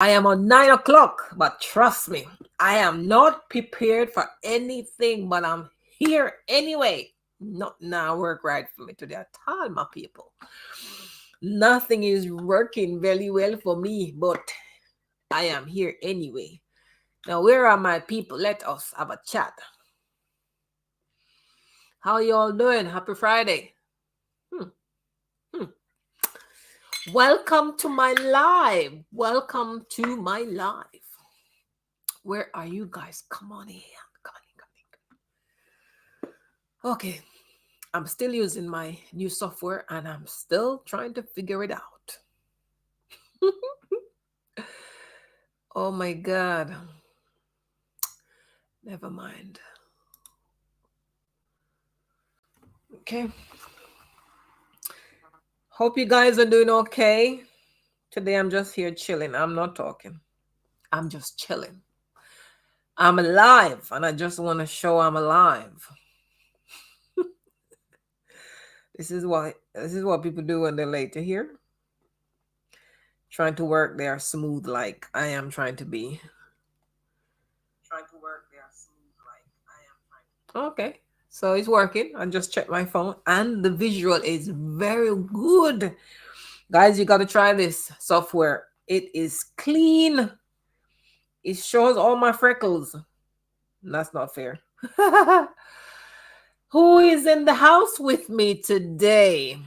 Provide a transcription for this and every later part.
I am on 9 o'clock, but trust me, I am not prepared for anything, but I'm here anyway. Not now work right for me today at all, my people. Nothing is working very well for me, but I am here anyway. Now, where are my people? Let us have a chat. How you all doing? Happy Friday. Hmm. Hmm. Welcome to my live. Welcome to my live. Where are you guys? Come on in. Come on in. Okay. I'm still using my new software and I'm still trying to figure it out. Oh my God. Never mind. Okay. Hope you guys are doing okay. Today I'm just here chilling. I'm not talking. I'm just chilling. I'm alive and I just want to show I'm alive. This is what people do when they're late to hear. Trying to work there smooth like I am trying to be. Okay. So it's working. I just checked my phone and the visual is very good. Guys, you got to try this software. It is clean. It shows all my freckles. That's not fair. Who is in the house with me today?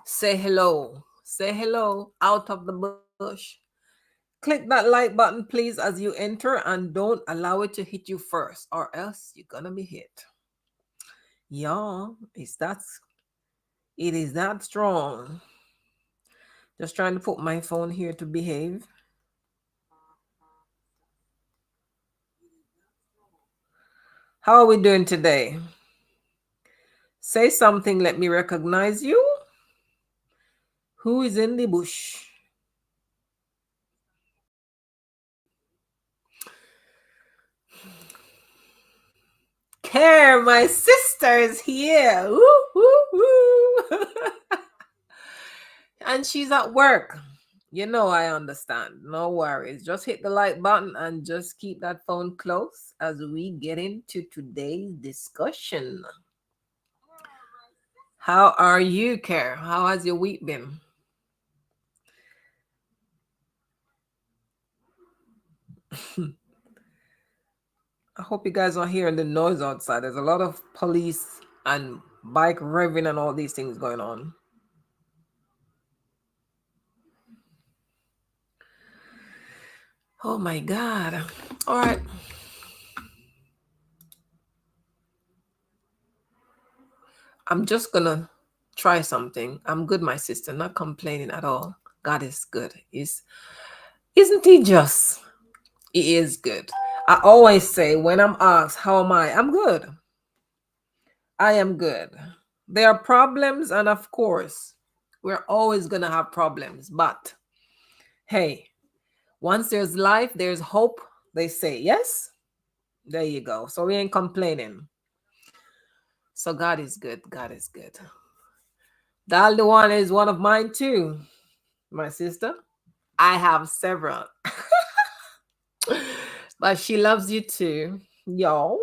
Say hello. Say hello out of the bush. Click that like button, please, as you enter, and don't allow it to hit you first, or else you're gonna be hit. Y'all, it is that strong. Just trying to put my phone here to behave. How are we doing today? Say something, let me recognize you. Who is in the bush? Care, my sister is here. Woo, woo, woo. And she's at work. You know, I understand. No worries. Just hit the like button and just keep that phone close as we get into today's discussion. How are you, Care? How has your week been? I hope you guys are hearing the noise outside. There's a lot of police and bike revving and all these things going on. Oh my God. All right. I'm just gonna try something. I'm good, my sister, not complaining at all. God is good. Isn't he just? He is good. I always say when I'm asked, how am I? I'm good. I am good. There are problems, and of course, we're always gonna have problems. But hey, once there's life, there's hope. They say, yes? There you go. So we ain't complaining. So God is good. God is good. The one is one of mine too, my sister. I have several. But she loves you too, y'all.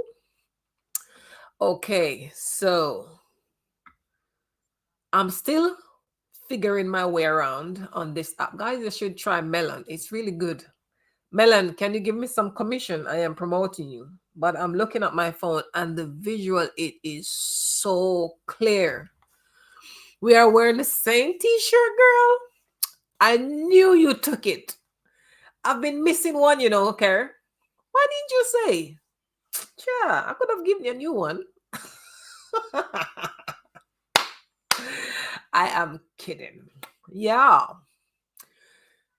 Okay, so I'm still figuring my way around on this app. Guys, you should try Melon. It's really good. Melon, can you give me some commission? I am promoting you. But I'm looking at my phone and the visual, it is so clear. We are wearing the same t-shirt, girl. I knew you took it. I've been missing one, okay? Why didn't you say? Yeah, I could have given you a new one. I am kidding. Yeah.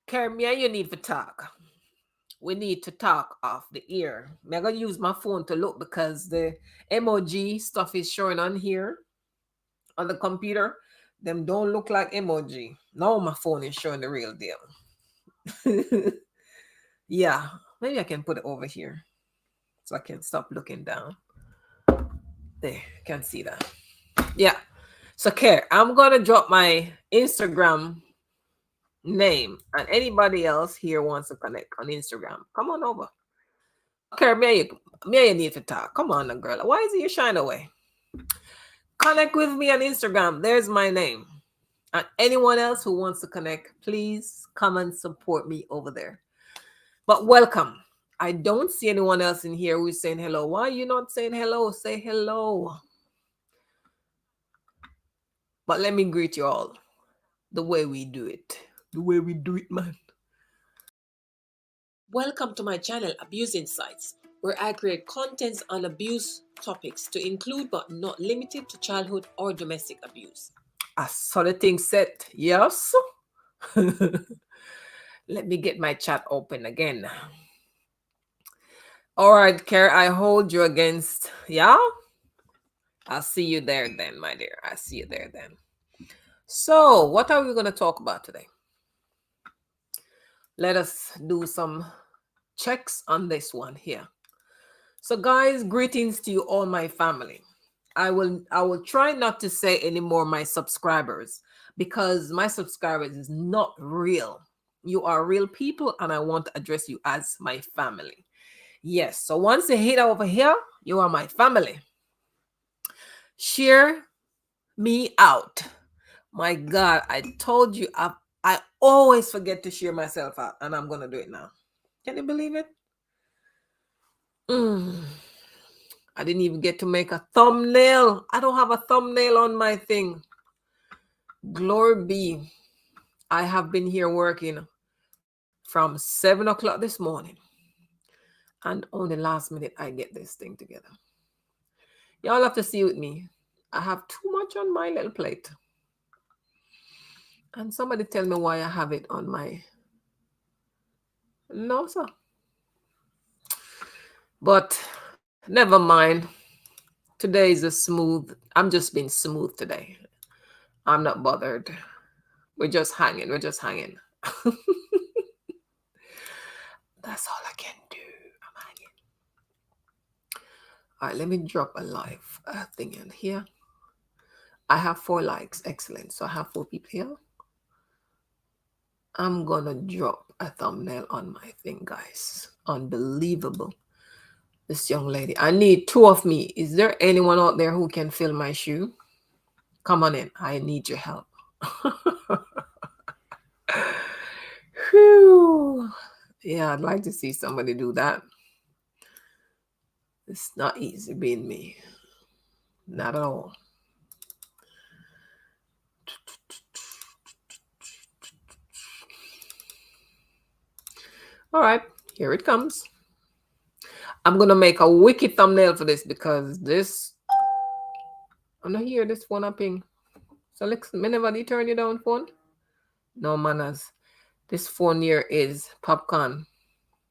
Kermia, you need to talk. We need to talk off the ear. I'm going to use my phone to look because the emoji stuff is showing on here on the computer. Them don't look like emoji. Now my phone is showing the real deal. Yeah. Maybe I can put it over here so I can stop looking down. There, can see that. Yeah. So, Care, I'm going to drop my Instagram name. And anybody else here wants to connect on Instagram, come on over. Okay, me you need to talk. Come on, girl. Why is it you shine away? Connect with me on Instagram. There's my name. And anyone else who wants to connect, please come and support me over there. But welcome. I don't see anyone else in here who's saying hello. Why are you not saying hello? Say hello. But let me greet you all the way we do it. The way we do it, man. Welcome to my channel, Abuse Insights, where I create contents on abuse topics to include but not limited to childhood or domestic abuse. I saw the thing set. Yes. Let me get my chat open again. All right, Care, I hold you against. Yeah? I'll see you there then, my dear. I'll see you there then. So, what are we going to talk about today? Let us do some checks on this one here. So, guys, greetings to you all, my family. I will try not to say anymore my subscribers, because my subscribers is not real. You are real people, and I want to address you as my family. Yes, so once you hit over here, you are my family. Share me out. My God, I told you, I always forget to share myself out, and I'm going to do it now. Can you believe it? I didn't even get to make a thumbnail. I don't have a thumbnail on my thing. Glory be. I have been here working from 7 o'clock this morning, and only last minute I get this thing together. Y'all have to see with me. I have too much on my little plate. And somebody tell me why I have it on my... No, sir. But never mind. Today is a smooth... I'm just being smooth today. I'm not bothered. We're just hanging. We're just hanging. That's all I can do. I'm hanging. All right, let me drop a live thing in here. I have 4 likes. Excellent. So I have 4 people here. I'm going to drop a thumbnail on my thing, guys. Unbelievable. This young lady. I need 2 of me. Is there anyone out there who can fill my shoe? Come on in. I need your help. Whew. Yeah, I'd like to see somebody do that. It's not easy being me. Not at all. All right, here it comes. I'm going to make a wicked thumbnail for this, because this... I'm not hear this phone upping. So let's... Anybody turn you down phone? No manners. This phone here is popcorn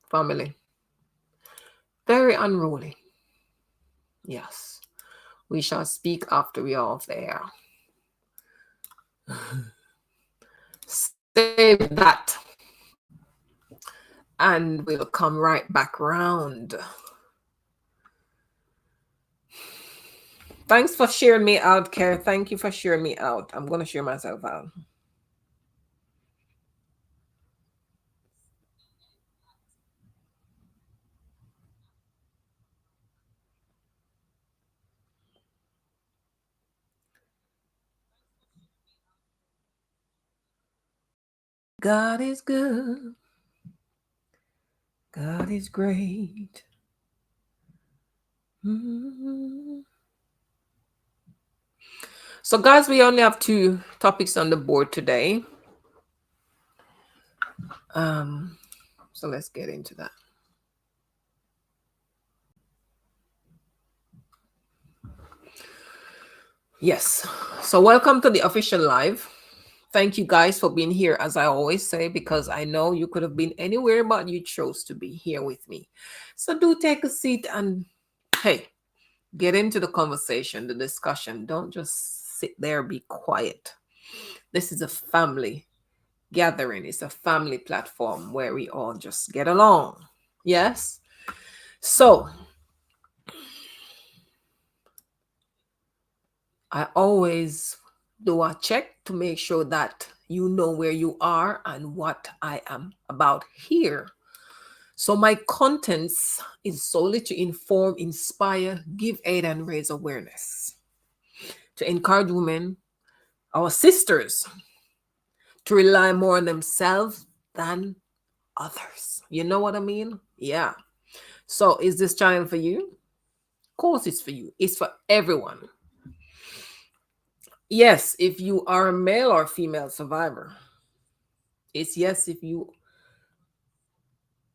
family. Very unruly. Yes. We shall speak after we are off the air. Save that. And we'll come right back round. Thanks for sharing me out, Care. Thank you for sharing me out. I'm going to share myself out. God is good. God is great. So, guys, we only have 2 topics on the board today. So let's get into that. Yes. So welcome to the official live. Thank you guys for being here, as I always say, because I know you could have been anywhere, but you chose to be here with me. So do take a seat and, hey, get into the conversation, the discussion. Don't just sit there, be quiet. This is a family gathering. It's a family platform where we all just get along. Yes? So I always do a check to make sure that You know where you are and what I am about here. So my contents is solely to inform, inspire, give aid, and raise awareness. To encourage women, our sisters, to rely more on themselves than others. You know what I mean? Yeah. So is this channel for you? Of course it's for you. It's for everyone. Yes, if you are a male or female survivor. It's yes if you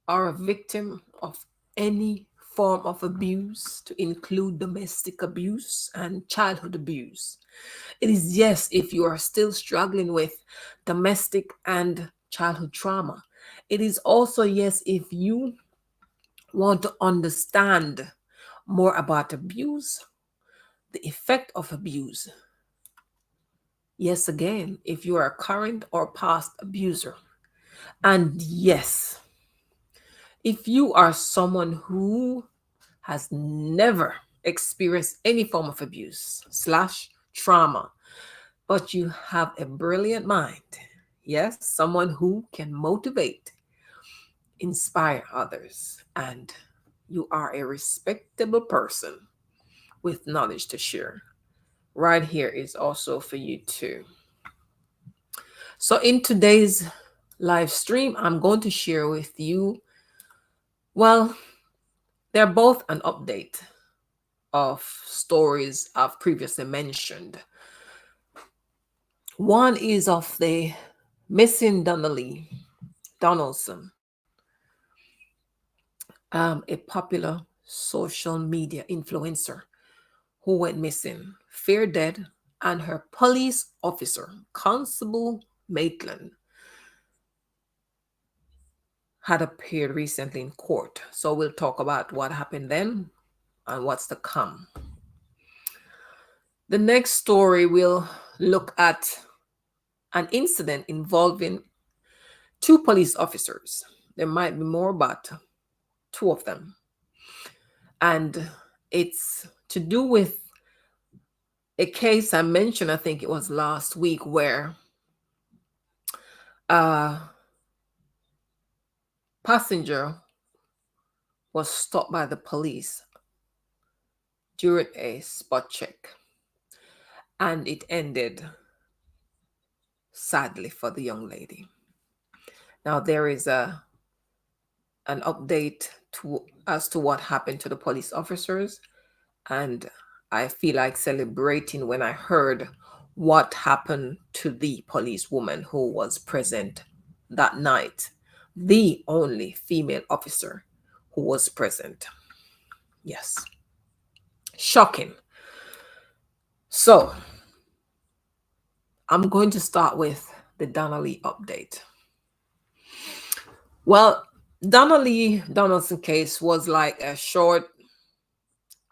are a victim of any form of abuse, to include domestic abuse and childhood abuse. It is yes if you are still struggling with domestic and childhood trauma. It is also yes if you want to understand more about abuse, the effect of abuse. Yes, again, if you are a current or past abuser. And yes, if you are someone who has never experienced any form of abuse slash trauma, but you have a brilliant mind. Yes, someone who can motivate, inspire others, and you are a respectable person with knowledge to share. Right here is also for you too. So, in today's live stream, I'm going to share with you, well, they're both an update of stories I've previously mentioned. One is of the missing Dona-Lee, Donaldson, a popular social media influencer who went missing, feared dead, and her police officer, Constable Maitland, had appeared recently in court. So we'll talk about what happened then and what's to come. The next story will look at an incident involving two police officers. There might be more, but two of them. And it's to do with a case I mentioned, I think it was last week, where a passenger was stopped by the police during a spot check. And it ended sadly for the young lady. Now there is an update as to what happened to the police officers, and I feel like celebrating when I heard what happened to the policewoman who was present that night, the only female officer who was present. Yes, shocking. So I'm going to start with the Dona-Lee update. Well, Dona-Lee Donaldson case was like a sort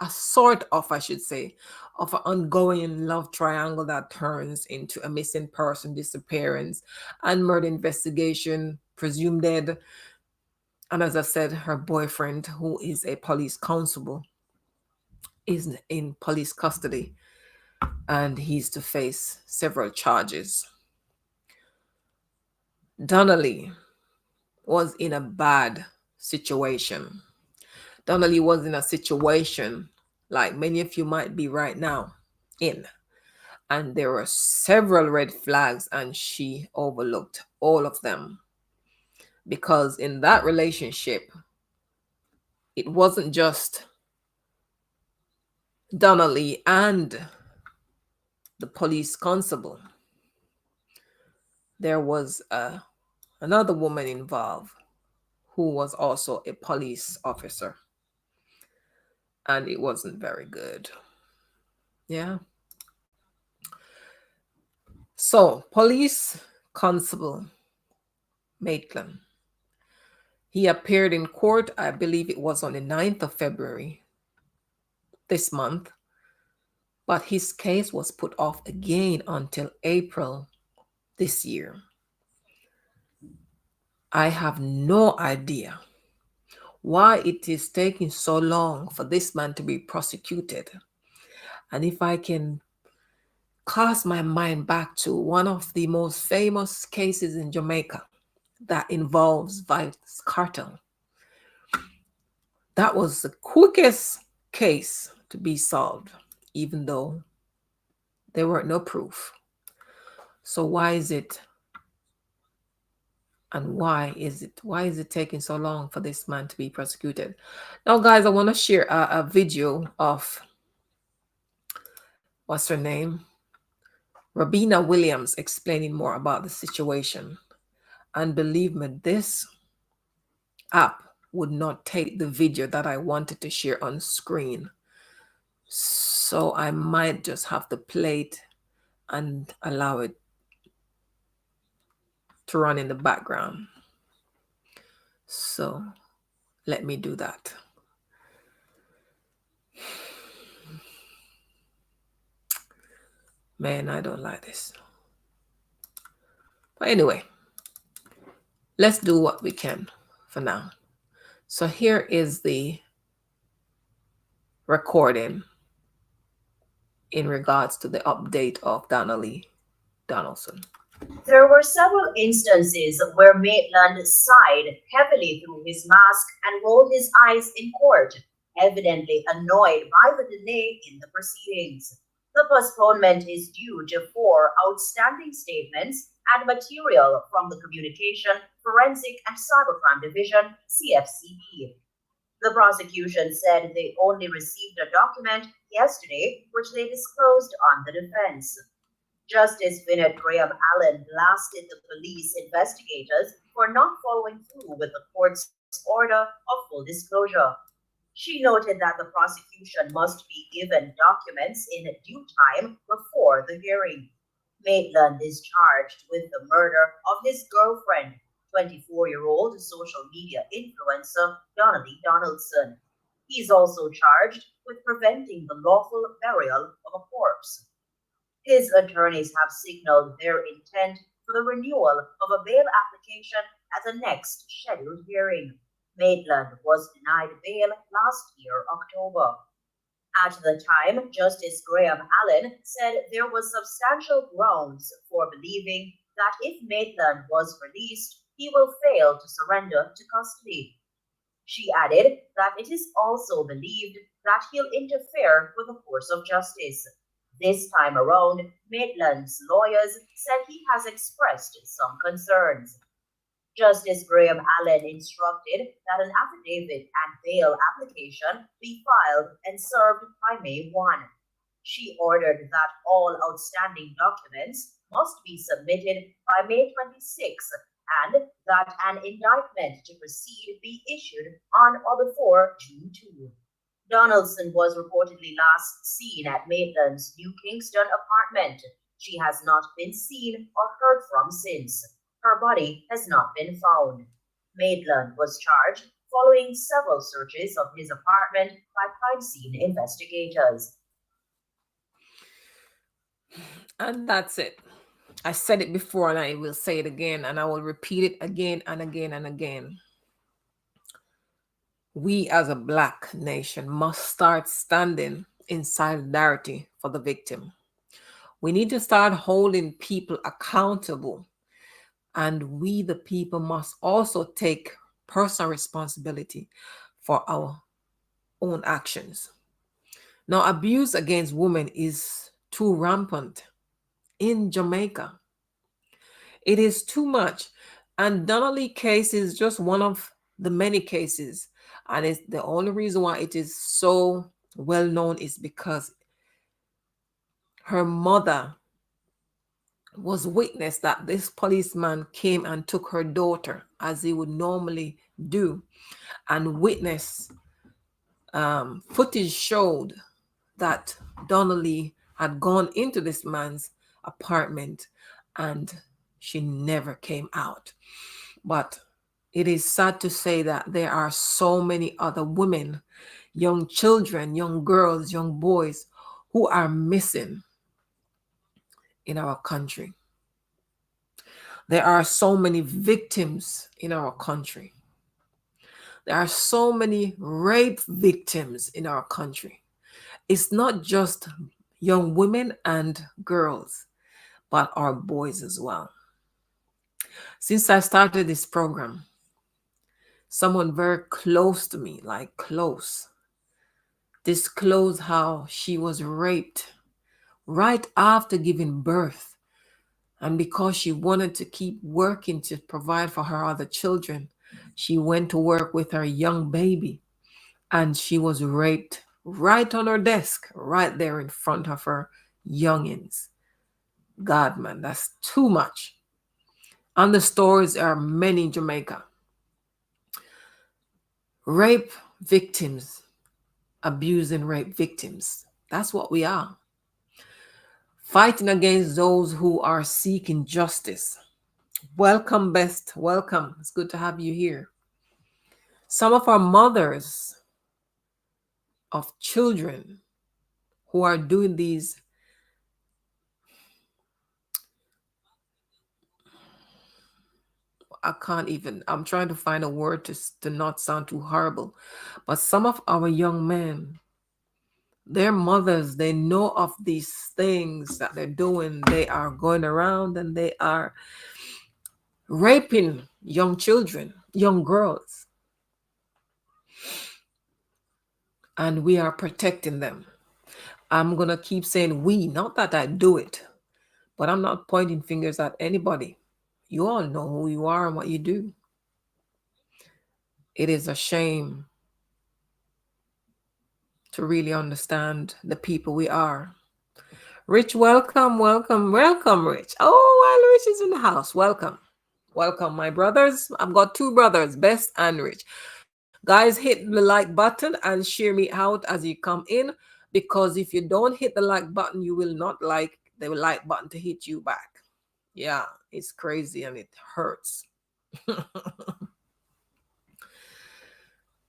of, I should say, of an ongoing love triangle that turns into a missing person disappearance and murder investigation, presumed dead. And as I said, her boyfriend, who is a police constable, is in police custody and he's to face several charges. Dona-Lee was in a bad situation. Dona-Lee was in a situation like many of you might be right now in. And there were several red flags, and she overlooked all of them. Because in that relationship, it wasn't just Dona-Lee and the police constable. There was another woman involved who was also a police officer. And it wasn't very good. Yeah. So, police constable Maitland. He appeared in court, I believe it was on the 9th of February this month, but his case was put off again until April this year. I have no idea why it is taking so long for this man to be prosecuted. And if I can cast my mind back to one of the most famous cases in Jamaica that involves vice cartel. That was the quickest case to be solved, even though there weren't no proof. So why is it taking so long for this man to be prosecuted? Now, guys, I want to share a video of what's her name? Rabina Williams explaining more about the situation. And believe me, this app would not take the video that I wanted to share on screen. So I might just have to play it and allow it to run in the background. So let me do that. Man, I don't like this. But anyway, let's do what we can for now. So here is the recording in regards to the update of Dona-Lee Donaldson. There were several instances where Maitland sighed heavily through his mask and rolled his eyes in court, evidently annoyed by the delay in the proceedings. The postponement is due to four outstanding statements and material from the Communication, Forensic and Cybercrime Division, CFCD. The prosecution said they only received a document yesterday, which they disclosed on the defense. Justice Vinod Graham Allen blasted the police investigators for not following through with the court's order of full disclosure. She noted that the prosecution must be given documents in due time before the hearing. Maitland is charged with the murder of his girlfriend, 24-year-old social media influencer Dona-Lee Donaldson. He's also charged with preventing the lawful burial of a corpse. His attorneys have signaled their intent for the renewal of a bail application at the next scheduled hearing. Maitland was denied bail last year, October. At the time, Justice Graham Allen said there was substantial grounds for believing that if Maitland was released, he will fail to surrender to custody. She added that it is also believed that he'll interfere with the course of justice. This time around, Maitland's lawyers said he has expressed some concerns. Justice Graham Allen instructed that an affidavit and bail application be filed and served by May 1. She ordered that all outstanding documents must be submitted by May 26 and that an indictment to proceed be issued on or before June 2. Donaldson was reportedly last seen at Maitland's New Kingston apartment. She has not been seen or heard from since. Her body has not been found. Maitland was charged following several searches of his apartment by crime scene investigators. And that's it. I said it before and I will say it again and I will repeat it again and again and again. We as a Black nation must start standing in solidarity for the victim. We need to start holding people accountable, and we, the people, must also take personal responsibility for our own actions. Now, abuse against women is too rampant in Jamaica. It is too much. And Dona-Lee case is just one of the many cases. And it's the only reason why it is so well known is because her mother was witness that this policeman came and took her daughter as he would normally do, and witness footage showed that Dona-Lee had gone into this man's apartment and she never came out. But it is sad to say that there are so many other women, young children, young girls, young boys who are missing in our country. There are so many victims in our country. There are so many rape victims in our country. It's not just young women and girls, but our boys as well. Since I started this program, someone very close to me, like close, disclosed how she was raped right after giving birth. And because she wanted to keep working to provide for her other children, she went to work with her young baby and she was raped right on her desk, right there in front of her youngins. God, man, that's too much. And the stories are many in Jamaica. Rape victims, abusing rape victims. That's what we are. Fighting against those who are seeking justice. Welcome, Best. Welcome. It's good to have you here. Some of our mothers of children who are doing these, I can't even, I'm trying to find a word to not sound too horrible, but some of our young men, their mothers, they know of these things that they're doing. They are going around and they are raping young children, young girls, and we are protecting them. I'm going to keep saying we, not that I do it, but I'm not pointing fingers at anybody. You all know who you are and what you do. It is a shame to really understand the people we are. Rich, welcome, welcome, welcome, Rich. Oh, well, Rich is in the house. Welcome. Welcome, my brothers. I've got two brothers, Best and Rich. Guys, hit the like button and share me out as you come in, because if you don't hit the like button, you will not like the like button to hit you back. Yeah, it's crazy and it hurts.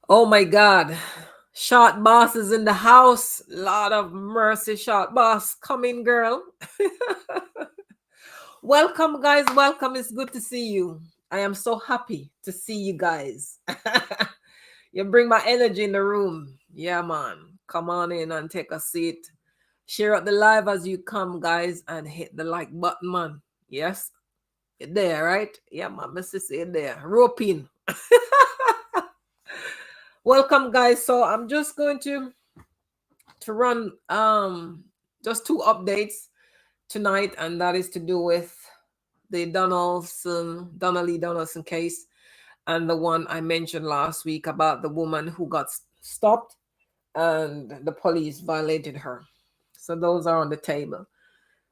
Oh my God. Short boss is in the house. Lord of mercy, short boss. Come in, girl. Welcome, guys. Welcome. It's good to see you. I am so happy to see you guys. You bring my energy in the room. Yeah, man. Come on in and take a seat. Share out the live as you come, guys, and hit the like button, man. Yes? You're there, right? Yeah, man. My sister, you're there. Rope in. Welcome, guys. So I'm just going to run just two updates tonight, and that is to do with the Dona-Lee Donaldson case, and the one I mentioned last week about the woman who got stopped and the police violated her. So those are on the table.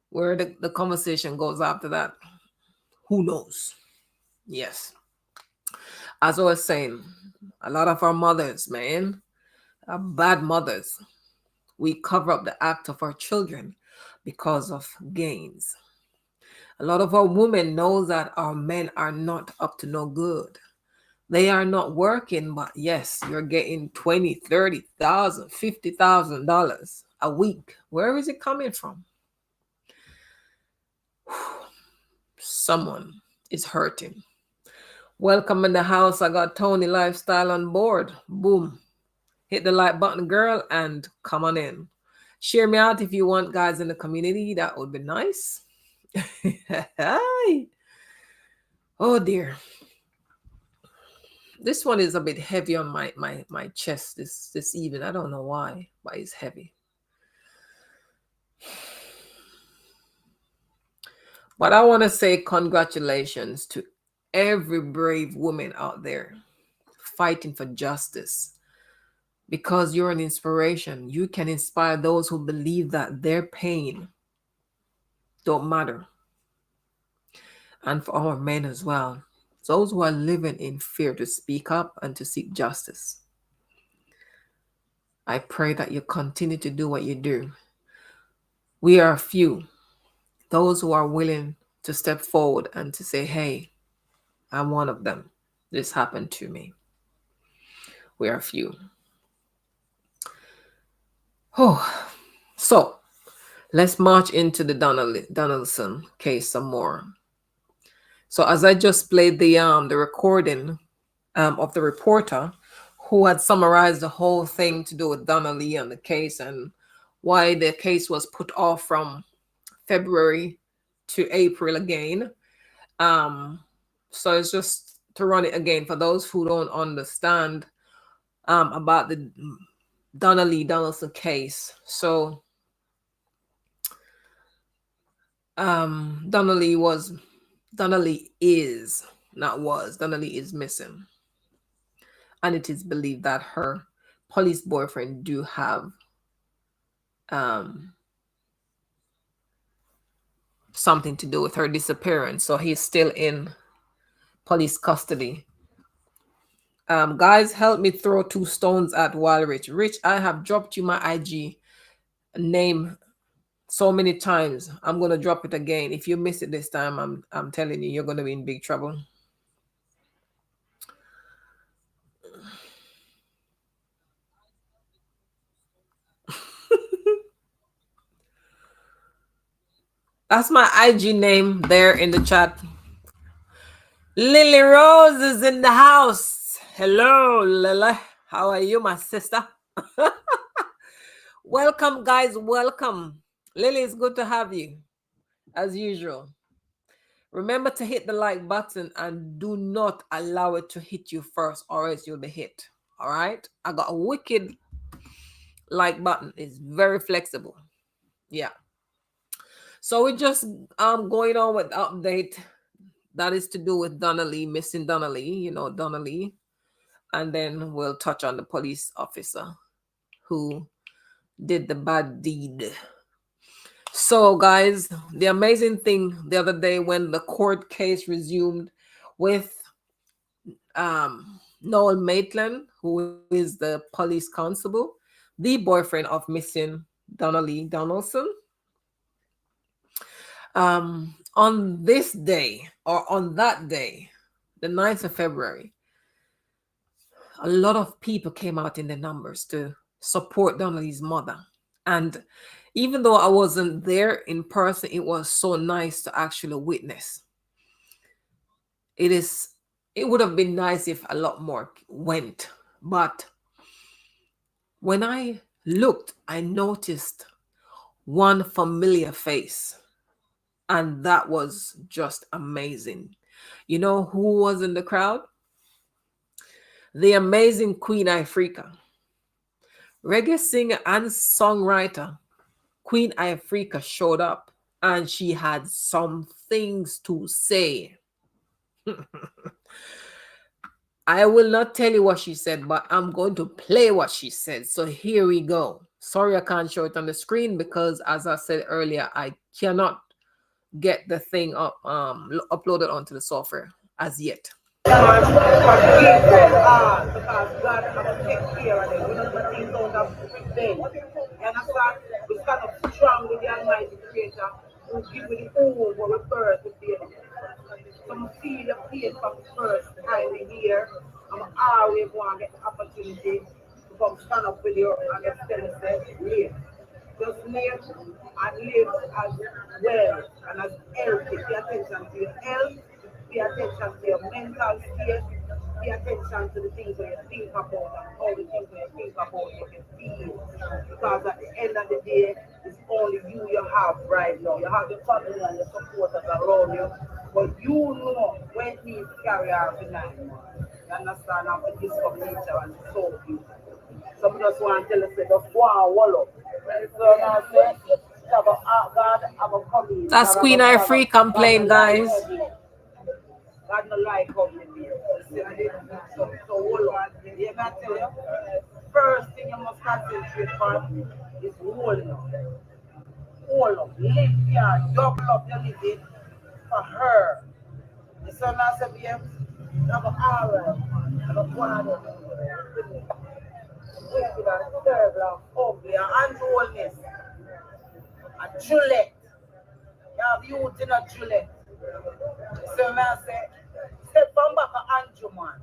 Where the conversation goes after that, who knows? Yes. As I was saying, a lot of our mothers, man, are bad mothers. We cover up the act of our children because of gains. A lot of our women know that our men are not up to no good. They are not working, but yes, you're getting 20, 30,000, $50,000 a week. Where is it coming from? Someone is hurting. Welcome in the house. I got Tony Lifestyle on board. Boom. Hit the like button, girl, and come on in. Share me out if you want, guys, in the community. That would be nice. Hi. Oh dear. This one is a bit heavy on my chest this evening. I don't know why, but it's heavy. But I want to say congratulations to every brave woman out there fighting for justice, because you're an inspiration. You can inspire those who believe that their pain don't matter. And for our men as well, those who are living in fear, to speak up and to seek justice. I pray that you continue to do what you do. We are few, those who are willing to step forward and to say, hey, I'm one of them. This happened to me. We are few. Oh, so let's march into the Donaldson case some more. So as I just played the recording of the reporter who had summarized the whole thing to do with Dona-Lee and the case and why the case was put off from February to April again. Um, so it's just to run it again for those who don't understand about the Dona-Lee Donaldson case. So Dona-Lee was Dona-Lee is not was Dona-Lee is missing, and it is believed that her police boyfriend do have um something to do with her disappearance. So he's still in police custody. Guys, help me throw 2 stones at Wild Rich. Rich, I have dropped you my IG name so many times. I'm gonna drop it again. If you miss it this time, I'm telling you, you're gonna be in big trouble. That's my IG name there in the chat. Lily Rose is in the house. Hello, Lily. How are you, my sister? Welcome, guys. Welcome. Lily, it's good to have you, as usual. Remember to hit the like button and do not allow it to hit you first, or else you'll be hit. All right? I got a wicked like button. It's very flexible. Yeah. So we're just going on with update that is to do with Dona-Lee, missing Dona-Lee, Dona-Lee. And then we'll touch on the police officer who did the bad deed. So, guys, the amazing thing the other day when the court case resumed with Noel Maitland, who is the police constable, the boyfriend of missing Dona-Lee Donaldson. On this day, or on that day, the 9th of February, a lot of people came out in the numbers to support Dona-Lee's mother. And even though I wasn't there in person, it was so nice to actually witness. It would have been nice if a lot more went. But when I looked, I noticed one familiar face. And that was just amazing. You know who was in the crowd? The amazing Queen Ifrica. Reggae singer and songwriter Queen Ifrica showed up and she had some things to say. I will not tell you what she said, but I'm going to play what she said. So here we go. Sorry, I can't show it on the screen because, as I said earlier, I cannot get the thing up uploaded onto the software as yet. Because God have to take care of them. We don't let things out of them. You understand? We stand up strong with the Almighty Creator who give me the whole what we birth with the some feel the pain from the first time we hear. I'm always want to get the opportunity to come stand up with you and extend myself here. Just live and live as well and as healthy. Pay attention to your health, pay attention to your mental state, pay attention to the things that you think about and all the things that you think about you can feel. Because at the end of the day, it's only you have right now. You have your family and your supporters around you, but you know when it needs to carry out the night. You understand? I'm with this from nature and it's so beautiful. Some just want to tell us, just go and wall up. So now say, God, I'm a coming. That's Queen Ifrica I'm playing, guys. God no like coming here. So hold on. You may tell you, first thing you must concentrate on is holding up. Hold up. Live here. Double up your living for her. The son has a baby. I'm alright. I'm a one wicked and terrible and ugly and unruliness. And Juliet. You have youth in a Juliet. So I say, step from back a Andrew, man.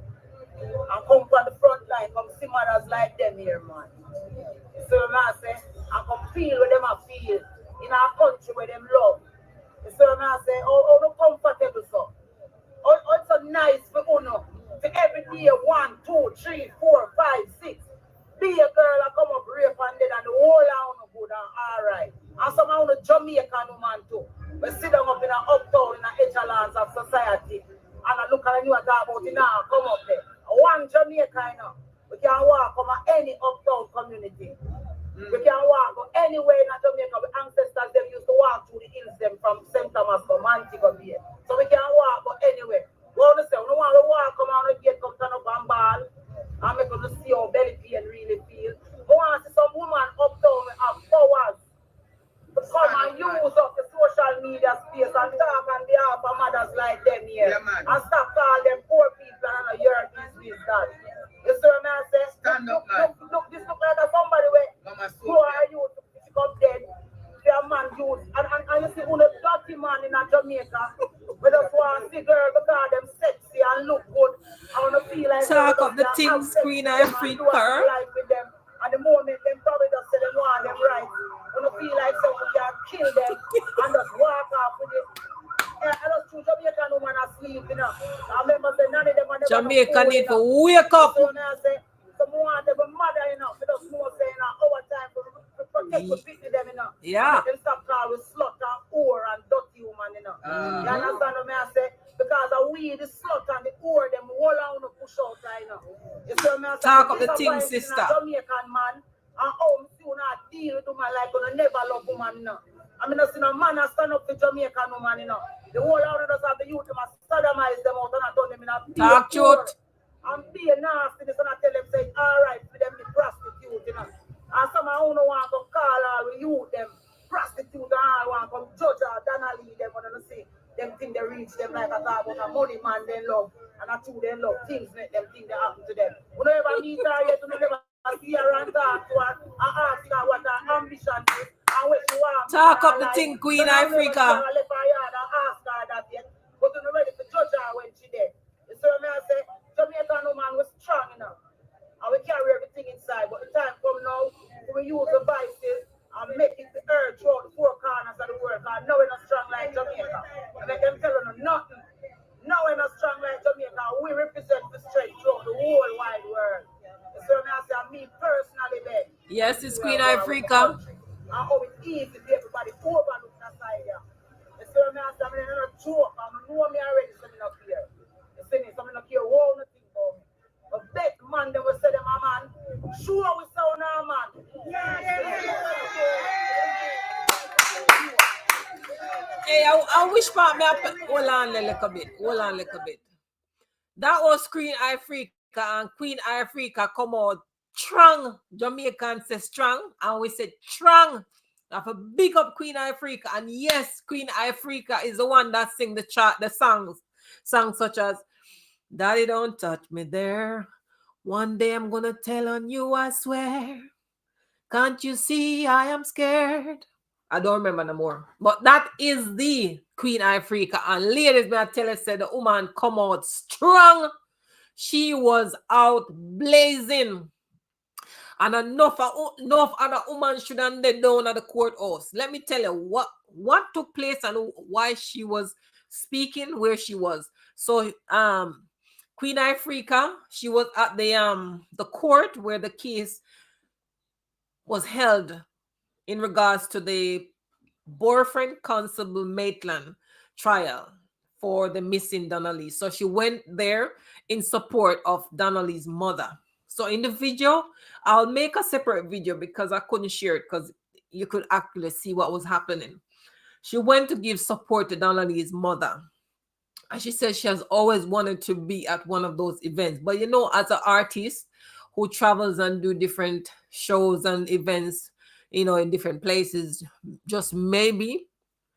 And come from the front line, come see mothers like them here, man. So I say, and come feel what them a feel in our country where them love. So I say, oh, comfortable, so. Oh, it's so nice for Uno. For every day, 1, 2, 3, 4, 5, 6. Be a girl and come up rape and then and the whole of Uno good and now come up there. One Jamaica, you know, we can walk from any uptown community. We can walk go anywhere in Jamaica. The ancestors them used to walk through the hills them from St. Thomas to Montego Bay. So we can walk go anywhere. We want to say, we don't want to walk come on the gate, come turn up and ball. And make us see how belly pain really feel. We want to see some woman uptown with have powers to come and use up the social media space and talk on behalf of mothers like them here. And stop calling them poor people and your business that. You see what I say? Stand up, man. Look, this look like somebody where who are you to pick up dead? Their man use and you see who the dirty man in a Jamaica. We just want to see girls because them sexy and look good. I want to feel like talk of the things Queen Africa. Like with them. And the moment them probably just say them want them right. I want to feel like someone can kill them and just walk off with it. Yeah, I just choose Jamaican woman asleep, you know. I remember saying none of them are Jamaica need to wake up. So now I say, someone they were mother, you know, we just know saying our time to protect the people them, you know. Yeah. Them stop call with slut and whore and dirty woman, you know. You understand what I say? Because we the slut and the whore them all on the push out, you know. You see what I say? Talk of the thing, sister. Jamaican man and how you not deal with woman like you never love woman, you know. I mean, I see no man stand up for Jamaican woman, you know. The whole out of us have the youth to sodomize them out and I turn them in a talk truth. and be nasty this and I tell them say alright for them the prostitute, you know. And some of who don't want to call all the youth them prostitute and all want to come judge or Dona-Lee them and they say them think they reach them like a talk about a money man they love and a two they love things make them think they happen to them. We don't ever meet her yet, we don't ever see her and talk to her and ask her what her ambition is. Talk up the thing, Queen Africa. But you're not ready to judge her when she dead. You see what I say? Jamaican woman was strong enough. And we carry everything inside. But the time come now, we use the vices and make it the earth throughout the four corners of the world. And now we're not strong like Jamaica. And let them tell you nothing. Now we're not strong like Jamaica. We represent the strength throughout the whole wide world. You see what I say? Me personally, babe. Yes, it's Queen Africa. And how it's easy for everybody overlook that side here. You see what I mean? I'm not joke. I know me already, so I'm not here. You see me? So I'm not here. Whoa, nothing about me. But that man, they will say them a man. Sure, we sound a man. Hey, I wish part me up. Hold on a little bit. That was Queen Africa, and Queen Africa come out strong. Jamaican say strong, and we said strong. Have a big up Queen Africa, and yes, Queen Africa is the one that sing the songs such as "Daddy Don't Touch Me There." One day I'm gonna tell on you, I swear. Can't you see I am scared? I don't remember no more, but that is the Queen Africa. And ladies, may I tell you, said the woman come out strong. She was out blazing. And enough other women shouldn't dead down at the courthouse. Let me tell you what took place and why she was speaking where she was. So Queen Africa, she was at the court where the case was held in regards to the boyfriend Constable Maitland trial for the missing Dona-Lee. So she went there in support of Dona-Lee's mother. So in the video, I'll make a separate video because I couldn't share it because you could actually see what was happening. She went to give support to Dona-Lee's mother. And she says she has always wanted to be at one of those events. But you know, as an artist who travels and do different shows and events, you know, in different places, just maybe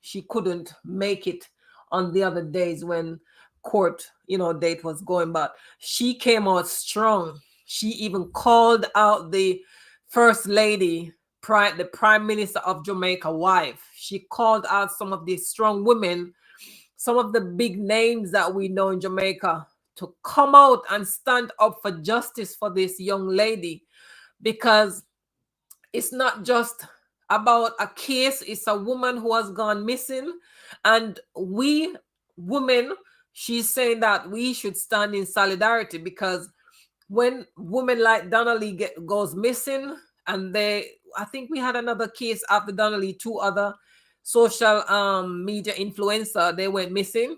she couldn't make it on the other days when court, you know, date was going. But she came out strong. She even called out the first lady, the prime minister of Jamaica wife. She called out some of the strong women, some of the big names that we know in Jamaica, to come out and stand up for justice for this young lady, because it's not just about a case. It's a woman who has gone missing, and we women, she's saying that we should stand in solidarity, because when women like Dona-Lee goes missing, and I think we had another case after Dona-Lee, 2 other social media influencer, they went missing.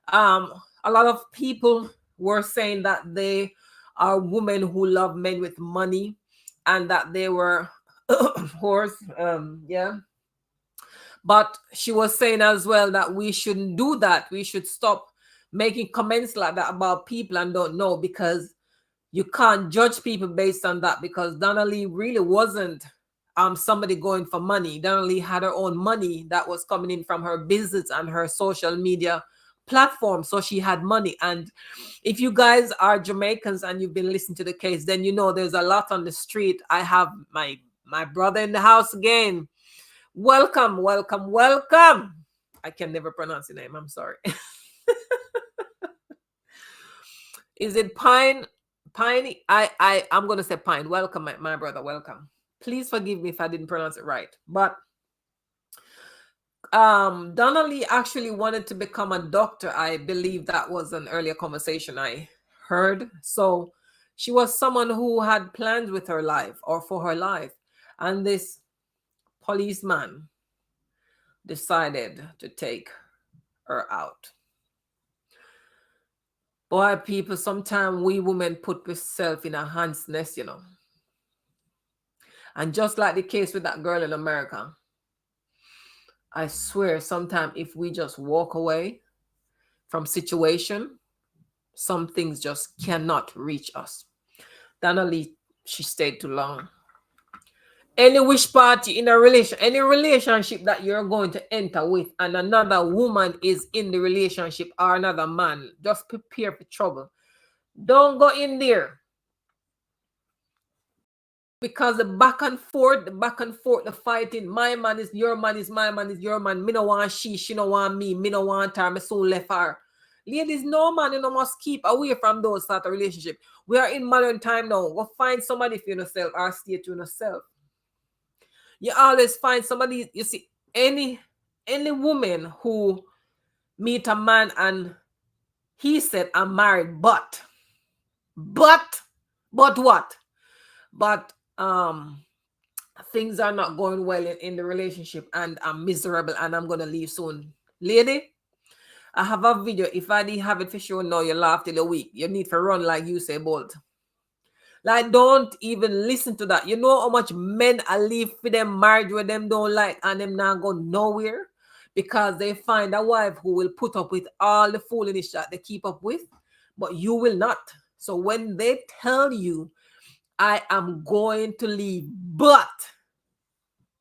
A lot of people were saying that they are women who love men with money and that they were whores. Yeah. But she was saying as well that we shouldn't do that. We should stop making comments like that about people and don't know, because you can't judge people based on that, because Dona-Lee really wasn't somebody going for money. Dona-Lee had her own money that was coming in from her business and her social media platform. So she had money. And if you guys are Jamaicans and you've been listening to the case, then you know there's a lot on the street. I have my brother in the house again. Welcome, welcome, welcome. I can never pronounce your name. I'm sorry. Is it Pine? Pine? I'm gonna say Pine. Welcome, my brother. Welcome. Please forgive me if I didn't pronounce it right. But Dona-Lee actually wanted to become a doctor. I believe that was an earlier conversation I heard. So she was someone who had plans with her life or for her life. And this policeman decided to take her out. Boy, people, sometimes we women put ourselves in a hand's nest, you know. And just like the case with that girl in America, I swear sometimes if we just walk away from situation, some things just cannot reach us. Dona-Lee, she stayed too long. Any wish party in a relation, any relationship that you're going to enter with and another woman is in the relationship or another man, just prepare for trouble. Don't go in there. Because the back and forth, the fighting, my man is your man, is my man is your man. Me no want she no want me no want her, me soon left her. Ladies, no man, you know, must keep away from those sort of relationship. We are in modern time now. Go find somebody for yourself or stay to yourself. You always find somebody, you see, any woman who meet a man and he said, I'm married, but what? But things are not going well in the relationship and I'm miserable and I'm gonna leave soon. Lady, I have a video. If I didn't have it for sure now, you laugh till a week. You need to run like you say, Bolt. Like, don't even listen to that. You know how much men are leave for them marriage where them don't like and them not go nowhere because they find a wife who will put up with all the foolishness that they keep up with, but you will not. So when they tell you, I am going to leave, but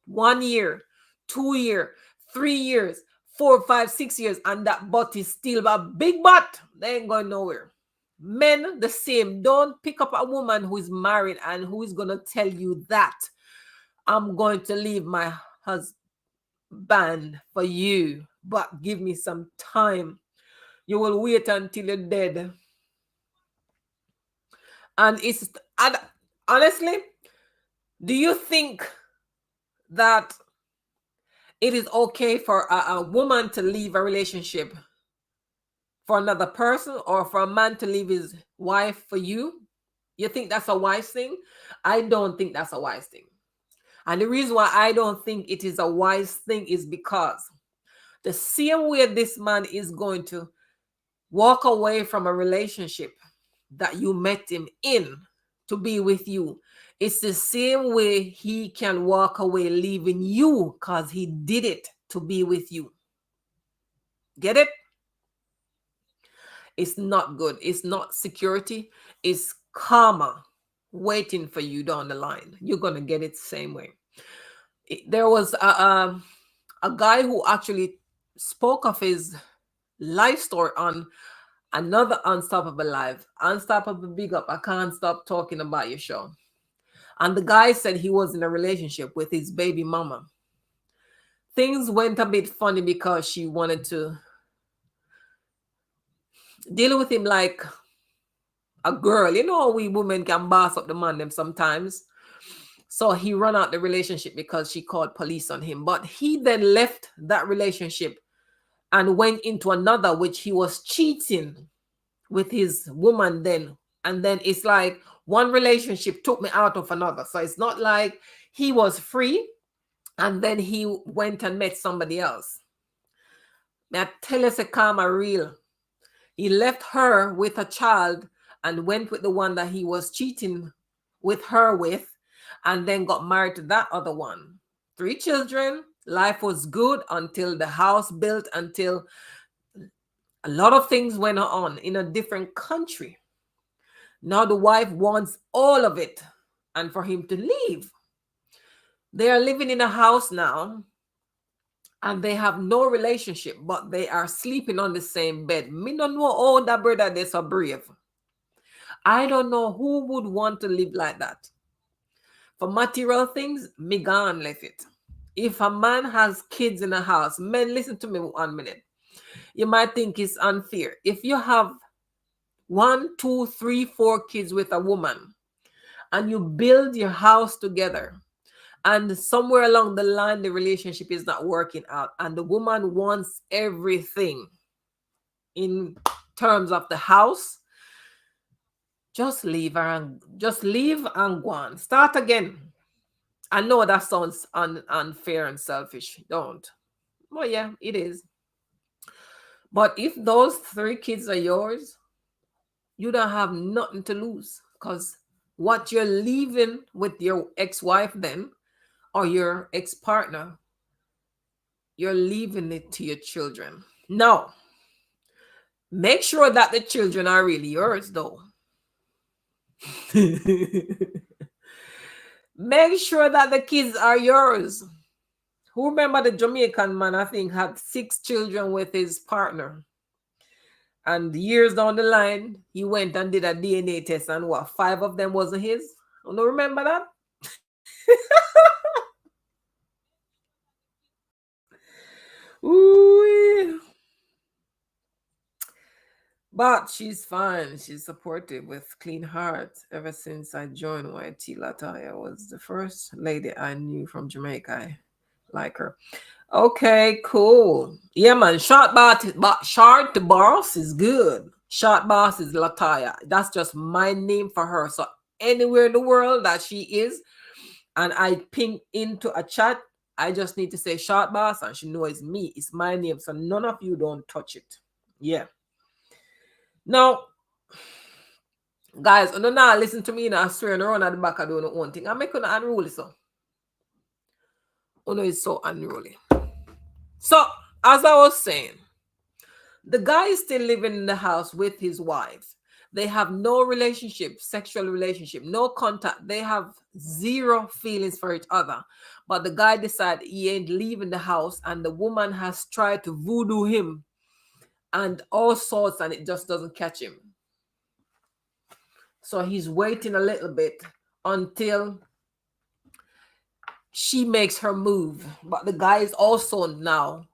1 year, 2 year, 3 years, 4, 5, 6 years, and that butt is still a big butt, they ain't going nowhere. Men, the same. Don't pick up a woman who is married and who is going to tell you that I'm going to leave my husband for you, but give me some time. You will wait until you're dead. And honestly, do you think that it is okay for a woman to leave a relationship for another person or for a man to leave his wife for you? You think that's a wise thing? I don't think that's a wise thing. And the reason why I don't think it is a wise thing is because the same way this man is going to walk away from a relationship that you met him in to be with you, it's the same way he can walk away leaving you because he did it to be with you. Get it? It's not good. It's not security. It's karma waiting for you down the line. You're going to get it the same way. There was a guy who actually spoke of his life story on another Unstoppable Live. Unstoppable Big Up. I can't stop talking about your show. And the guy said he was in a relationship with his baby mama. Things went a bit funny because she wanted to deal with him like a girl. You know, we women can boss up the man them sometimes. So he ran out the relationship because she called police on him. But he then left that relationship and went into another, which he was cheating with his woman then. And then it's like one relationship took me out of another. So it's not like he was free and then he went and met somebody else. May I tell us a karma real. He left her with a child and went with the one that he was cheating with her with, and then got married to that other one. 3 children. Life was good until the house built, until a lot of things went on in a different country. Now the wife wants all of it and for him to leave. They are living in a house now and they have no relationship, but they are sleeping on the same bed. Me don't know all that brother they so brave. I don't know who would want to live like that. For material things, me gone left it. If a man has kids in a house, men, listen to me 1 minute. You might think it's unfair. If you have 1, 2, 3, 4 kids with a woman and you build your house together, and somewhere along the line the relationship is not working out and the woman wants everything in terms of the house, just leave her and just leave and go on. Start again. I know that sounds unfair and selfish. Don't. Well, yeah, it is. But if those 3 kids are yours, you don't have nothing to lose, because what you're leaving with your ex-wife then, or your ex-partner, you're leaving it to your children. Now, make sure that the children are really yours, though. Make sure that the kids are yours. Who remember the Jamaican man, I think, had 6 children with his partner. And years down the line, he went and did a DNA test, and what, 5 of them wasn't his? You don't remember that? Ooh. But she's fine. She's supportive with clean heart. Ever since I joined YT Lataya was the first lady I knew from Jamaica. I like her. Okay, cool. Yeah, man. Short boss is good. Short boss is Lataya. That's just my name for her. So anywhere in the world that she is, and I ping into a chat, I just need to say short boss, and she knows me. It's my name. So none of you don't touch it. Yeah. Now, guys, no, now listen to me now. I swear, and run at the back of doing one thing. I make an unruly so. Oh no, it's so unruly. So, as I was saying, the guy is still living in the house with his wife. They have no relationship, sexual relationship, no contact. They have zero feelings for each other. But the guy decided he ain't leaving the house, and the woman has tried to voodoo him and all sorts, and it just doesn't catch him. So he's waiting a little bit until she makes her move. But the guy is also now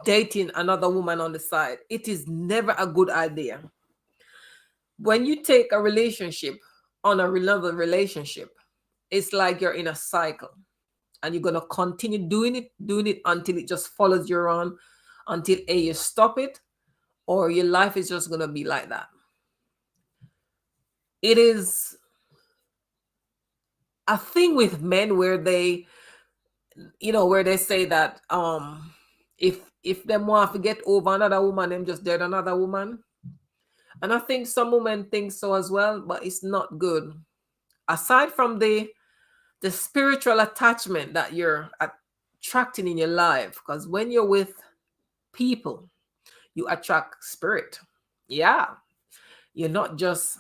dating another woman on the side. It is never a good idea. When you take a relationship on another relationship, it's like you're in a cycle and you're going to continue doing it until it just follows you around, until A, you stop it, or your life is just going to be like that. It is a thing with men where they, where they say that if them want to get over another woman, them just dead another woman. And I think some women think so as well, but it's not good. Aside from the spiritual attachment that you're attracting in your life, because when you're with people, you attract spirit. Yeah. You're not just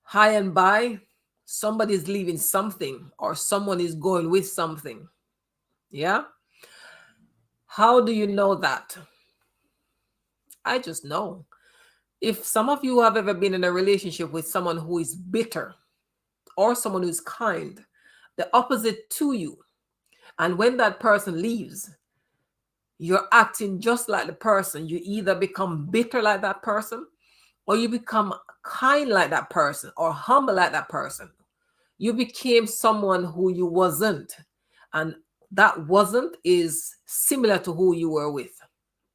high and by. Somebody's leaving something, or someone is going with something. Yeah. How do you know that? I just know. If some of you have ever been in a relationship with someone who is bitter or someone who's kind, the opposite to you, and when that person leaves, you're acting just like the person. You either become bitter like that person, or you become kind like that person, or humble like that person. You became someone who you wasn't, and that wasn't is similar to who you were with.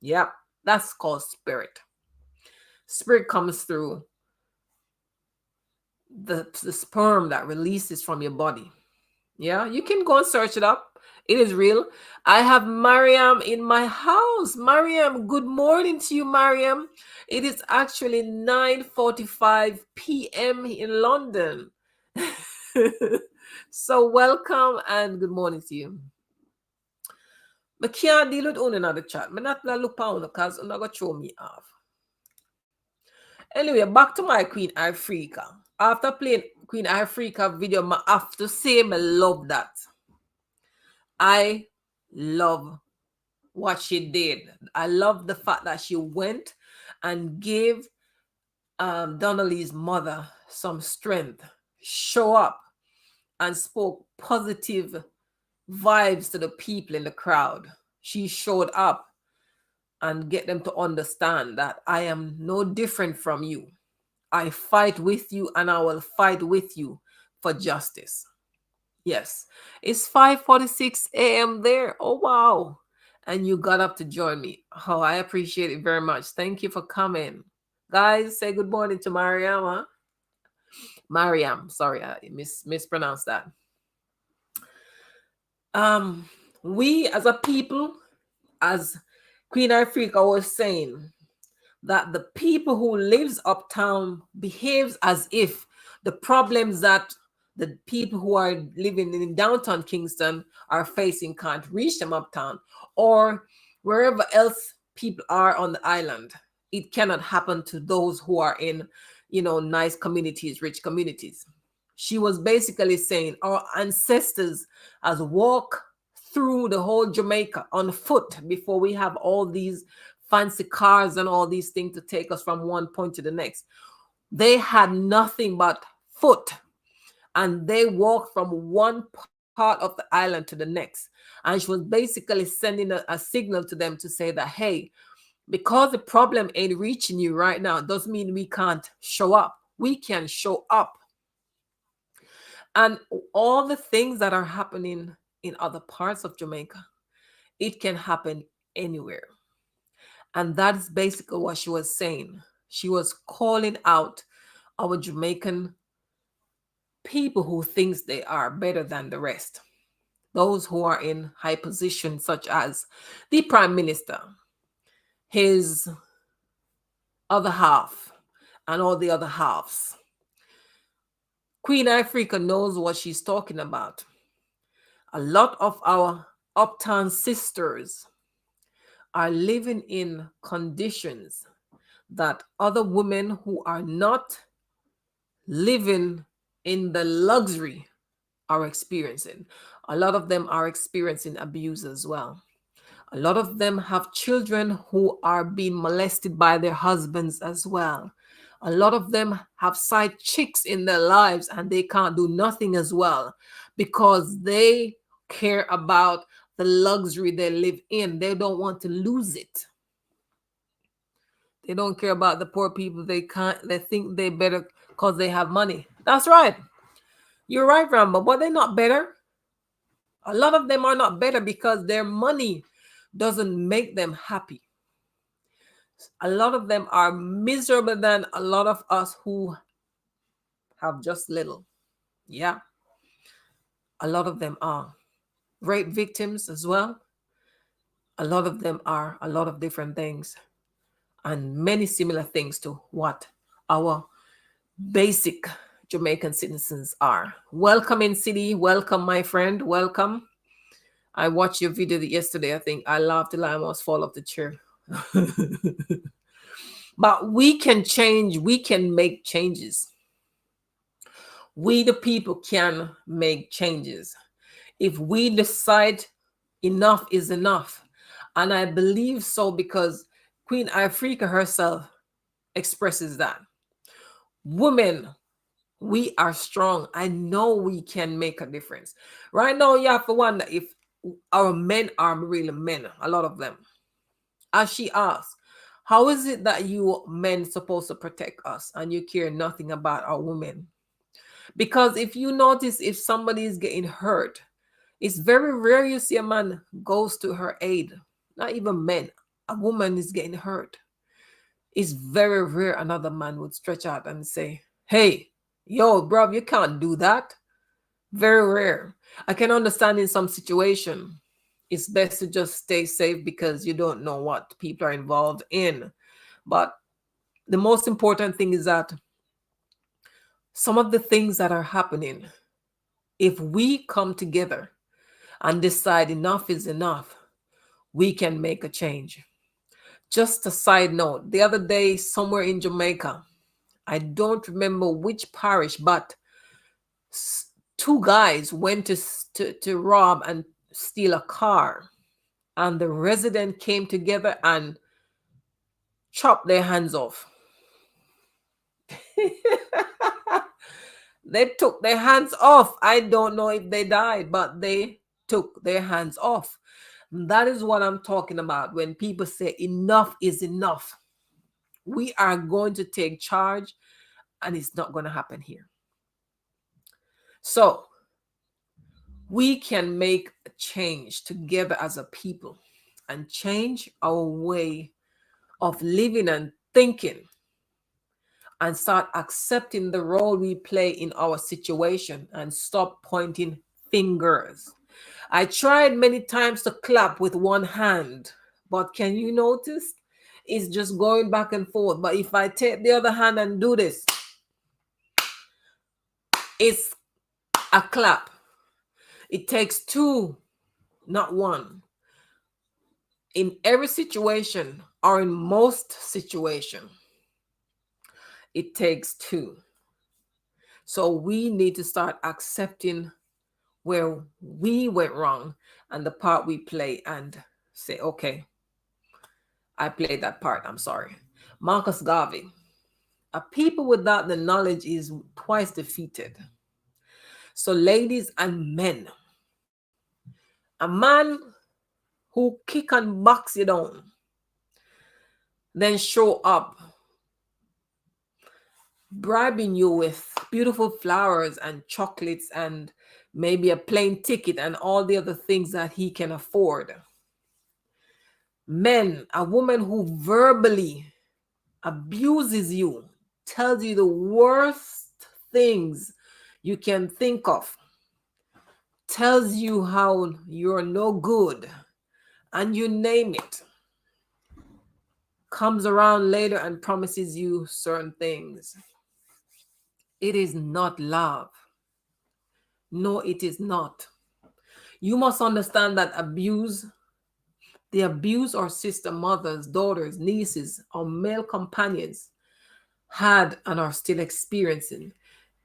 Yeah, that's called spirit. Spirit comes through the sperm that releases from your body. Yeah, you can go and search it up. It is real. I have Mariam in my house. Mariam, good morning to you, Mariam. It is actually 9:45 p.m. in London. So welcome and good morning to you. I can't deal with on another chat. I'm not gonna look on because I'm not gonna throw me off. Anyway, back to my Queen Africa. After playing Queen Africa video, I have to say I love that. I love what she did. I love the fact that she went and gave Dona-Lee's mother some strength, show up and spoke positive vibes to the people in the crowd. She showed up and get them to understand that I am no different from you. I fight with you and I will fight with you for justice. Yes, it's 5:46 a.m. there. Oh, wow. And you got up to join me. Oh, I appreciate it very much. Thank you for coming. Guys, say good morning to Mariam. Huh? Mariam, sorry, I mispronounced that. We as a people, as Queen Africa was saying, that the people who lives uptown behaves as if the problems that the people who are living in downtown Kingston are facing can't reach them uptown, or wherever else people are on the island. It cannot happen to those who are in, nice communities, rich communities. She was basically saying our ancestors has walked through the whole Jamaica on foot before we have all these fancy cars and all these things to take us from one point to the next. They had nothing but foot, and they walked from one part of the island to the next. And she was basically sending a signal to them to say that, hey, because the problem ain't reaching you right now, doesn't mean we can't show up. We can show up. And all the things that are happening in other parts of Jamaica, it can happen anywhere. And that's basically what she was saying. She was calling out our Jamaican people who thinks they are better than the rest. Those who are in high positions, such as the prime minister, his other half, and all the other halves. Queen Africa knows what she's talking about. A lot of our uptown sisters are living in conditions that other women who are not living in the luxury are experiencing. A lot of them are experiencing abuse as well. A lot of them have children who are being molested by their husbands as well. A lot of them have side chicks in their lives and they can't do nothing as well because they care about the luxury they live in. They don't want to lose it. They don't care about the poor people. They think they better because they have money. That's right. You're right, Rambo, but they're not better. A lot of them are not better because their money doesn't make them happy. A lot of them are miserable than a lot of us who have just little. Yeah. A lot of them are rape victims as well. A lot of them are a lot of different things and many similar things to what our basic Jamaican citizens are. Welcome in city. Welcome, my friend. Welcome. I watched your video yesterday. I think I laughed till I almost fall off the chair. But we can change. We can make changes. We, the people, can make changes. If we decide enough is enough. And I believe so because Queen Africa herself expresses that. Women, we are strong. I know we can make a difference. Right now, you have to wonder if our men are really men, a lot of them. As she asked, how is it that you men supposed to protect us and you care nothing about our women? Because if you notice, if somebody is getting hurt, it's very rare you see a man goes to her aid. Not even men. A woman is getting hurt. It's very rare another man would stretch out and say, hey, yo, bro, you can't do that. Very rare. I can understand in some situation it's best to just stay safe because you don't know what people are involved in. But the most important thing is that some of the things that are happening, if we come together and decide enough is enough, we can make a change. Just a side note, the other day, somewhere in Jamaica, I don't remember which parish, but two guys went to rob and steal a car. And the resident came together and chopped their hands off. They took their hands off. I don't know if they died, but they took their hands off. That is what I'm talking about when people say enough is enough. We are going to take charge, and it's not going to happen here. So we can make a change together as a people and change our way of living and thinking and start accepting the role we play in our situation and stop pointing fingers. I tried many times to clap with one hand, but can you notice? It's just going back and forth. But if I take the other hand and do this, it's a clap. It takes two, not one. In every situation, or in most situation, it takes two. So we need to start accepting where we went wrong and the part we play and say, okay, I played that part. I'm sorry. Marcus Garvey, a people without the knowledge is twice defeated. So, ladies and men, a man who kick and box you down, then show up bribing you with beautiful flowers and chocolates and maybe a plane ticket and all the other things that he can afford. Men, a woman who verbally abuses you, tells you the worst things you can think of, tells you how you're no good, and you name it, comes around later and promises you certain things. It is not love. No, it is not. You must understand that the abuse our sister, mothers, daughters, nieces, or male companions had and are still experiencing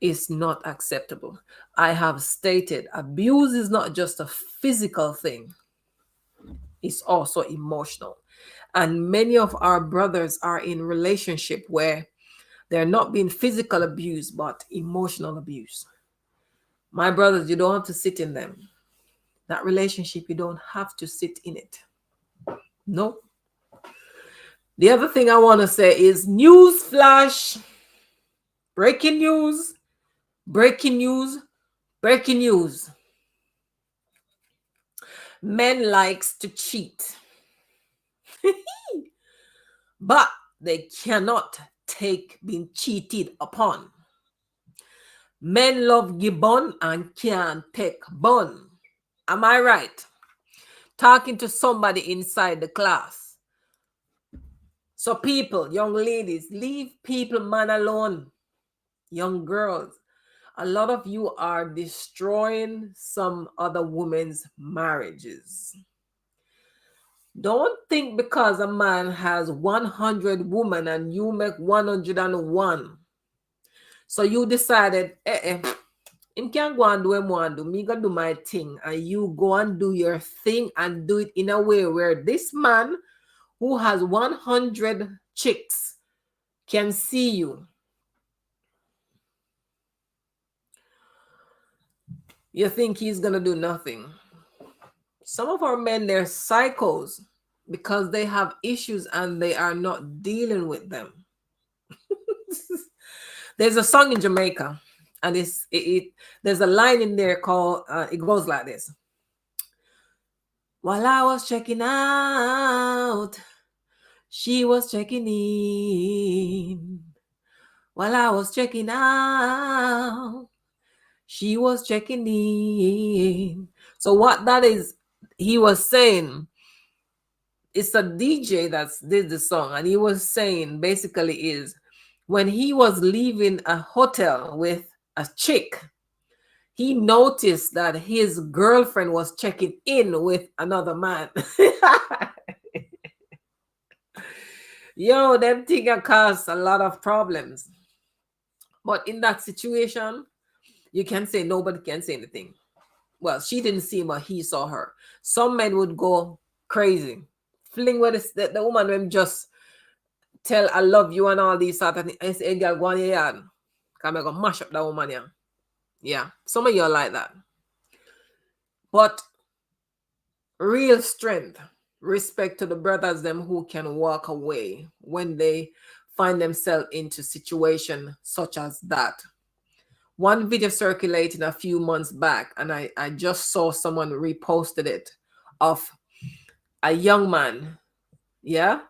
is not acceptable. I have stated abuse is not just a physical thing, it's also emotional. And many of our brothers are in relationship where they're not being physical abuse, but emotional abuse. My brothers, you don't have to sit in them. That relationship, you don't have to sit in it. No. The other thing I want to say is news flash, breaking news, breaking news, breaking news. Men likes to cheat, but they cannot take being cheated upon. Men love gibbon and can't take bun. Am I right? Talking to somebody inside the class. So people, young ladies, leave people man alone. Young girls, a lot of you are destroying some other women's marriages. Don't think because a man has 100 women and you make 101. So you decided, him can go and do him want do. Me gonna do my thing. And you go and do your thing and do it in a way where this man who has 100 chicks can see you. You think he's gonna do nothing. Some of our men, they're psychos because they have issues and they are not dealing with them. There's a song in Jamaica, and there's a line in there called it goes like this. While I was checking out, she was checking in. While I was checking out, She was checking in. So what that is, he was saying, it's a DJ that's did the song, and he was saying basically is when he was leaving a hotel with a chick, he noticed that his girlfriend was checking in with another man. Yo, them thing can cause a lot of problems. But in that situation, you can say nobody can say anything. Well, she didn't see him, but he saw her. Some men would go crazy, fling with the woman when just tell I love you and all these sort of things. I say, hey, girl, go on your yard. Come I go mash up that woman, yeah. Yeah, some of you are like that. But real strength, respect to the brothers them who can walk away when they find themselves into situation such as that. One video circulated a few months back, and I just saw someone reposted it, of a young man. Yeah.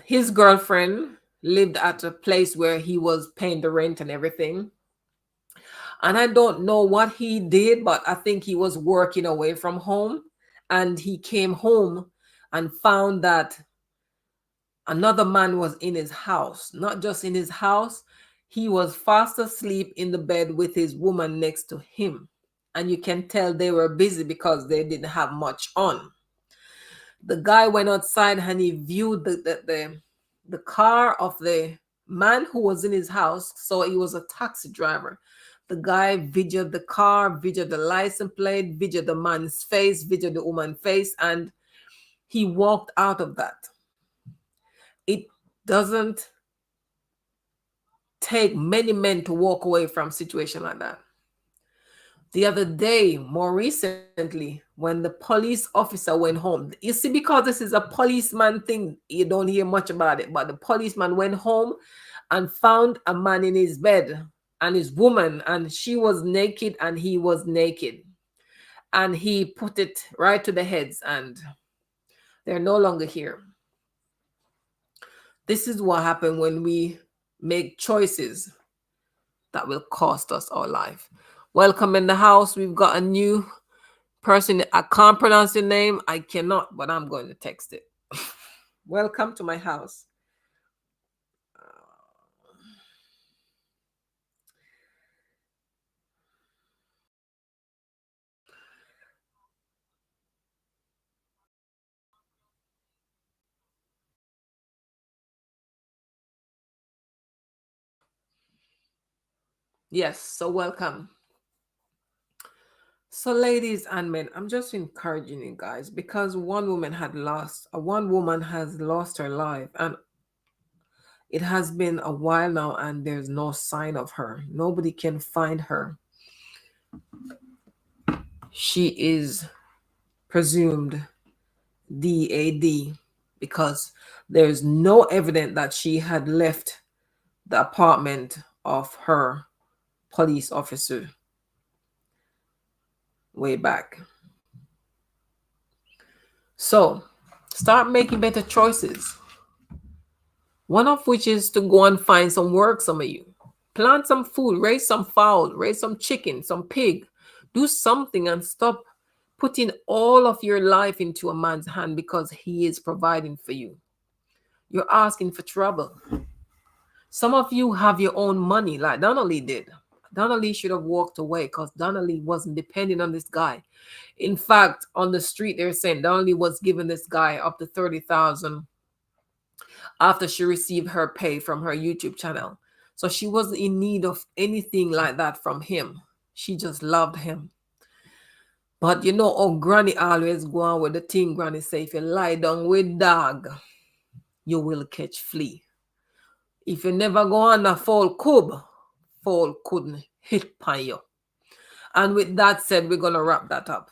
His girlfriend lived at a place where he was paying the rent and everything. And I don't know what he did, but I think he was working away from home. And he came home and found that another man was in his house. Not just in his house, he was fast asleep in the bed with his woman next to him. And you can tell they were busy because they didn't have much on. The guy went outside and he viewed the car of the man who was in his house. So he was a taxi driver. The guy videoed the car, videoed the license plate, videoed the man's face, videoed the woman's face, and he walked out of that. It doesn't take many men to walk away from a situation like that. The other day, more recently, when the police officer went home, you see, because this is a policeman thing, you don't hear much about it, but the policeman went home and found a man in his bed and his woman, and she was naked and he was naked. And he put it right to the heads, and they're no longer here. This is what happened when we make choices that will cost us our life. Welcome in the house. We've got a new person. I can't pronounce your name. I cannot, but I'm going to text it. Welcome to my house. Yes, so welcome. So, ladies and men, I'm just encouraging you guys because one woman has lost her life, and it has been a while now, and there's no sign of her. Nobody can find her. She is presumed DAD because there's no evidence that she had left the apartment of her police officer way back. So start making better choices. One of which is to go and find some work, some of you. Plant some food, raise some fowl, raise some chicken, some pig. Do something and stop putting all of your life into a man's hand because he is providing for you. You're asking for trouble. Some of you have your own money, like Dona-Lee did. Dona-Lee should have walked away because Dona-Lee wasn't depending on this guy. In fact, on the street, they're saying Dona-Lee was giving this guy up to $30,000 after she received her pay from her YouTube channel. So she wasn't in need of anything like that from him. She just loved him. But you know, oh, Granny always go on with the thing. Granny say, if you lie down with dog, you will catch flea. If you never go on a fall cub, fall couldn't hit upon you. And with that said, we're going to wrap that up.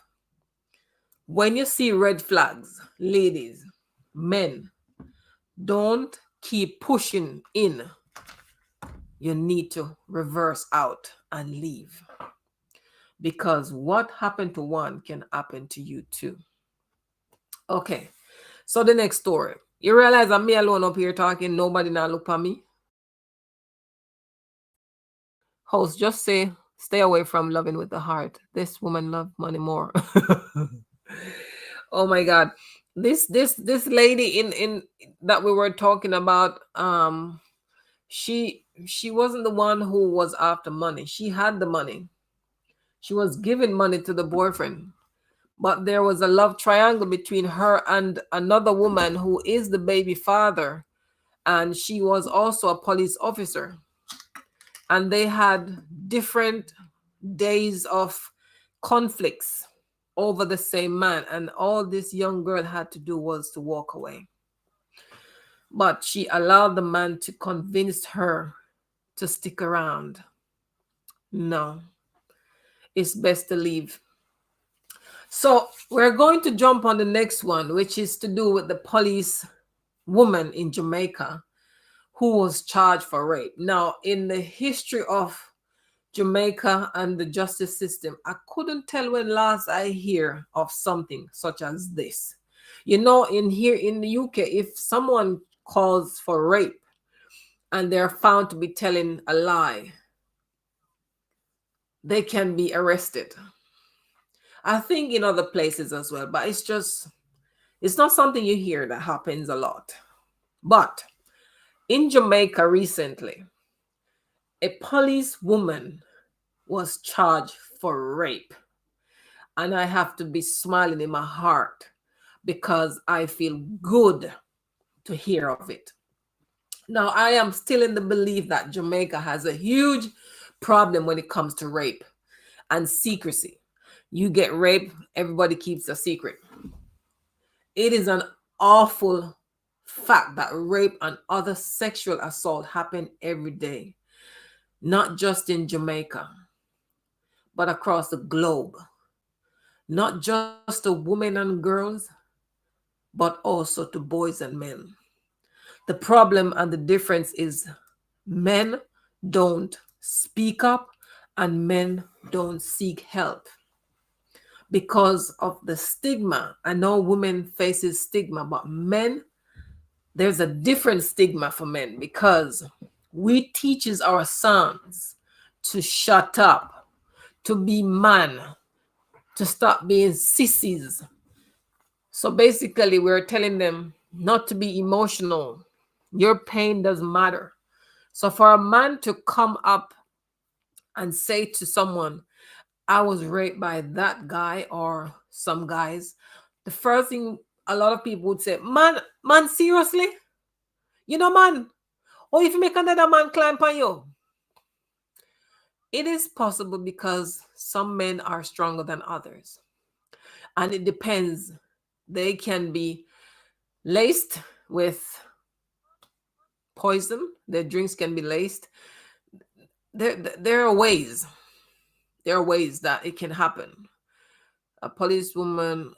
When you see red flags, ladies, men, don't keep pushing in. You need to reverse out and leave. Because what happened to one can happen to you too. Okay, so the next story. You realize I'm me alone up here talking, nobody now look at me. Host, just say Stay away from loving with the heart. This woman loved money more. Oh my God. This lady in that we were talking about, she wasn't the one who was after money. She had the money. She was giving money to the boyfriend. But there was a love triangle between her and another woman who is the baby father, and she was also a police officer. And they had different days of conflicts over the same man, and all this young girl had to do was to walk away. But she allowed the man to convince her to stick around. No, it's best to leave. So we're going to jump on the next one, which is to do with the police woman in Jamaica who was charged for rape. Now, in the history of Jamaica and the justice system, I couldn't tell when last I hear of something such as this. You know, in here in the UK, if someone calls for rape and they're found to be telling a lie, they can be arrested. I think in other places as well, but it's not something you hear that happens a lot. But in Jamaica recently, a police woman was charged for rape. And I have to be smiling in my heart because I feel good to hear of it. Now, I am still in the belief that Jamaica has a huge problem when it comes to rape and secrecy. You get raped, everybody keeps a secret. It is an awful fact that rape and other sexual assault happen every day, not just in Jamaica, but across the globe. Not just to women and girls, but also to boys and men. The problem and the difference is men don't speak up and men don't seek help because of the stigma. I know women faces stigma, but men, there's a different stigma for men because we teaches our sons to shut up, to be man, to stop being sissies. So basically, we're telling them not to be emotional. Your pain doesn't matter. So for a man to come up and say to someone, I was raped by that guy or some guys, the first thing a lot of people would say, man, seriously? You know, man, or if you make another man climb on you. It is possible because some men are stronger than others. And it depends. They can be laced with poison. Their drinks can be laced. There are ways. There are ways that it can happen. A policewoman,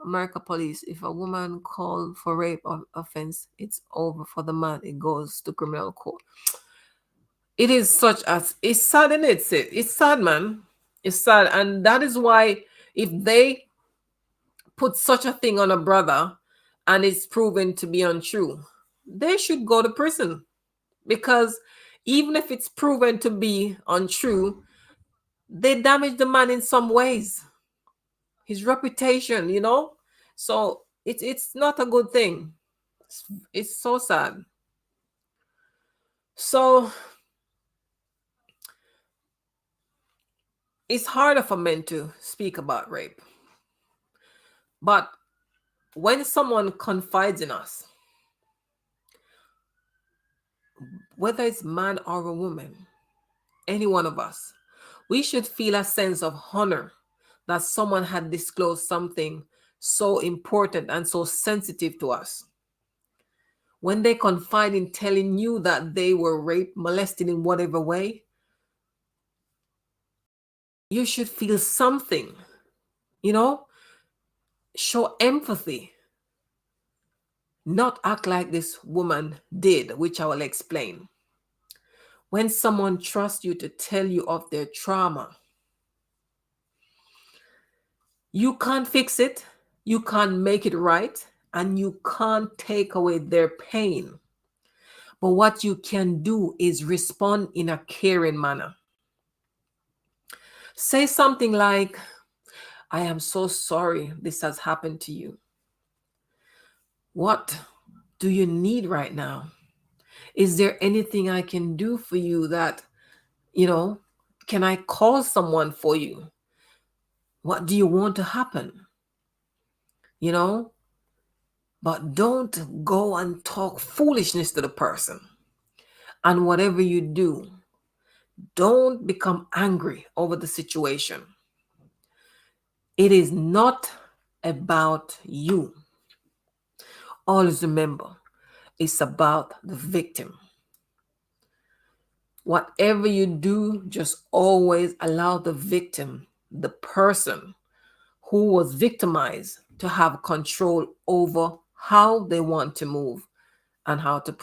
America police, if a woman called for rape or offense, it's over for the man. It goes to criminal court. It is such as it's sad, and it's sad, man. It's sad, and that is why if they put such a thing on a brother and it's proven to be untrue, they should go to prison because even if it's proven to be untrue, they damage the man in some ways, his reputation, you know. So it's not a good thing. It's so sad. So it's harder for men to speak about rape. But when someone confides in us, whether it's man or a woman, any one of us, we should feel a sense of honor that someone had disclosed something so important and so sensitive to us. When they confide in telling you that they were raped, molested in whatever way, you should feel something, you know, show empathy, not act like this woman did, which I will explain. When someone trusts you to tell you of their trauma, you can't fix it, you can't make it right, and you can't take away their pain. But what you can do is respond in a caring manner. Say something like, I am so sorry this has happened to you. What do you need right now? Is there anything I can do for you that, you know, can I call someone for you? What do you want to happen? You know, but don't go and talk foolishness to the person. And whatever you do, don't become angry over the situation. It is not about you. Always remember, it's about the victim. Whatever you do, just always allow the victim, the person who was victimized, to have control over how they want to move and how to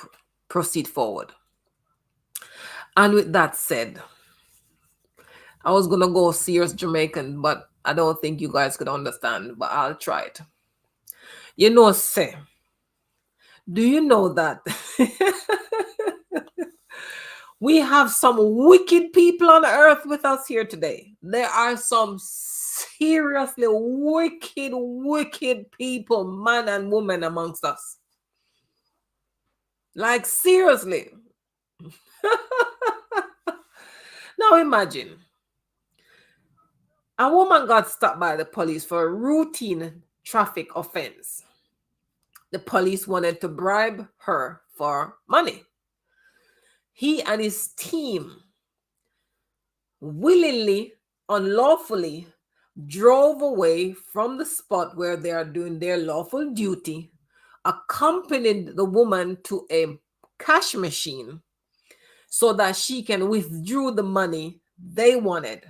proceed forward. And with that said, I was going to go serious Jamaican, but I don't think you guys could understand, but I'll try it. You know, say, do you know that we have some wicked people on earth with us here today? There are some seriously wicked people, man and woman, amongst us. Like, seriously. Now imagine a woman got stopped by the police for a routine traffic offense. The police wanted to bribe her for money. He and his team willingly, unlawfully drove away from the spot where they are doing their lawful duty, accompanied the woman to a cash machine so that she can withdraw the money they wanted.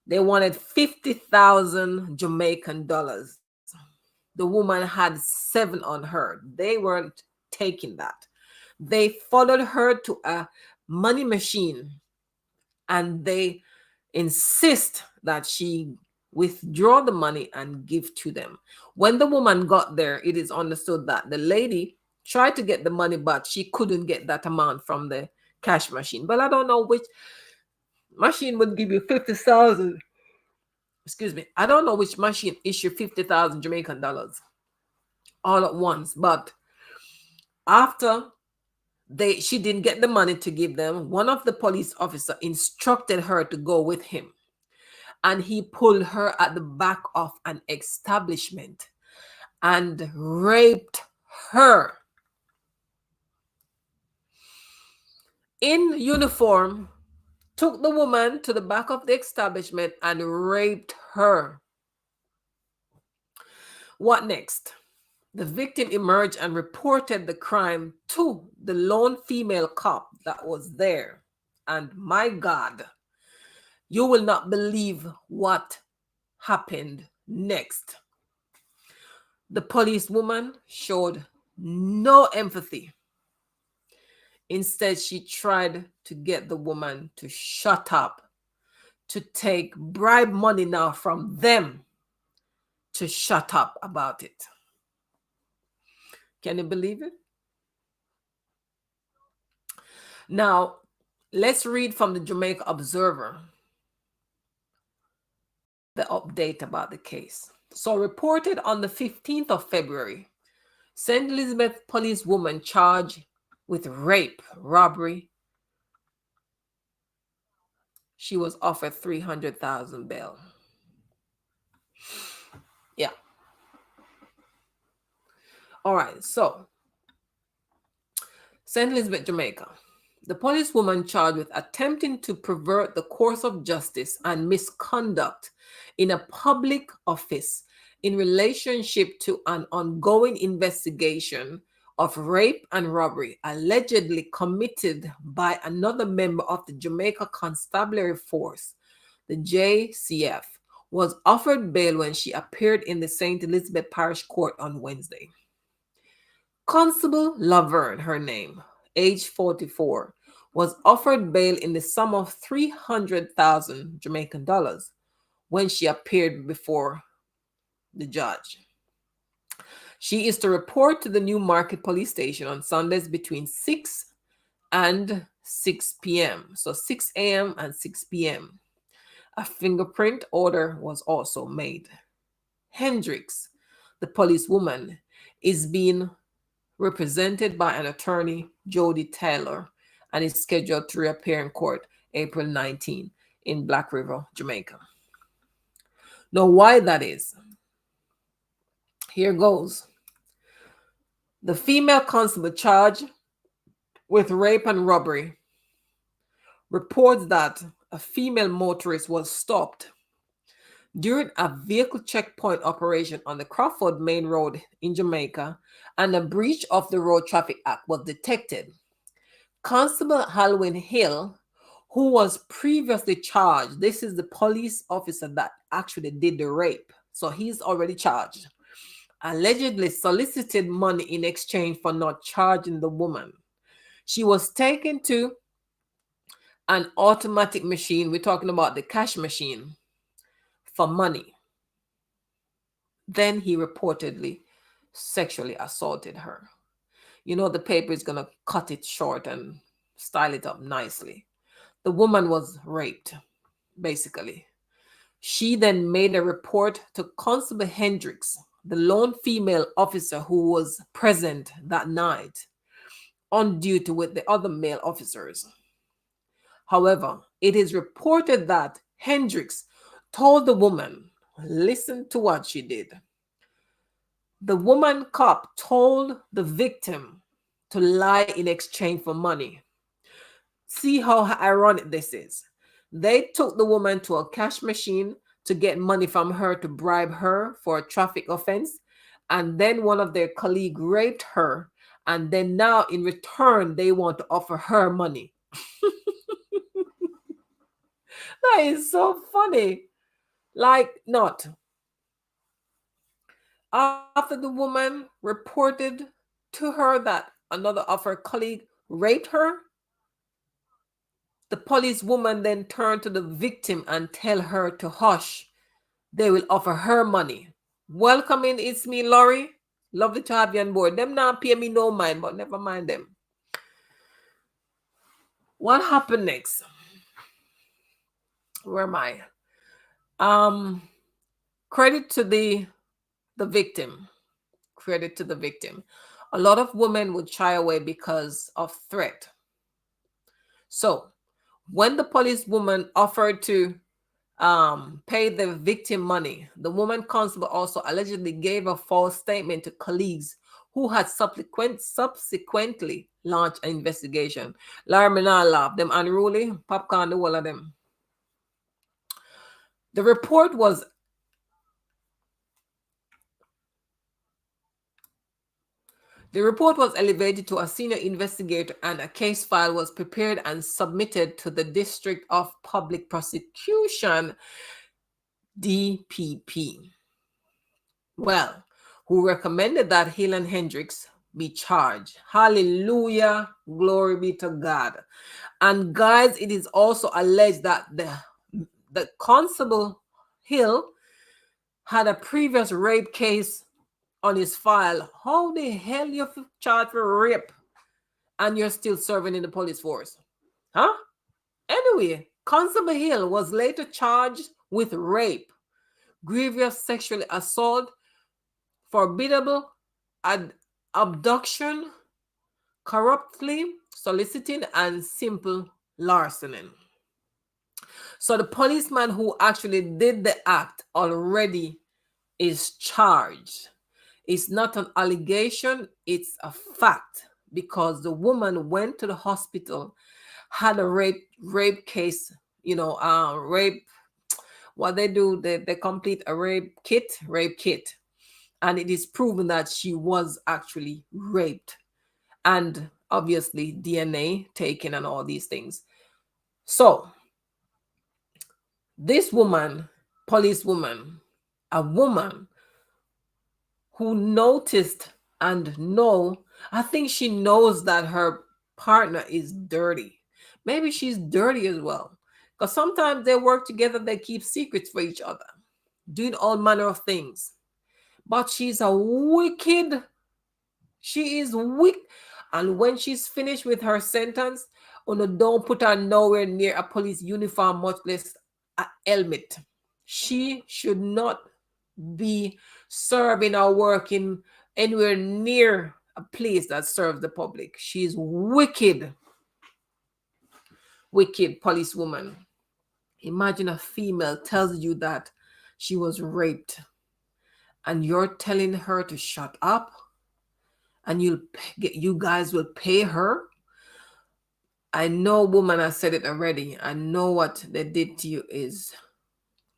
They wanted 50,000 Jamaican dollars. The woman had 7 on her. They weren't taking that. They followed her to a money machine and they insist that she withdraw the money and give to them. When the woman got there, it is understood that the lady tried to get the money, but she couldn't get that amount from the cash machine. But I don't know which machine would give you 50,000. Excuse me. I don't know which machine issued 50,000 Jamaican dollars all at once. But after she didn't get the money to give them, one of the police officer instructed her to go with him. And he pulled her at the back of an establishment and raped her. In uniform, took the woman to the back of the establishment and raped her. What next? The victim emerged and reported the crime to the lone female cop that was there. And my God, you will not believe what happened next. The policewoman showed no empathy. Instead, she tried to get the woman to shut up, to take bribe money now from them to shut up about it. Can you believe it? Now, let's read from the Jamaica Observer the update about the case. So, reported on the 15th of February, St. Elizabeth police woman charged with rape, robbery. She was offered 300,000 bail. Yeah. All right. So, St. Elizabeth, Jamaica. The policewoman charged with attempting to pervert the course of justice and misconduct in a public office in relationship to an ongoing investigation of rape and robbery allegedly committed by another member of the Jamaica Constabulary Force, the JCF, was offered bail when she appeared in the St. Elizabeth Parish Court on Wednesday. Constable Laverne, her name, age 44, was offered bail in the sum of 300,000 Jamaican dollars when she appeared before the judge. She is to report to the Newmarket Police Station on Sundays between 6 and 6 p.m. So 6 a.m. and 6 p.m. A fingerprint order was also made. Hendricks, the policewoman, is being represented by an attorney, Jody Taylor, and is scheduled to reappear in court April 19 in Black River, Jamaica. Now, why that is, here goes. The female constable charged with rape and robbery reports that a female motorist was stopped during a vehicle checkpoint operation on the Crawford Main Road in Jamaica, and a breach of the Road Traffic Act was detected. Constable Halwyn Hill, who was previously charged, this is the police officer that actually did the rape, so he's already charged, allegedly solicited money in exchange for not charging the woman. She was taken to an automatic machine, we're talking about the cash machine, for money. Then he reportedly sexually assaulted her. You know, the paper is going to cut it short and style it up nicely. The woman was raped, basically. She then made a report to Constable Hendricks, the lone female officer who was present that night on duty with the other male officers. However, it is reported that Hendricks told the woman, listen to what she did. The woman cop told the victim to lie in exchange for money. See how ironic this is. They took the woman to a cash machine to get money from her to bribe her for a traffic offense, and then one of their colleagues raped her, and then now in return they want to offer her money. That is so funny. Like, not. After the woman reported to her that another of her colleagues raped her, the policewoman then turned to the victim and tell her to hush. They will offer her money. Welcome in, it's me, Laurie. Lovely to have you on board. Them not pay me no mind, but never mind them. What happened next? Where am I? Credit to the victim. Credit to the victim. A lot of women would shy away because of threat. So when the policewoman offered to pay the victim money, the woman constable also allegedly gave a false statement to colleagues who had subsequently launched an investigation. Larry, me not laugh. Them unruly, popcorn, the whole of them. The report was elevated to a senior investigator, and a case file was prepared and submitted to the District of Public Prosecution, DPP. Well, who recommended that Hill and Hendricks be charged. Hallelujah. Glory be to God. And guys, it is also alleged that the Constable Hill had a previous rape case on his file. How the hell you charged for rape and you're still serving in the police force? Huh? Anyway, Constable Hill was later charged with rape, grievous sexual assault, forbiddable abduction, corruptly soliciting, and simple larceny. So the policeman who actually did the act already is charged. It's not an allegation, it's a fact, because the woman went to the hospital, had a rape case, rape, what they do, they complete a rape kit, and it is proven that she was actually raped, and obviously DNA taken and all these things. So this woman, policewoman, a woman who noticed and I think she knows that her partner is dirty. Maybe she's dirty as well, because sometimes they work together, they keep secrets for each other, doing all manner of things. But she's a wicked. She is weak. And when she's finished with her sentence, don't put her nowhere near a police uniform, much less a helmet. She should not be serving or working anywhere near a place that serves the public. She's wicked, wicked policewoman. Imagine a female tells you that she was raped and you're telling her to shut up and you guys will pay her. I know, woman, I said it already. I know what they did to you is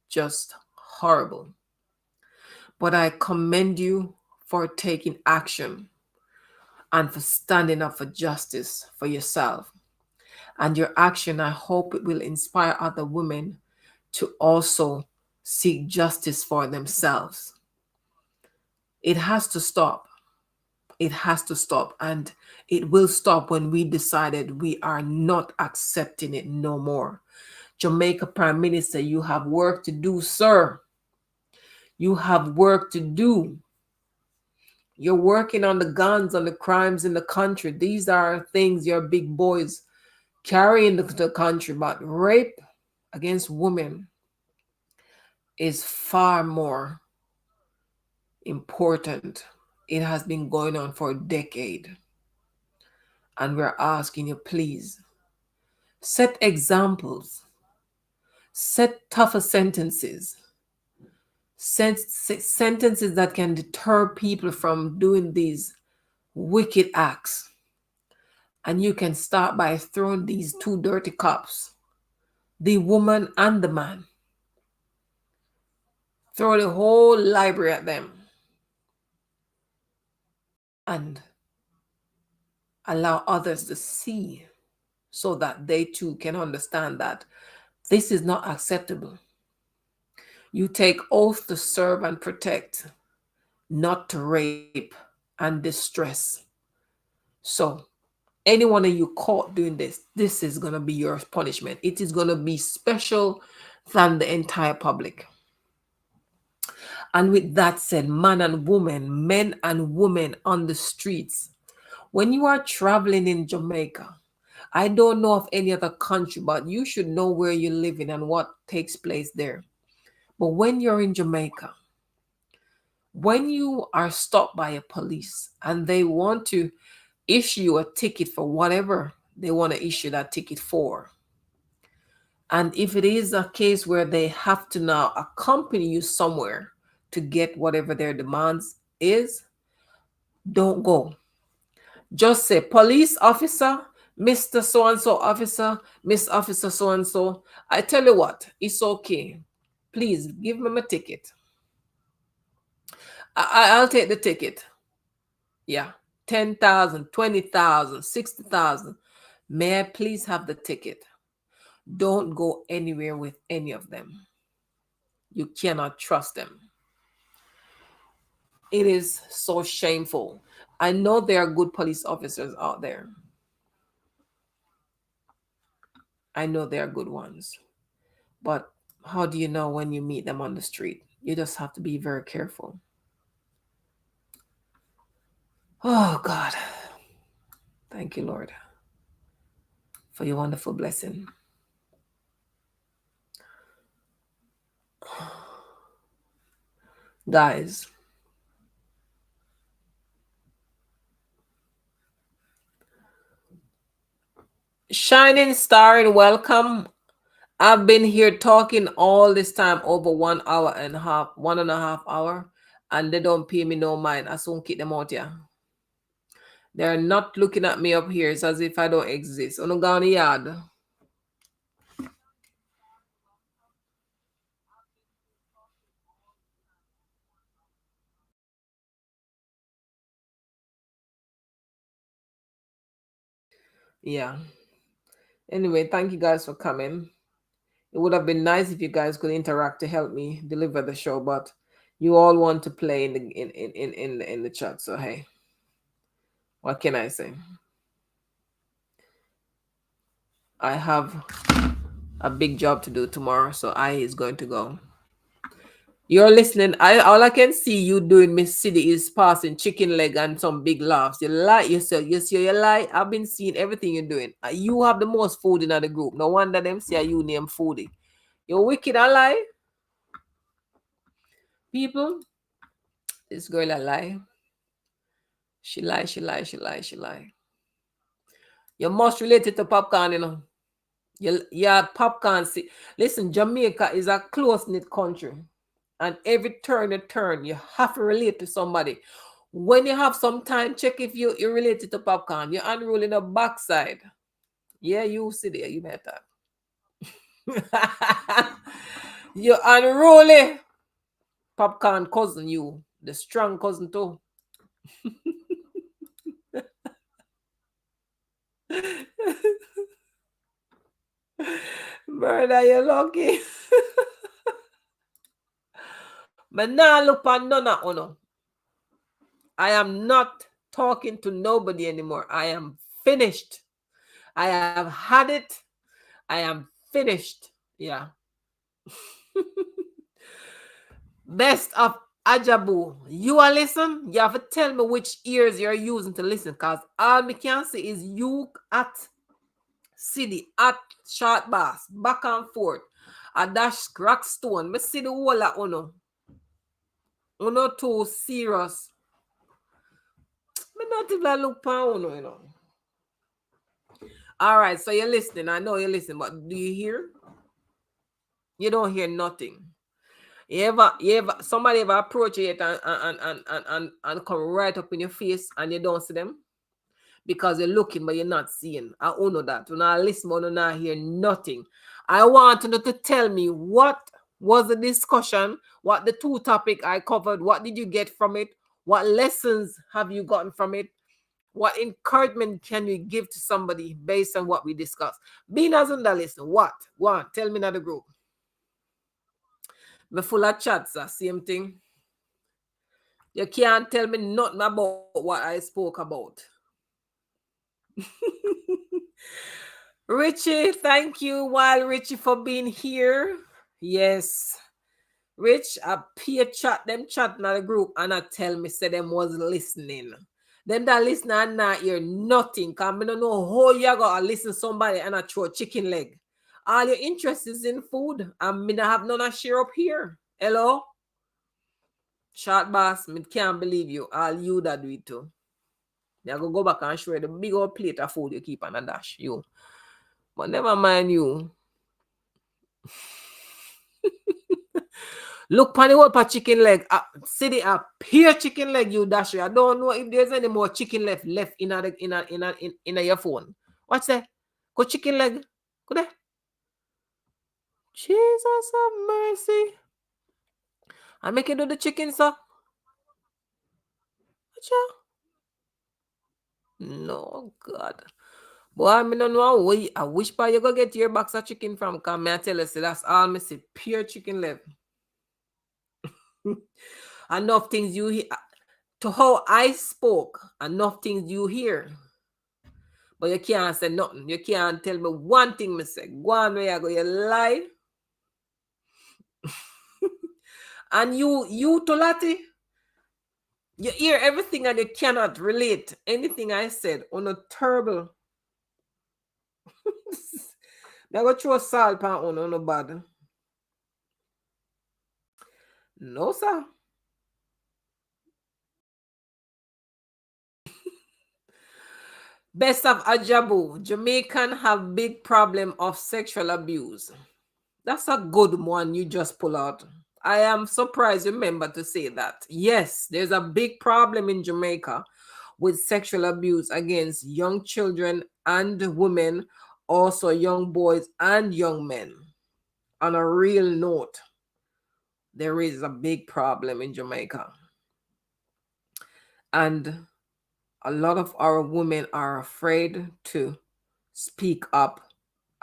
just horrible. But I commend you for taking action and for standing up for justice for yourself. And your action, I hope it will inspire other women to also seek justice for themselves. It has to stop. It has to stop. And it will stop when we decided we are not accepting it no more. Jamaica Prime Minister, you have work to do, sir. You have work to do. You're working on the guns, on the crimes in the country. These are things your big boys carry in the country. But rape against women is far more important. It has been going on for a decade. And we're asking you, please, set examples. Set tougher sentences. Sentences that can deter people from doing these wicked acts. And you can start by throwing these two dirty cops, the woman and the man. Throw the whole library at them. And allow others to see so that they too can understand that this is not acceptable. You take oath to serve and protect, not to rape and distress. So anyone of you caught doing this, this is going to be your punishment. It is going to be special than the entire public. And with that said, man and woman, men and women on the streets, when you are traveling in Jamaica, I don't know of any other country, but you should know where you're living and what takes place there. But when you're in Jamaica, when you are stopped by a police and they want to issue you a ticket for whatever they want to issue that ticket for, and if it is a case where they have to now accompany you somewhere to get whatever their demands is, don't go. Just say, police officer, Mr. So-and-so officer, Miss Officer so-and-so, I tell you what, it's okay. Please give me my ticket. I'll take the ticket. Yeah, 10,000, 20,000, 60,000. May I please have the ticket? Don't go anywhere with any of them. You cannot trust them. It is so shameful. I know there are good police officers out there. I know there are good ones. But how do you know when you meet them on the street? You just have to be very careful. Oh, God. Thank you, Lord, for your wonderful blessing. Guys, shining star and welcome. I've been here talking all this time, over 1 hour and a half, 1.5 hours, and they don't pay me no mind. I soon kick them out here. They're not looking at me up here. It's as if I don't exist. On the yard. Yeah. Anyway, thank you guys for coming. It would have been nice if you guys could interact to help me deliver the show, but you all want to play in the chat. So hey, what can I say? I have a big job to do tomorrow, so I is going to go. You're listening. All I can see you doing, Miss City, is passing chicken leg and some big laughs. You lie yourself. You see, you lie. I've been seeing everything you're doing. You have the most food in the group. No wonder them say you name foodie. You're wicked, I lie. People, this girl a lie. She lie, she lie, she lie, she lie. You must relate it to popcorn, you know. Yeah, popcorn. See, listen, Jamaica is a close knit country, and every turn you turn, you have to relate to somebody. When you have some time, check if you relate it to popcorn. You're unrolling the backside. Yeah, you see there, you better. You unruly popcorn cousin, you the strong cousin too. Murder, you lucky. But now look on none of uno. I am not talking to nobody anymore. I am finished. I have had it. I am finished. Yeah. Best of Ajabu. You are listen. You have to tell me which ears you're using to listen, because all me can see is you at city at short bass, back and forth. A dash crack stone. Me see the whole of uno. Uno too serious. Me not even look pa uno, you know. All right, so you're listening. I know you're listening, but do you hear? You don't hear nothing. Somebody ever approach you and come right up in your face and you don't see them because you're looking but you're not seeing. I don't know that. When I listen, but I not hear nothing. I want you to tell me what was the discussion, what the two topic I covered, what did you get from it, what lessons have you gotten from it, what encouragement can you give to somebody based on what we discussed. Being as on the listen, what? Tell me now the group. Me full of chats, same thing. You can't tell me nothing about what I spoke about. Richie, thank you, Wild Richie, for being here. Yes. Rich, I peer chat them chat in the group and I tell me say them was listening. Them that listen and not hear nothing. Cause I don't know how you gotta listen somebody and I throw chicken leg. All your interest is in food. And me not have none of share up here. Hello? Short boss, me can't believe you. All you that do it too. You go back and show you the big old plate of food you keep on a dash. You. But never mind you. Look pan the whole pa chicken leg. See the pure chicken leg you dash. I don't know if there's any more chicken left in your phone. What's that? Go chicken leg. Go there. Jesus have mercy. I make you do the chicken, sir. No, God. Boy, I don't know where I wish pa you go get your box of chicken from. Come me I tell you, see, that's all me see. Pure chicken left. Enough things you hear. To how I spoke, enough things you hear. But you can't say nothing. You can't tell me one thing me say. Go on where you go, you lie. And you Tolati, you hear everything and you cannot relate anything I said on a terrible. They go throw salt pan on no bad. No, sir. Best of Ajabu. Jamaican have big problem of sexual abuse. That's a good one you just pull out. I am surprised you remember to say that. Yes, there's a big problem in Jamaica with sexual abuse against young children and women, also young boys and young men. On a real note, there is a big problem in Jamaica. And a lot of our women are afraid to speak up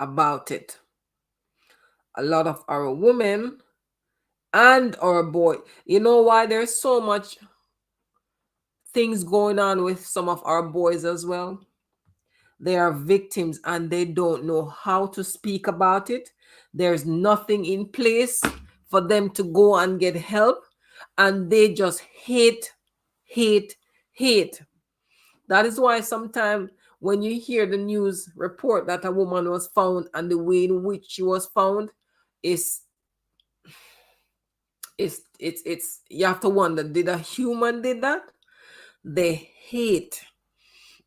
about it. A lot of our women and our boy, you know why there's so much things going on with some of our boys as well? They are victims and they don't know how to speak about it. There's nothing in place for them to go and get help, and they just hate. That is why sometimes when you hear the news report that a woman was found and the way in which she was found, It's it's you have to wonder, did a human did that? They hate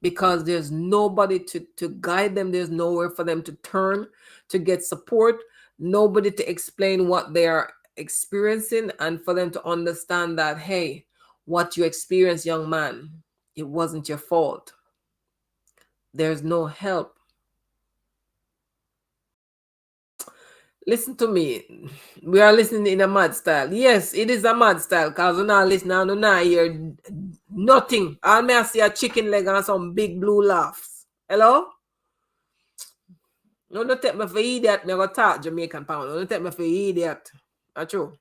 because there's nobody to guide them. There's nowhere for them to turn to get support, nobody to explain what they are experiencing, and for them to understand that, hey, what you experienced, young man, it wasn't your fault. There's no help. Listen to me. We are listening in a mad style. Yes, it is a mad style because we're not listening and we're not hear nothing. All me I see a chicken leg and some big blue laughs. Hello? No, don't take me for idiot. Me go talk Jamaican pound. Don't take me for idiot. That's true.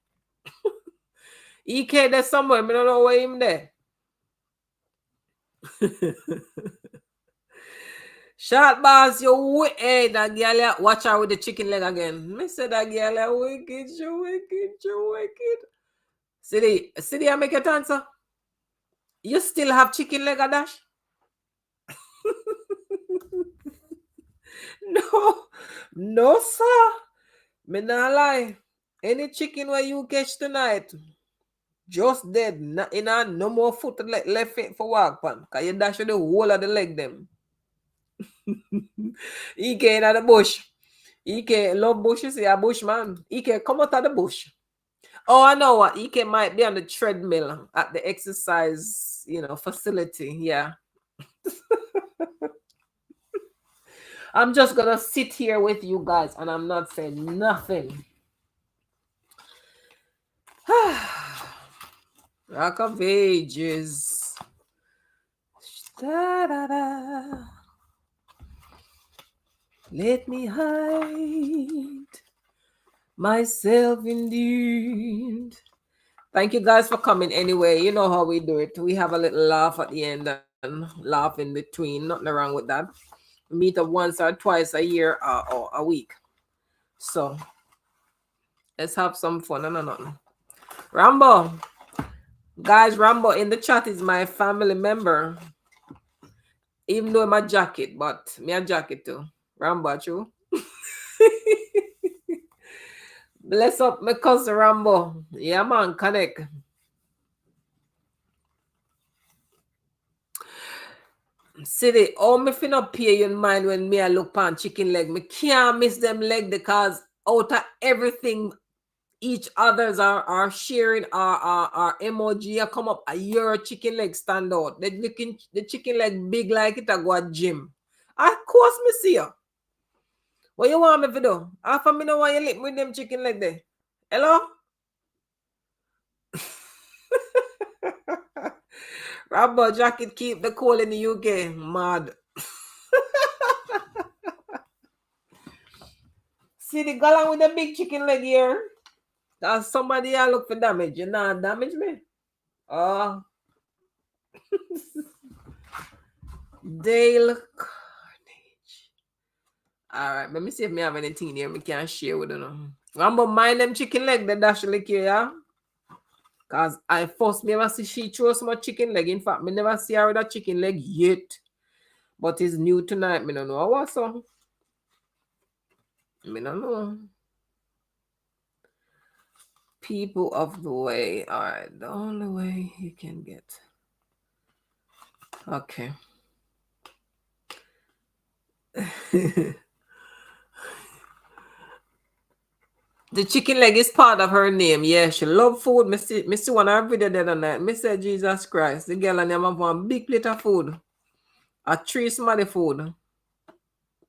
EK there somewhere. Me don't know where him there. Short boss, hey, that girl, watch out with the chicken leg again. Me say that girl, wicked, she wicked, she wicked. See, I make it answer. You still have chicken leg, Dash? No, no, sir. Me not lie. Any chicken where you catch tonight, just dead. No more foot left for walk pan. Cause you dash the whole of the leg them. EK in the bush. EK love bush, you see a bush man. EK come out of the bush. Oh, I know what. EK might be on the treadmill at the exercise, facility. Yeah. I'm just gonna sit here with you guys and I'm not saying nothing. Rock of Ages. Da-da-da. Let me hide myself indeed. Thank you guys for coming anyway. You know how we do it. We have a little laugh at the end and laugh in between. Nothing wrong with that. We meet up once or twice a year or a week. So let's have some fun and nothing. Rambo. Guys, Rambo in the chat is my family member. Even though I'm a jacket, but me a jacket too. Rambo, true. Bless up my cousin Rambo. Yeah, man, connect. City, oh, me finna pay you in mind when me I look pan chicken leg. Me can't miss them leg because out of everything each others are sharing our emoji come up, your chicken leg stand out. The chicken leg big like it a go at gym. Of course me see you. What you want me to do? Half of me know why you lick with them chicken leg there. Hello? Rubber jacket keep the cold in the UK. Mad. See the girl with the big chicken leg here? That's somebody I look for damage. You not damage me? Oh. Dale Carnage. Alright, let me see if me have anything here we can share with them. Remember, mind them chicken leg that dash lick here, yeah? Because I first never see she throw some chicken leg. In fact, me never see her with a chicken leg yet. But it's new tonight. Me don't know what's so. Me don't know. People of the way. Alright, the only way you can get. Okay. The chicken leg is part of her name. Yeah, she love food. Me see one of her video the other night. Me say, Jesus Christ. The girl and them have one big plate of food. A tree somebody food.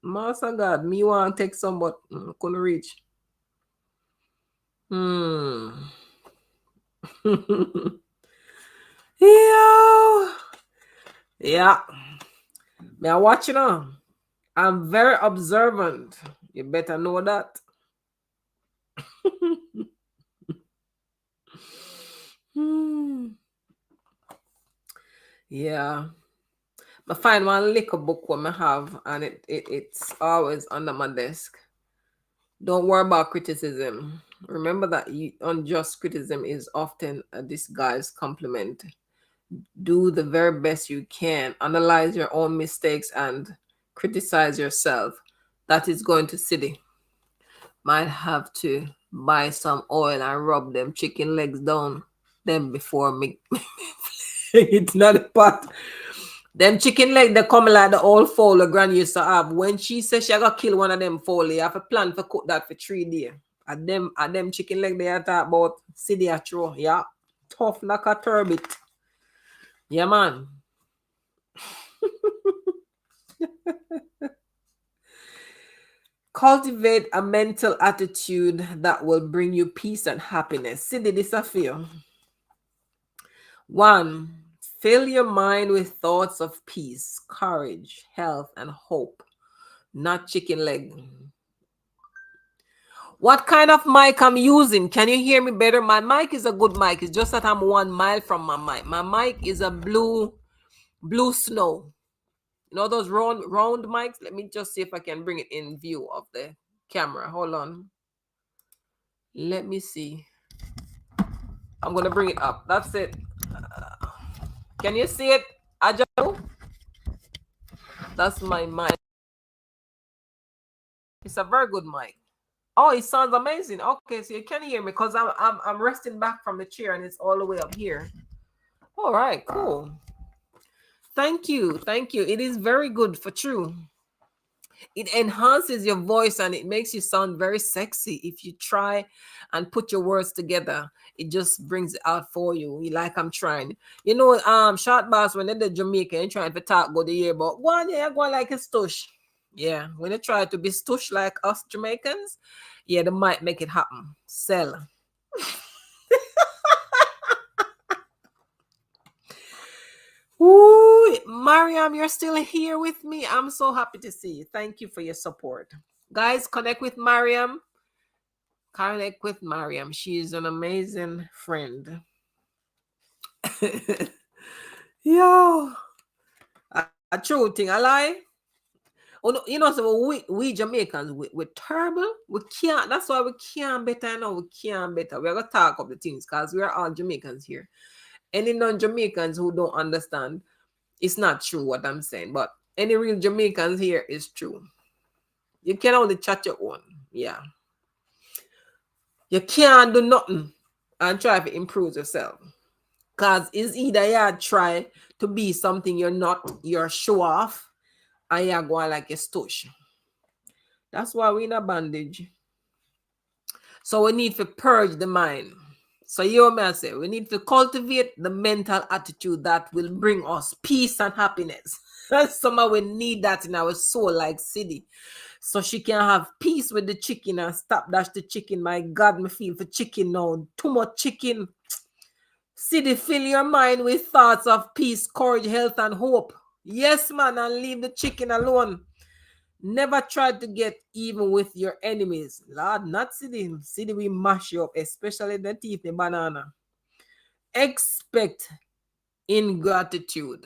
Master God, me want to take some, but couldn't reach. Yo. Yeah. Me I watch you now. I'm very observant. You better know that. Yeah. I find one liquor book what I have and it's always under my desk. Don't worry about criticism. Remember that unjust criticism is often a disguised compliment. Do the very best you can. Analyze your own mistakes and criticize yourself. That is going to city. Might have to buy some oil and rub them chicken legs down them before me. It's not a pot. Them chicken leg they come like the old fowl the granny used to have. When she said she got kill one of them fowl, you have a plan for cook that for 3 days. At them chicken leg they are talk about see the throw. Yeah. Tough like a turbot. Yeah man. Cultivate a mental attitude that will bring you peace and happiness. See the disappear. One, fill your mind with thoughts of peace, courage, health, and hope, not chicken leg. What kind of mic I'm using? Can you hear me better? My mic is a good mic. It's just that I'm 1 mile from my mic. My mic is a blue snow. You know those round mics? Let me just see if I can bring it in view of the camera. Hold on. Let me see. I'm gonna bring it up. That's it. Can you see it? Ajo? That's my mic. It's a very good mic. Oh, it sounds amazing. Okay, so you can hear me because I'm resting back from the chair and it's all the way up here. All right, cool. Thank you. Thank you. It is very good for true. It enhances your voice and it makes you sound very sexy if you try and put your words together. It just brings it out for you. Like I'm trying. You know, short bass when they're the Jamaican trying to talk good the year, but go on, yeah, go on like a stush. Yeah, when they try to be stush like us Jamaicans, yeah, they might make it happen. Sell. Ooh, Mariam, you're still here with me. I'm so happy to see you. Thank you for your support. Guys, connect with Mariam. Connect with Mariam. She's an amazing friend. Yo, a true thing. I lie. Oh, no, you know, so we Jamaicans, we're terrible. We can't. That's why we can't better now. We can't better. We're going to talk of the things because we're all Jamaicans here. Any non-Jamaicans who don't understand, it's not true what I'm saying. But any real Jamaicans here is true. You can only chat your own. Yeah. You can't do nothing and try to improve yourself. Because it's either you try to be something you're not, you're show off, and you're going like a stush. That's why we're in a bandage. So we need to purge the mind. So you may say we need to cultivate the mental attitude that will bring us peace and happiness. Somehow we need that in our soul, like City. So she can have peace with the chicken and stop dash the chicken. My God, me feel for chicken now. Too much chicken. City, fill your mind with thoughts of peace, courage, health, and hope. Yes, man, and leave the chicken alone. Never try to get even with your enemies. Lord, not City. City, we mash you up, especially the teeth, the banana. Expect ingratitude.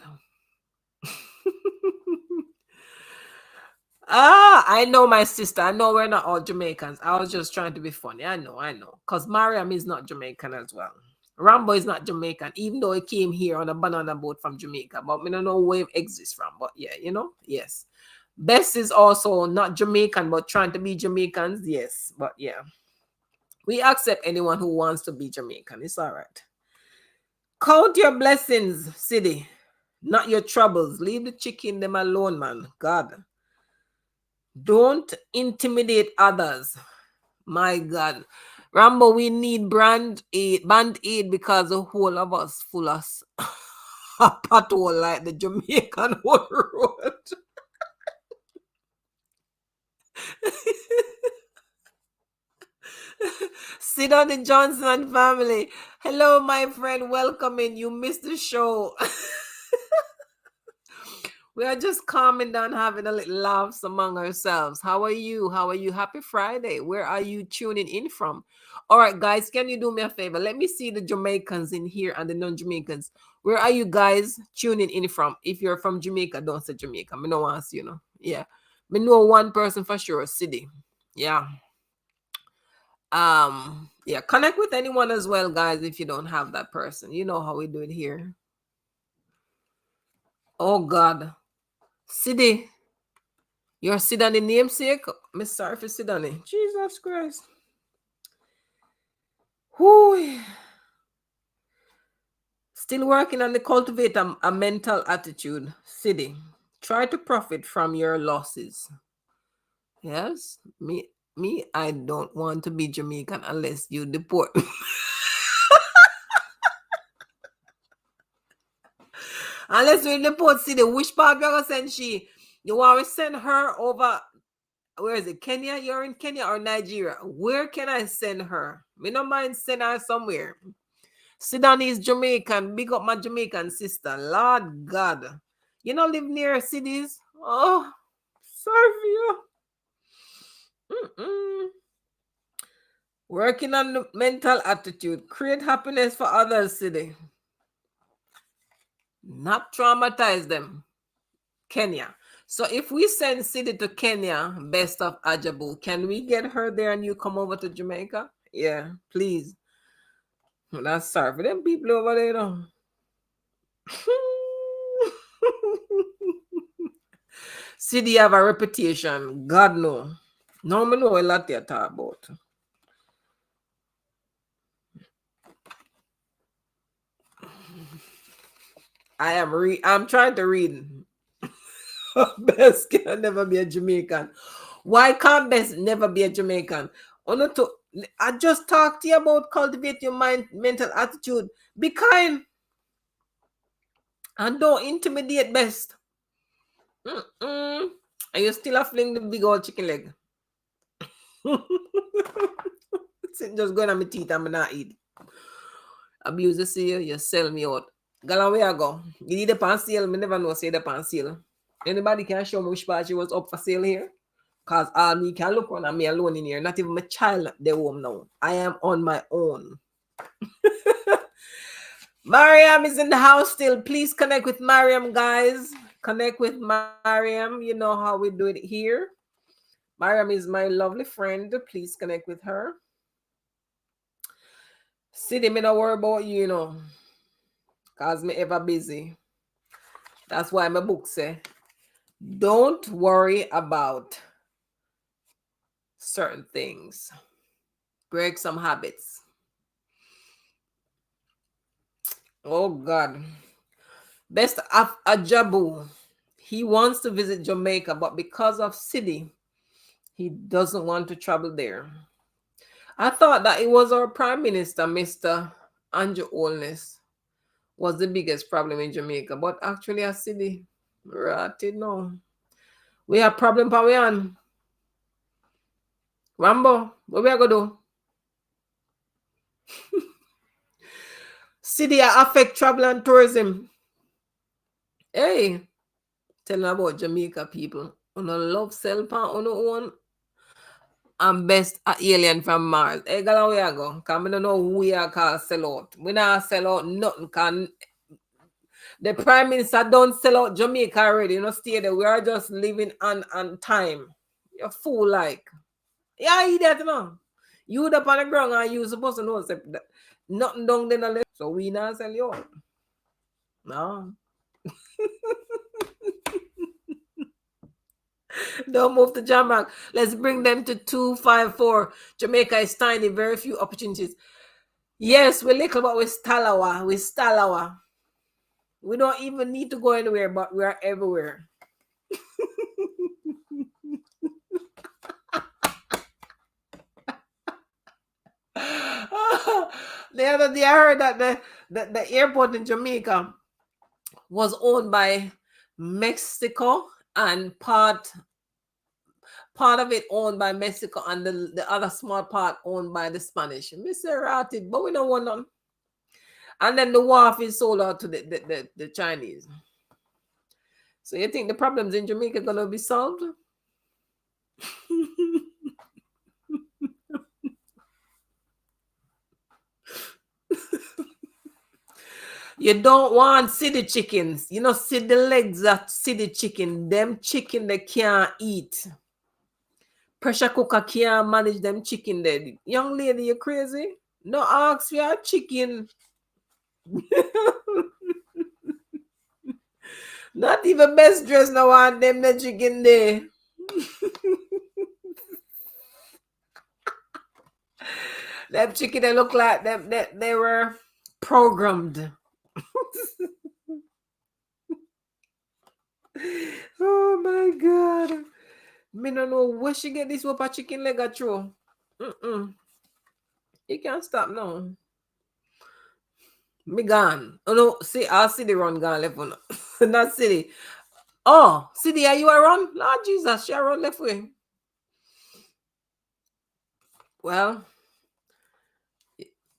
I know my sister. I know we're not all Jamaicans. I was just trying to be funny. I know. Because Mariam is not Jamaican as well. Rambo is not Jamaican, even though he came here on a banana boat from Jamaica. But we don't know where it exists from. But yeah, you know, yes. Bess is also not Jamaican, but trying to be Jamaicans, yes. But yeah. We accept anyone who wants to be Jamaican. It's all right. Count your blessings, City. Not your troubles. Leave the chicken them alone, man. God. Don't intimidate others. My God. Rambo, we need band aid because the whole of us full of a pothole like the Jamaican road. Sit on the Johnson family. Hello, my friend. Welcome in. You missed the show. We are just calming down, having a little laughs among ourselves. How are you? How are you? Happy Friday. Where are you tuning in from? All right, guys, can you do me a favor? Let me see the Jamaicans in here and the non-Jamaicans. Where are you guys tuning in from? If you're from Jamaica, don't say Jamaica. Me no want to see, you know. Yeah. Me know one person for sure, City. Yeah. Yeah, connect with anyone as well, guys, if you don't have that person. You know how we do it here. Oh God. City. Your Sidani namesake? I'm sorry for Sidani. Jesus Christ. Whew. Still working on the cultivate a mental attitude. City. Try to profit from your losses. Yes, me, I don't want to be Jamaican unless you deport. Unless we deport City, which part you gonna send she? You want to send her over? Where is it? Kenya? You're in Kenya or Nigeria? Where can I send her? Me no mind send her somewhere. Sudanese Jamaican. Big up my Jamaican sister. Lord God. You don't live near cities? Oh, sorry for you. Mm-mm. Working on the mental attitude. Create happiness for others, City. Not traumatize them. Kenya. So if we send City to Kenya, best of Ajabu, can we get her there and you come over to Jamaica? Yeah, please. That's sorry for them people over there, though. City have a reputation. God know. No, me know a lot they talk about. I'm trying to read. Best can never be a Jamaican. Why can't Best never be a Jamaican? I just talked to you about cultivate your mind, mental attitude. Be kind and don't intimidate Best. Mm-mm. And you still a fling the big old chicken leg. It's just going on my teeth. I'm not eat. Abuse the sale, you sell me out. Galan, where I go? You need a pan sale. Me never know say the pan sale. Anybody can show me which part she was up for sale here? Because all me can look on and me alone in here. Not even my child they home now. I am on my own. Mariam is in the house still. Please connect with Mariam, guys. Connect with Mariam. You know how we do it here. Mariam is my lovely friend. Please connect with her. City, me not worry about you, know. Because me ever busy. That's why my book say, don't worry about certain things. Break some habits. Oh God. Best of Ajabu. He wants to visit Jamaica, but because of City, he doesn't want to travel there. I thought that it was our Prime Minister, Mr. Andrew Holness, was the biggest problem in Jamaica. But actually, a City, right? No. We have problem for we on. Rambo, what we are going to do? City affect travel and tourism. Hey, tell me about Jamaica people. On a love cell pan on own. I'm best a alien from Mars. Hey, girl, where you go? Because I don't know who you call sell out. We not sell out nothing. Can the Prime Minister don't sell out Jamaica already. You know, stay there. We are just living on time. You're fool like. Yeah, idiot, you know. You up on the ground and you supposed to know that nothing down there. Left. So we not sell you out. No. Don't move to Jamaica. Let's bring them to 254. Jamaica is tiny, very few opportunities. Yes, we're little, but we're Stalawa. We're Stalawa. We don't even need to go anywhere, but we are everywhere. The other day I heard that the airport in Jamaica was owned by Mexico and part of it owned by Mexico and the other small part owned by the Spanish. Mr. Ratted, but we don't want none. And then the wharf is sold out to the Chinese. So you think the problems in Jamaica are going to be solved? You don't want city chickens. You know, see the legs of city chicken. Them chicken they can't eat. Pressure cooker can't manage them chicken there. Young lady, you crazy? No ask for your chicken. Not even best dressed now want them the chicken there. Them chicken, they look like them. They were programmed. Oh my god. Me no know where she get this whopper chicken leg at through. Mm-mm. You can't stop now. Me gone. Oh no, see, I'll see the run gone left one. Not city. Oh, city, are you a run? Lord Jesus, she a run left way. Well,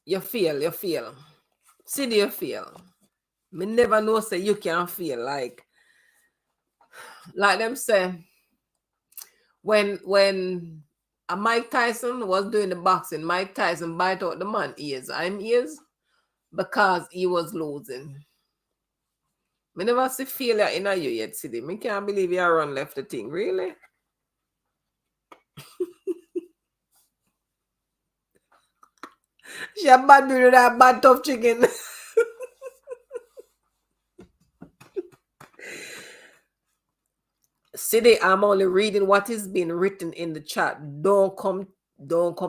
you feel. City, you feel. Me never know say you can feel like them say when a Mike Tyson was doing the boxing, Mike Tyson bite out the man ears. I'm ears because he was losing. Me never see failure in you yet, City. Me can't believe you run left the thing. Really? She a bad with that bad tough chicken. City, I'm only reading what is being written in the chat. Don't come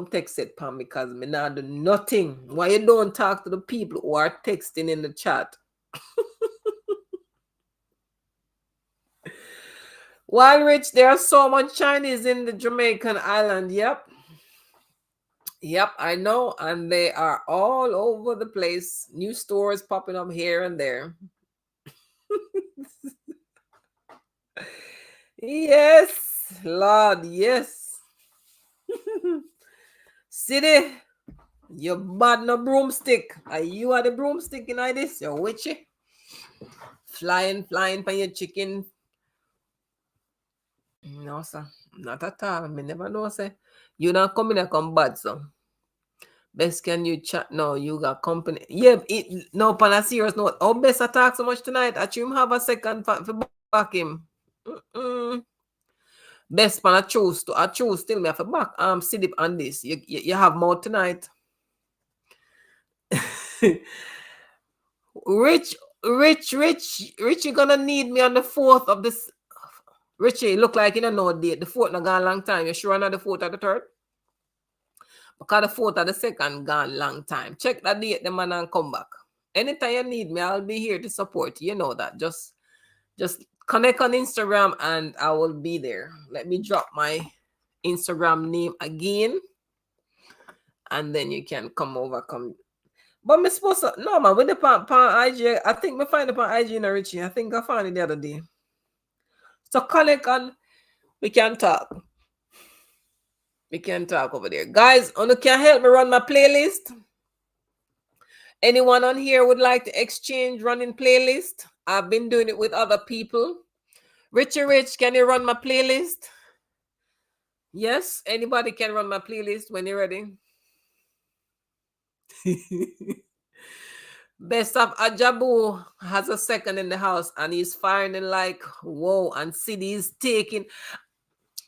text it, Pam, because me not do nothing. Why you don't talk to the people who are texting in the chat? While Rich, there are so much Chinese in the Jamaican island. Yep, I know, and they are all over the place. New stores popping up here and there. Yes, Lord, yes. City, you bad no broomstick. Are you the broomstick in this? You're witchy. Flying for your chicken. No, sir. Not at all. I never know, sir. You not coming and come bad, so. Best can you chat? No, you got company. Yeah, no, on a serious note. How best I talk so much tonight? I him have a second for back him. Mm-mm. Best pan I choose still me have a back. Sit up on this. You have more tonight. Rich, you gonna need me on the 4th of this. Richie, look like you don't know date. The 4th not gone long time. You sure not the 4th or the 3rd? Because the 4th or the 2nd gone long time. Check that date, the man, and come back. Anytime you need me, I'll be here to support you. You know that. Just connect on Instagram and I will be there. Let me drop my Instagram name again. And then you can come over. But me supposed to, no man, with the pan IG, I think me find it on IG in Richie. I think I found it the other day. So connect on, we can talk. We can talk over there. Guys, you can help me run my playlist. Anyone on here would like to exchange running playlist? I've been doing it with other people. Richie Rich, can you run my playlist? Yes, anybody can run my playlist when you're ready. Best of Ajabu has a second in the house and he's firing like whoa, and City is taking.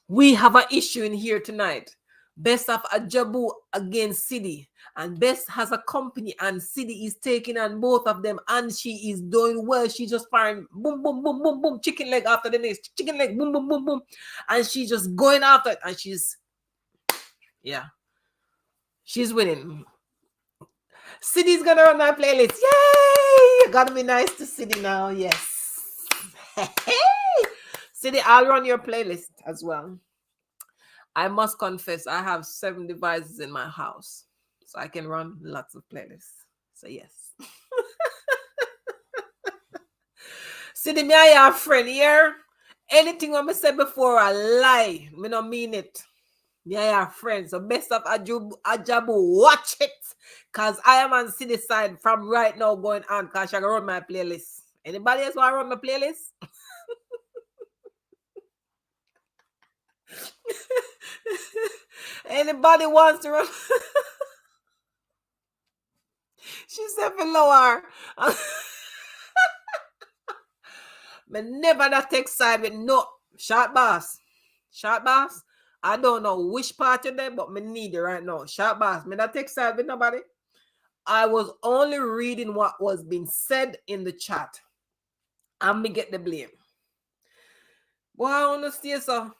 We have an issue in here tonight. Best of Ajabu against City, and Best has a company and City is taking on both of them, and she is doing well. She just firing boom, boom, boom, boom, boom, chicken leg after the next chicken leg, boom, boom, boom, boom, and she's just going after it, and she's winning. City's gonna run my playlist. Yay! Gotta be nice to City now. Yes. City, I'll run your playlist as well. I must confess, I have 7 devices in my house, so I can run lots of playlists. So yes. City, me I have a friend here. Anything what I said before, I lie. Me not mean it. Yeah, friends. So best of Ajabu, watch it. Cause I am on City side from right now going on. Cause I can run my playlist. Anybody else want to run my playlist? Anybody wants to run? She said for lower. Me never that take side with no short boss. Short boss. I don't know which part of them, but me need it right now. Short boss. Me not take side with nobody. I was only reading what was being said in the chat. And me get the blame. Boy, I want to stay so.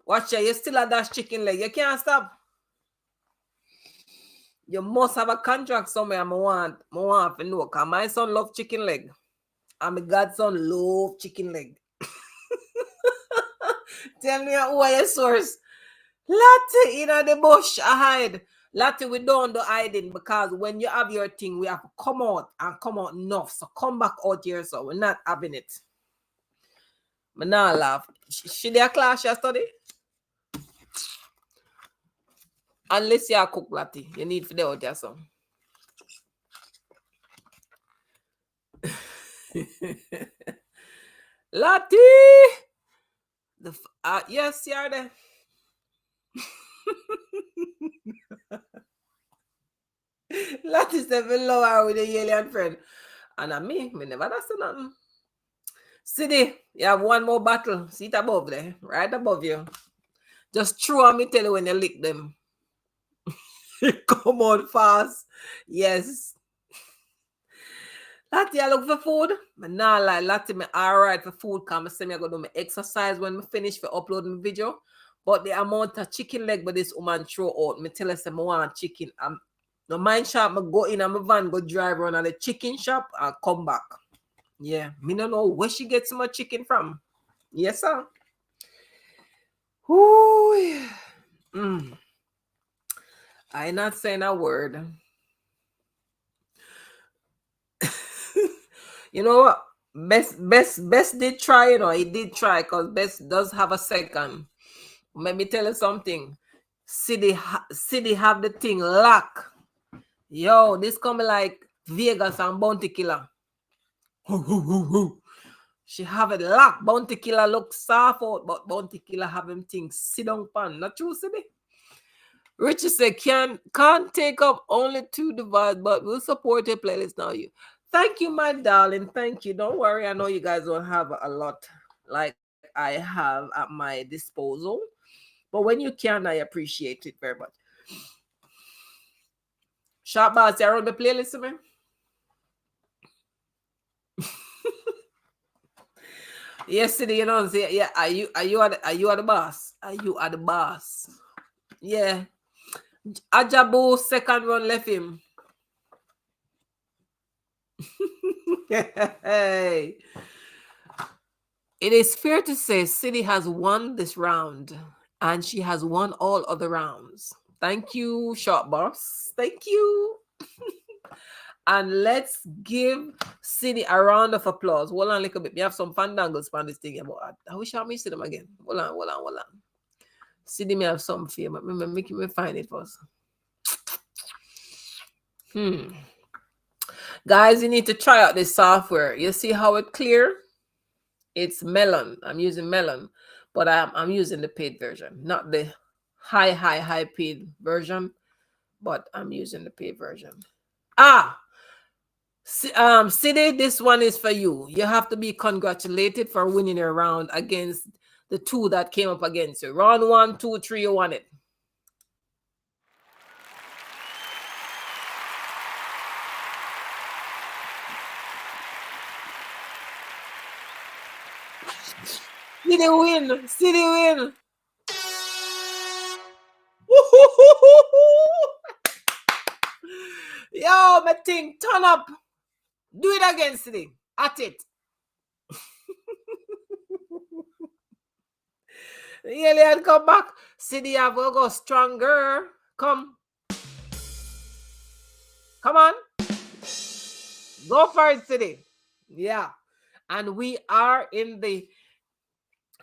Watch ya, you still have that chicken leg. You can't stop. You must have a contract somewhere. I want to know. Because my son love chicken leg. And my godson love chicken leg. Tell me who are your source. Lottie in the bush, I hide. Lottie, we don't do hiding because when you have your thing, we have to come out and come out enough. So come back out here, so we're not having it. But now laugh. She their class she study? Unless you are cook, Lottie. You need for the out there, so. Lottie! Yes, you are there. Lottie said below her with the alien friend. And me never that's nothing. Siddy, you have one more battle. See it above there, right above you. Just throw on me, tell you when you lick them. Come on fast. Yes. Lottie, I look for food. But now, like, Lottie, me alright for food. Because I say me I go do my exercise when I finish for uploading my video. But the amount of chicken leg but this woman throw out, me tell her say I want chicken. No mind shop, I go in and my van, go drive around at the chicken shop and come back. Yeah, me don't know where she gets so much chicken from. Yes, sir. Ooh. I not saying a word. You know what? Best did try, you know. He did try because Best does have a second. Let me tell you something. City have the thing lock. Yo, this coming like Vegas and Bounty Killer. She have it locked. Bounty Killer look soft out, but Bounty Killer have him things sit down pan. Not true, City? Richie said, can't take up only 2 devices, but we'll support your playlist now. You. Thank you, my darling. Thank you. Don't worry. I know you guys don't have a lot like I have at my disposal. But when you can, I appreciate it very much. Sharp Boss, you're on the playlist, man. Yesterday, you know, say, yeah, are you the boss? Are you the boss? Yeah. Ajabu second run left him. Hey. It is fair to say City has won this round and she has won all other rounds. Thank you, Short Boss. Thank you. And let's give City a round of applause. Hold on a little bit. We have some fandangles on this thing. I wish I missed them again. Hold on. City may have some fear, but make me find it first. Guys, you need to try out this software. You see how it clear? It's Melon. I'm using Melon, but I'm using the paid version, not the high paid version, but I'm using the paid version. City, this one is for you. You have to be congratulated for winning your round against the 2 that came up against you. Round 1, 2, 3, you won it. City win. City win. Yo, my thing, turn up. Do it again, City. At it. The alien come back. City have to go stronger. Come on. Go for it, City. Yeah. And we are in the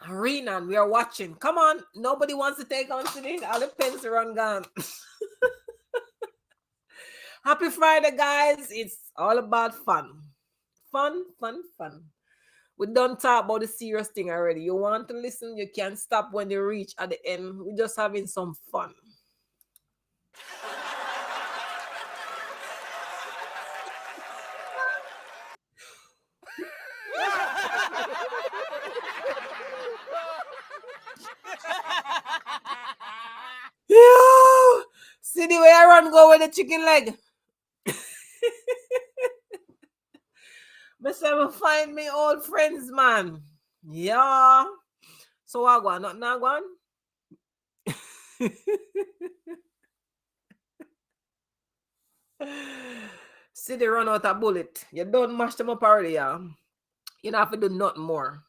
arena and we are watching. Come on. Nobody wants to take on City. All the pens are run gone. Happy Friday, guys. It's all about fun. Fun. We don't talk about the serious thing already. You want to listen, you can stop when you reach at the end. We're just having some fun. Yo! See the way I run go with the chicken leg. But I find me old friends, man. Yeah. So I go, not now go on. See, they run out of bullet. You don't mash them up already, yeah. You don't have to do nothing more.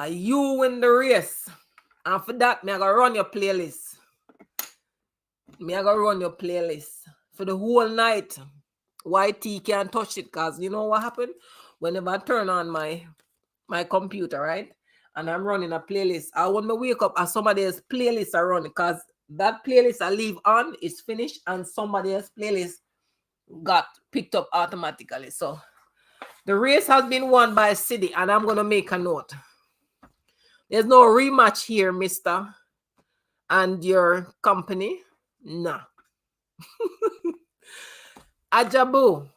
You win the race. And for that, me I gotta run your playlist. Me I gotta run your playlist for the whole night. YT can't touch it because you know what happened? Whenever I turn on my computer, right? And I'm running a playlist. I want to wake up as somebody else's playlist are running because that playlist I leave on is finished and somebody else's playlist got picked up automatically. So the race has been won by City, and I'm gonna make a note. There's no rematch here, mister, and your company. Nah. Ajabu.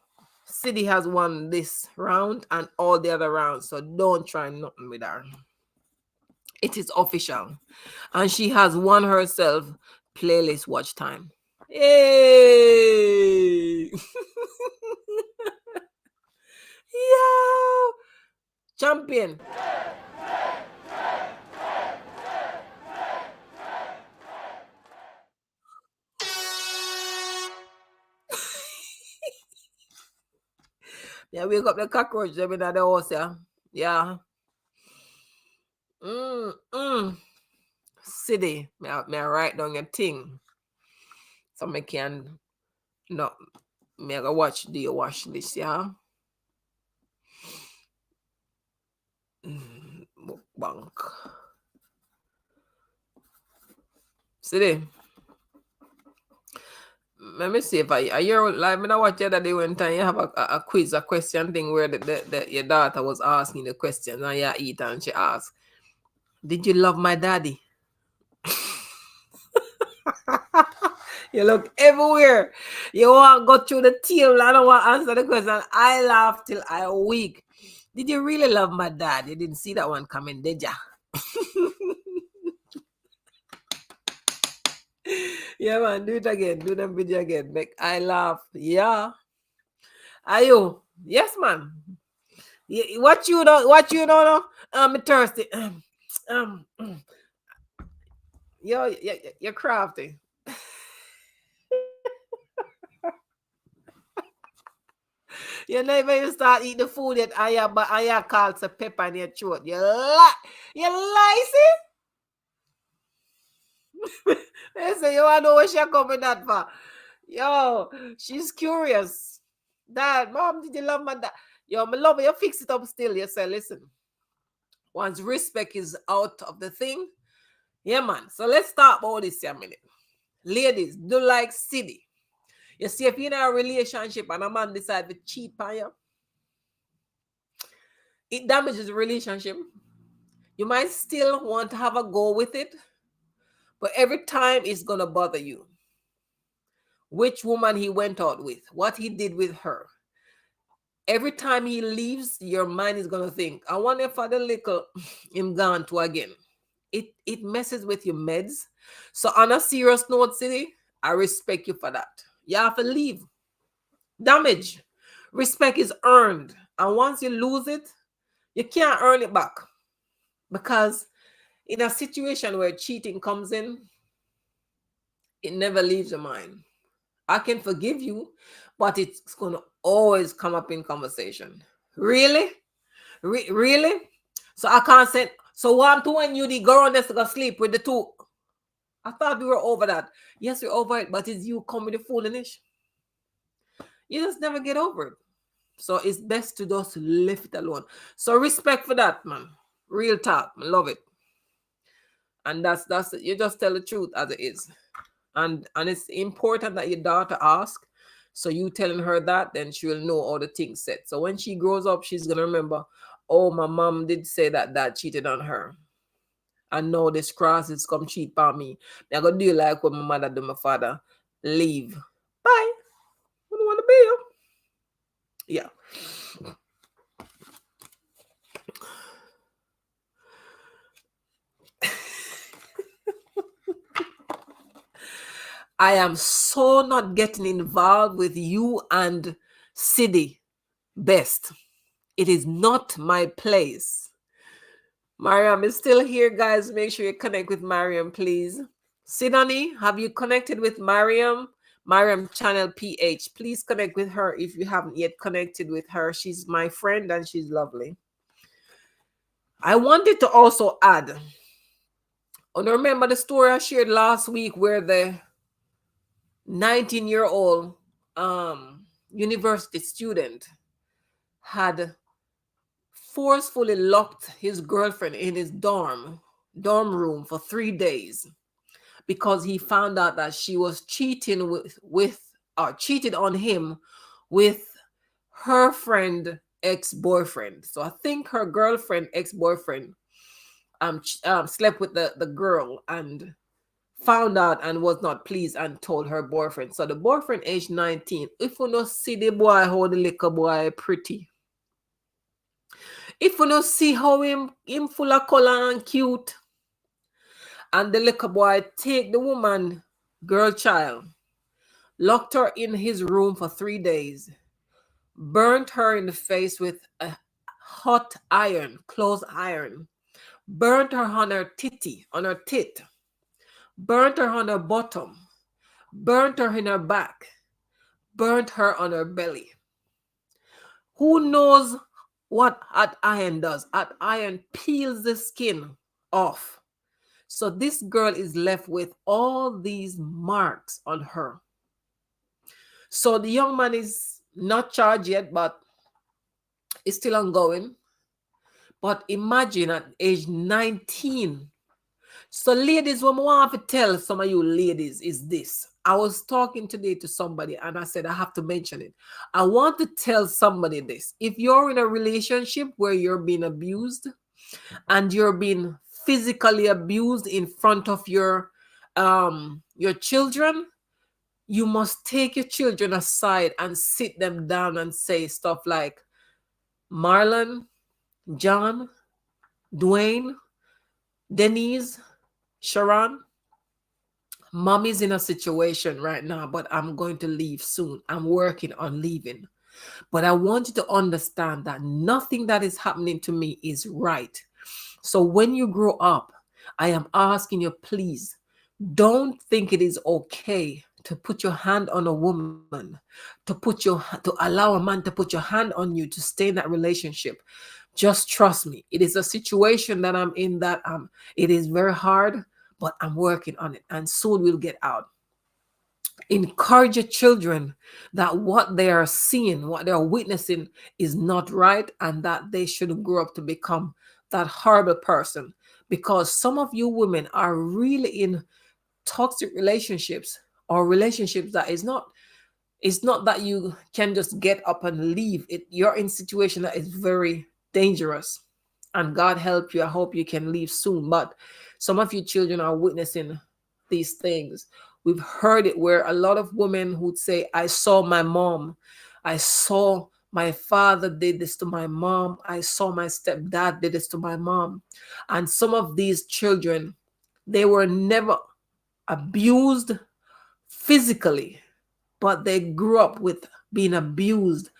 City has won this round and all the other rounds, so don't try nothing with her. It is official. And she has won herself playlist watch time. Hey! Yo! Champion. Yeah, wake up the cockroach them in the house, yeah. Yeah. City. May I write down your thing. So I can no me I go watch the watch list, yeah. Bank. City. Let me see if I hear like when I watch the other day one time you have a quiz, a question thing where your daughter was asking the question and you eat and she asked, did you love my daddy? You look everywhere. You want to go through the table. I don't want to answer the question. I laugh till I weak. Did you really love my dad? You didn't see that one coming, did ya? Yeah, man, do it again. Do the video again. Make I laugh. Yeah. Ayo. Yes, man. What you don't know? I'm thirsty. Yo, you're crafty. You never even start eating the food yet, and you call some pepper in your throat. You lie, see? Listen, you want to know what she's coming that for? Yo, she's curious. Dad, mom, did you love my dad? Yo, my love, you fix it up still. You say, listen, once respect is out of the thing, yeah, man. So let's talk about this here a minute. Ladies, do like City. You see, if you're in a relationship and a man decides to cheat on you, it damages the relationship. You might still want to have a go with it, but every time it's going to bother you. Which woman he went out with, what he did with her. Every time he leaves, your mind is going to think, I wonder if the little him gone to again. It messes with your meds. So on a serious note, City, I respect you for that. You have to leave. Damage. Respect is earned. And once you lose it, you can't earn it back. Because in a situation where cheating comes in, it never leaves your mind. I can forgive you, but it's going to always come up in conversation. Really? Really? So I can't say, so what I'm doing, you the girl on this to go sleep with the two. I thought we were over that. Yes, we're over it, but it's you come with the foolishness. You just never get over it. So it's best to just leave it alone. So respect for that, man. Real talk. I love it. And that's you just tell the truth as it is. And it's important that your daughter ask. So you telling her that, then she will know all the things said. So when she grows up, she's gonna remember, oh, my mom did say that dad cheated on her. And now this cross is come cheat on me. I'm gonna do like when my mother do my father. Leave. Bye. I don't want to be you. Yeah. I am so not getting involved with you and City best. It is not my place. Mariam is still here, guys. Make sure you connect with Mariam, please. Sidani, have you connected with Mariam? Mariam Channel PH. Please connect with her if you haven't yet connected with her. She's my friend and she's lovely. I wanted to also add, oh, remember the story I shared last week where the 19-year-old university student had forcefully locked his girlfriend in his dorm room for 3 days because he found out that she was cheating with or cheated on him with her friend ex-boyfriend. So I think her girlfriend ex-boyfriend slept with the girl and found out and was not pleased and told her boyfriend. So the boyfriend aged 19. If you not see the boy how the little boy pretty, if you not see how him full of color and cute, and the little boy take the woman, girl child, locked her in his room for 3 days, burnt her in the face with a hot iron, clothes iron, burnt her on her titty, on her tit, burnt her on her bottom, burnt her in her back, burnt her on her belly. Who knows what hot iron does? Hot iron peels the skin off. So this girl is left with all these marks on her. So the young man is not charged yet, but it's still ongoing. But imagine at age 19. So ladies, what I want to tell some of you ladies is this. I was talking today to somebody and I said I have to mention it. I want to tell somebody this. If you're in a relationship where you're being abused and you're being physically abused in front of your children, you must take your children aside and sit them down and say stuff like, Marlon, John, Dwayne, Denise, Sharon, mommy's in a situation right now, but I'm going to leave soon. I'm working on leaving. But I want you to understand that nothing that is happening to me is right. So when you grow up, I am asking you, please, don't think it is okay to put your hand on a woman, to allow a man to put your hand on you to stay in that relationship. Just trust me. It is a situation that I'm in that it is very hard, but I'm working on it and soon we'll get out. Encourage your children that what they are seeing, what they are witnessing is not right and that they shouldn't grow up to become that horrible person. Because some of you women are really in toxic relationships or relationships that is not, it's not that you can just get up and leave it. You're in a situation that is very dangerous, and God help you. I hope you can leave soon. But some of you children are witnessing these things. We've heard it where a lot of women would say, I saw my mom, I saw my father did this to my mom, I saw my stepdad did this to my mom. And some of these children, they were never abused physically, but they grew up with being abused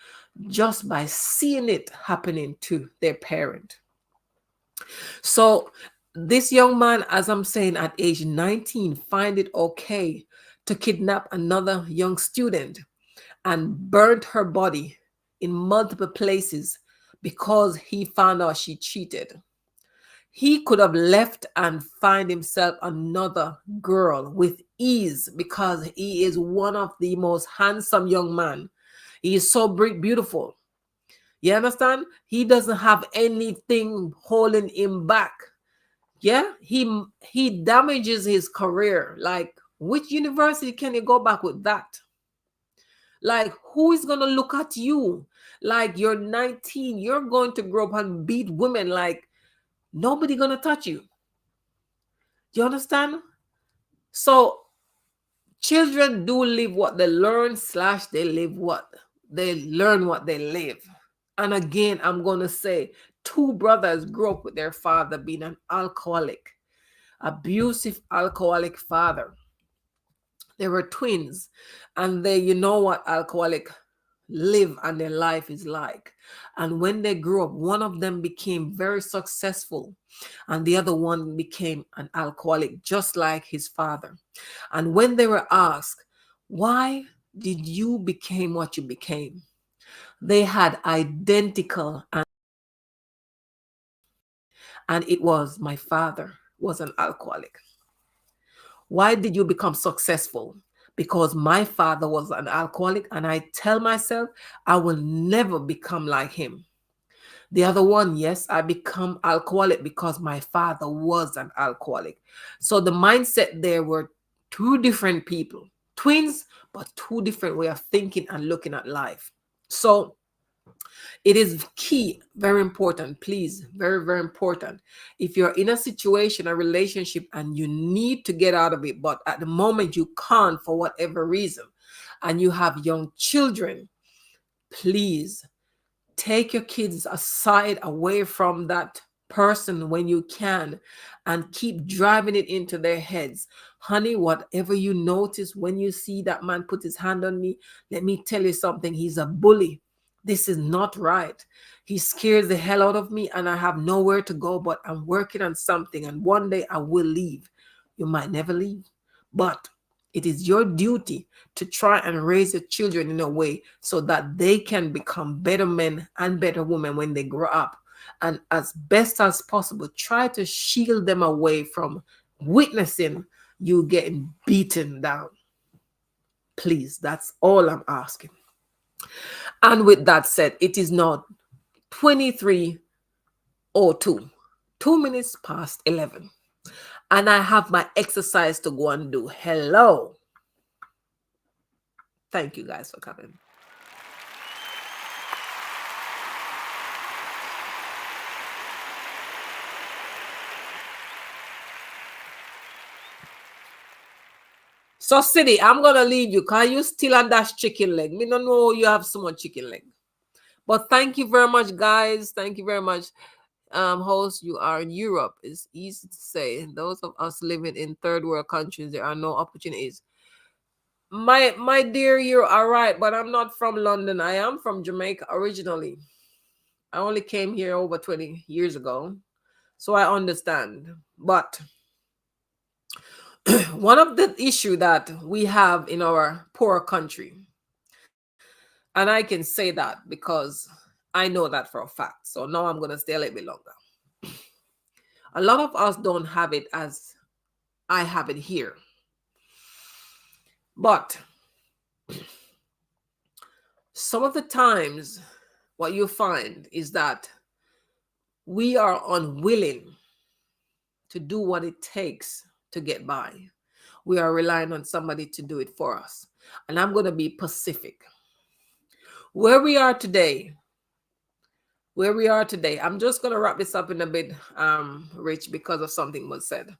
just by seeing it happening to their parent. So this young man, as I'm saying, at age 19, find it okay to kidnap another young student and burnt her body in multiple places because he found out she cheated. He could have left and find himself another girl with ease because he is one of the most handsome young men. He is so beautiful. You understand? He doesn't have anything holding him back. Yeah, he damages his career. Like, which university can you go back with that? Like, who is gonna look at you? Like, you're 19, you're going to grow up and beat women. Like, nobody gonna touch you. You understand? So children do live what they learn / they live what they learn what they live. And again, I'm going to say 2 brothers grew up with their father being an alcoholic, abusive alcoholic father. They were twins, and they, you know what alcoholic live and their life is like. And when they grew up, one of them became very successful and the other one became an alcoholic, just like his father. And when they were asked, why did you become what you became? They had identical, and it was my father was an alcoholic. Why did you become successful? Because my father was an alcoholic, and I tell myself I will never become like him. The other one, yes, I become alcoholic because my father was an alcoholic. So the mindset there were two different people, twins, but two different way of thinking and looking at life. So it is key, very important, please, very, very important. If you're in a situation, a relationship, and you need to get out of it, but at the moment you can't for whatever reason, and you have young children, please take your kids aside away from that person when you can and keep driving it into their heads. Honey, whatever you notice when you see that man put his hand on me, let me tell you something. He's a bully. This is not right. He scares the hell out of me and I have nowhere to go, but I'm working on something and one day I will leave. You might never leave, but it is your duty to try and raise your children in a way so that they can become better men and better women when they grow up. And as best as possible, try to shield them away from witnessing you getting beaten down. Please, that's all I'm asking. And with that said, it is now 23:02, 2 minutes past 11. And I have my exercise to go and do. Hello. Thank you guys for coming. So, City, I'm gonna leave you. Can you still on that chicken leg? Me don't know you have so much chicken leg. But thank you very much, guys. Thank you very much. Host, you are in Europe. It's easy to say. Those of us living in third world countries, there are no opportunities. My dear, you're all right, but I'm not from London. I am from Jamaica originally. I only came here over 20 years ago, so I understand. But one of the issue that we have in our poor country, and I can say that because I know that for a fact. So now I'm going to stay a little bit longer. A lot of us don't have it as I have it here. But some of the times, what you find is that we are unwilling to do what it takes to get by. We are relying on somebody to do it for us. And I'm going to be specific. Where we are today, I'm just going to wrap this up in a bit, Rich, because of something was said.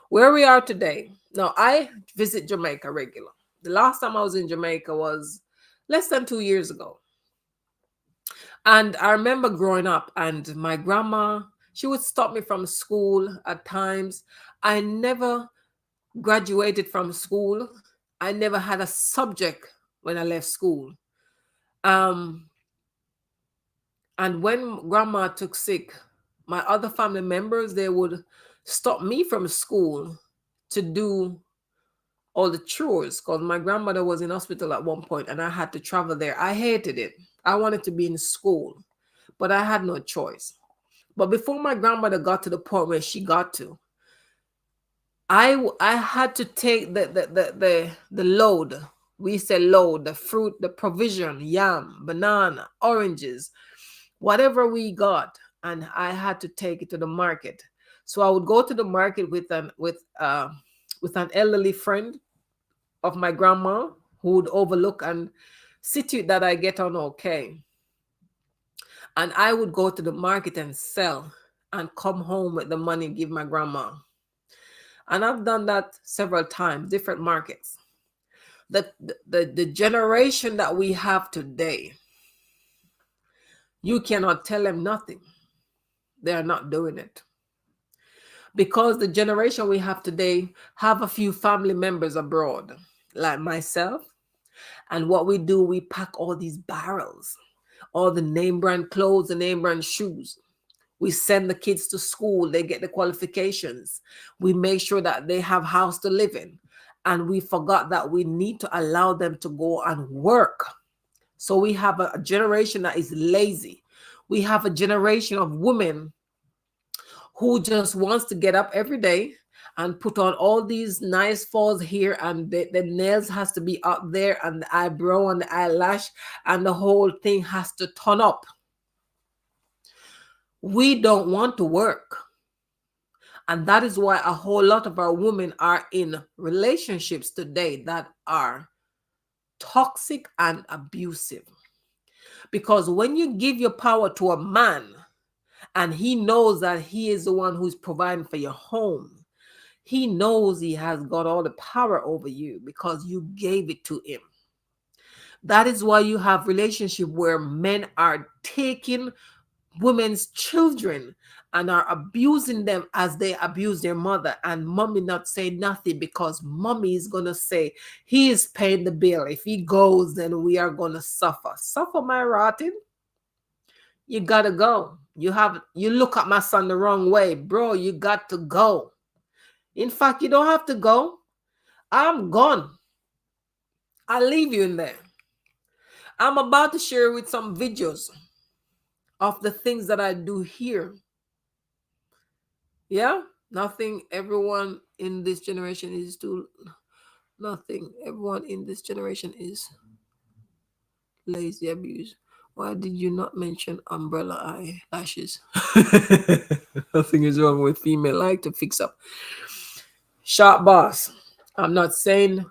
Where we are today. Now, I visit Jamaica regular. The last time I was in Jamaica was less than 2 years ago. And I remember growing up and my grandma, she would stop me from school at times. I never graduated from school. I never had a subject when I left school. And when grandma took sick, my other family members, they would stop me from school to do all the chores because my grandmother was in hospital at one point and I had to travel there. I hated it. I wanted to be in school, but I had no choice. But before my grandmother got to the point where she got to, I had to take the load. We say load, the fruit, the provision, yam, banana, oranges, whatever we got, and I had to take it to the market. So I would go to the market with an elderly friend of my grandma who would overlook and see to it that I get on okay. And I would go to the market and sell and come home with the money and give my grandma. And I've done that several times, different markets. The generation that we have today, you cannot tell them nothing. They are not doing it. Because the generation we have today have a few family members abroad, like myself. And what we do, we pack all these barrels, all the name brand clothes, the name brand shoes. We send the kids to school, they get the qualifications. We make sure that they have house to live in. And we forgot that we need to allow them to go and work. So we have a generation that is lazy. We have a generation of women who just wants to get up every day and put on all these nice falls here, and the nails has to be up there, and the eyebrow and the eyelash, and the whole thing has to turn up. We don't want to work. And that is why a whole lot of our women are in relationships today that are toxic and abusive. Because when you give your power to a man and he knows that he is the one who's providing for your home, he knows he has got all the power over you because you gave it to him. That is why you have relationship where men are taking women's children and are abusing them as they abuse their mother, and mommy not say nothing because mommy is going to say he is paying the bill. If he goes, then we are going to suffer my rotten. You gotta go. You look at my son the wrong way, bro. You got to go. In fact, you don't have to go. I'm gone. I'll leave you in there. I'm about to share with some videos of the things that I do here. Yeah, nothing. Everyone in this generation is too. Nothing. Everyone in this generation is lazy abuse. Why did you not mention umbrella eyelashes? Nothing is wrong with female like to fix up. Sharp boss. I'm not saying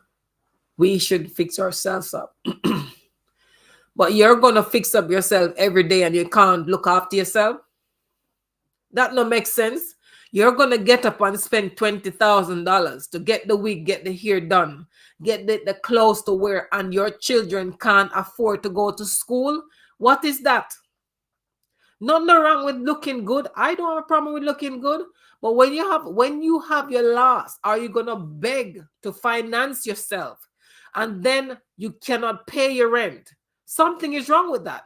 we should fix ourselves up. But you're gonna fix up yourself every day and you can't look after yourself. That no make sense. You're gonna get up and spend $20,000 to get the wig, get the hair done, get the clothes to wear, and your children can't afford to go to school. What is that? Nothing wrong with looking good. I don't have a problem with looking good. But when you have your loss, are you gonna beg to finance yourself and then you cannot pay your rent? Something is wrong with that.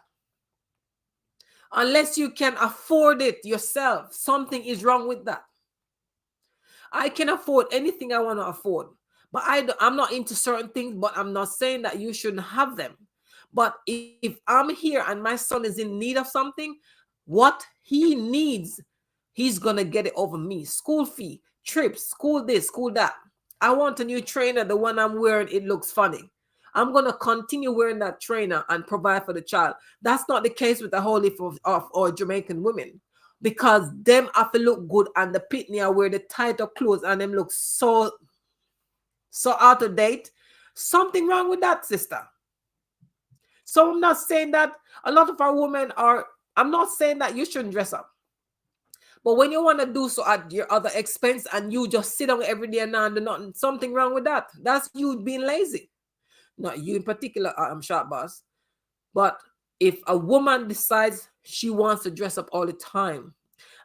Unless you can afford it yourself, something is wrong with that. I can afford anything I want to afford, but I'm not into certain things, but I'm not saying that you shouldn't have them. But if I'm here and my son is in need of something, what he needs, he's going to get it over me. School fee, trips, school this, school that. I want a new trainer. The one I'm wearing, it looks funny. I'm going to continue wearing that trainer and provide for the child. That's not the case with the whole heap of our Jamaican women, because them have to look good and the pitney wear the tighter clothes and them look so out of date. Something wrong with that, sister. So I'm not saying that a lot of our women are, I'm not saying that you shouldn't dress up. But when you want to do so at your other expense and you just sit down every day and do nothing, something wrong with that. That's you being lazy. Not you in particular, I'm sharp boss. But if a woman decides she wants to dress up all the time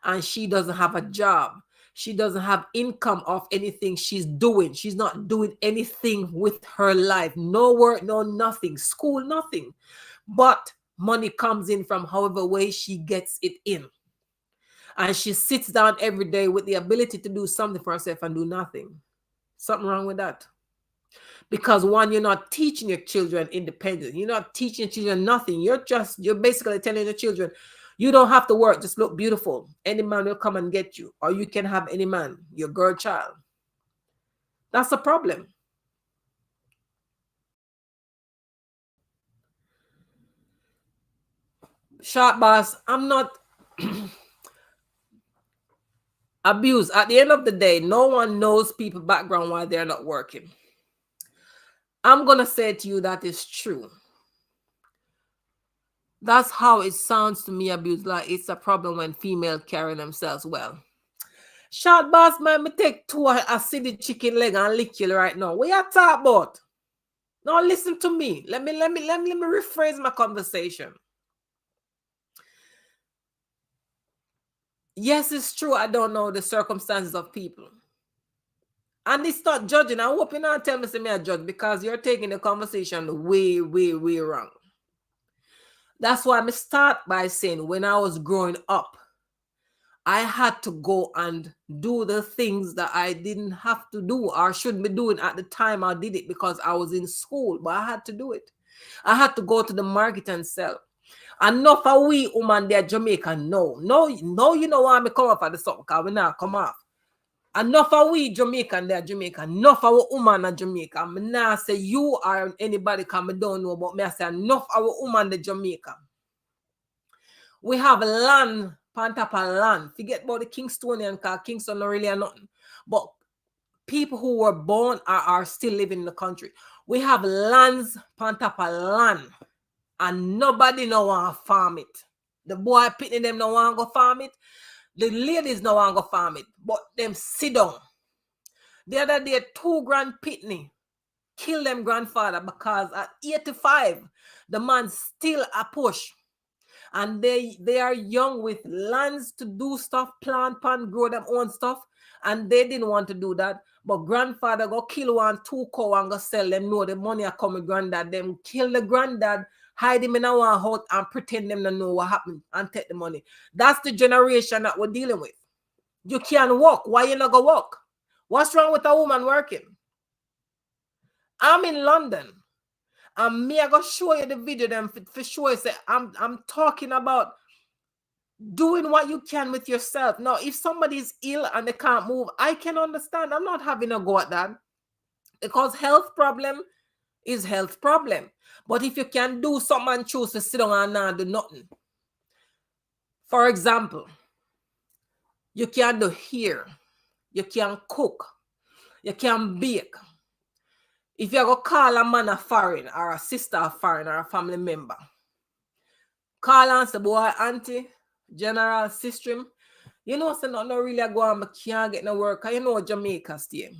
and she doesn't have a job, she doesn't have income of anything she's doing, she's not doing anything with her life, no work, no nothing, school, nothing, but money comes in from however way she gets it in. And she sits down every day with the ability to do something for herself and do nothing. Something wrong with that. Because one, you're not teaching your children independence. You're not teaching your children nothing. You're basically telling the children, you don't have to work, just look beautiful. Any man will come and get you. Or you can have any man, your girl child. That's a problem. Short boss, I'm not abused. At the end of the day, no one knows people background why they're not working. I'm going to say to you that is true. That's how it sounds to me, abuse. Like it's a problem when female carry themselves well. Short boss, man, me take two a city chicken leg and lick you right now. What you talk about? No, listen to me. Let me rephrase my conversation. Yes, it's true. I don't know the circumstances of people. And it's not judging. I hope you not tell me say me a judge because you're taking the conversation way, way, way wrong. That's why I start by saying when I was growing up, I had to go and do the things that I didn't have to do or shouldn't be doing at the time I did it because I was in school, but I had to do it. I had to go to the market and sell. Enough of we woman there Jamaican. No, you know why me come off at the something because we not come off. Enough of we Jamaican there Jamaican. Enough of our woman in Jamaica. Me nah say you or anybody can me don't know, but me I say enough of our woman in Jamaica. We have land, pantapa land. Forget about the Kingstonian because Kingston not really are nothing. But people who were born are still living in the country. We have lands, pantapa land. And nobody no want to farm it. The boy pitney them no want to go farm it. The ladies no want to go farm it. But them sit down. The other day, 2 grand pitney kill them grandfather because at 85, the man still a push. And they are young with lands to do stuff, plant, pan, grow them own stuff. And they didn't want to do that. But grandfather go kill 1, 2 cow and go sell them. Know the money are coming granddad. Them kill the granddad, hide him in a one house and pretend them to know what happened and take the money. That's the generation that we're dealing with. You can't walk. Why you not go walk? What's wrong with a woman working? I'm in London. And me, I go show you the video them for sure. Say I'm talking about doing what you can with yourself. Now, if somebody is ill and they can't move, I can understand. I'm not having a go at that because health problem is health problem. But if you can do something and choose to sit down and not do nothing. For example, you can do hair, you can cook, you can bake. If you go call a man a foreign or a sister a foreign or a family member, call and say, boy, auntie, general, sister, you know, say not really go on, I can't get no work. You know, Jamaica stay.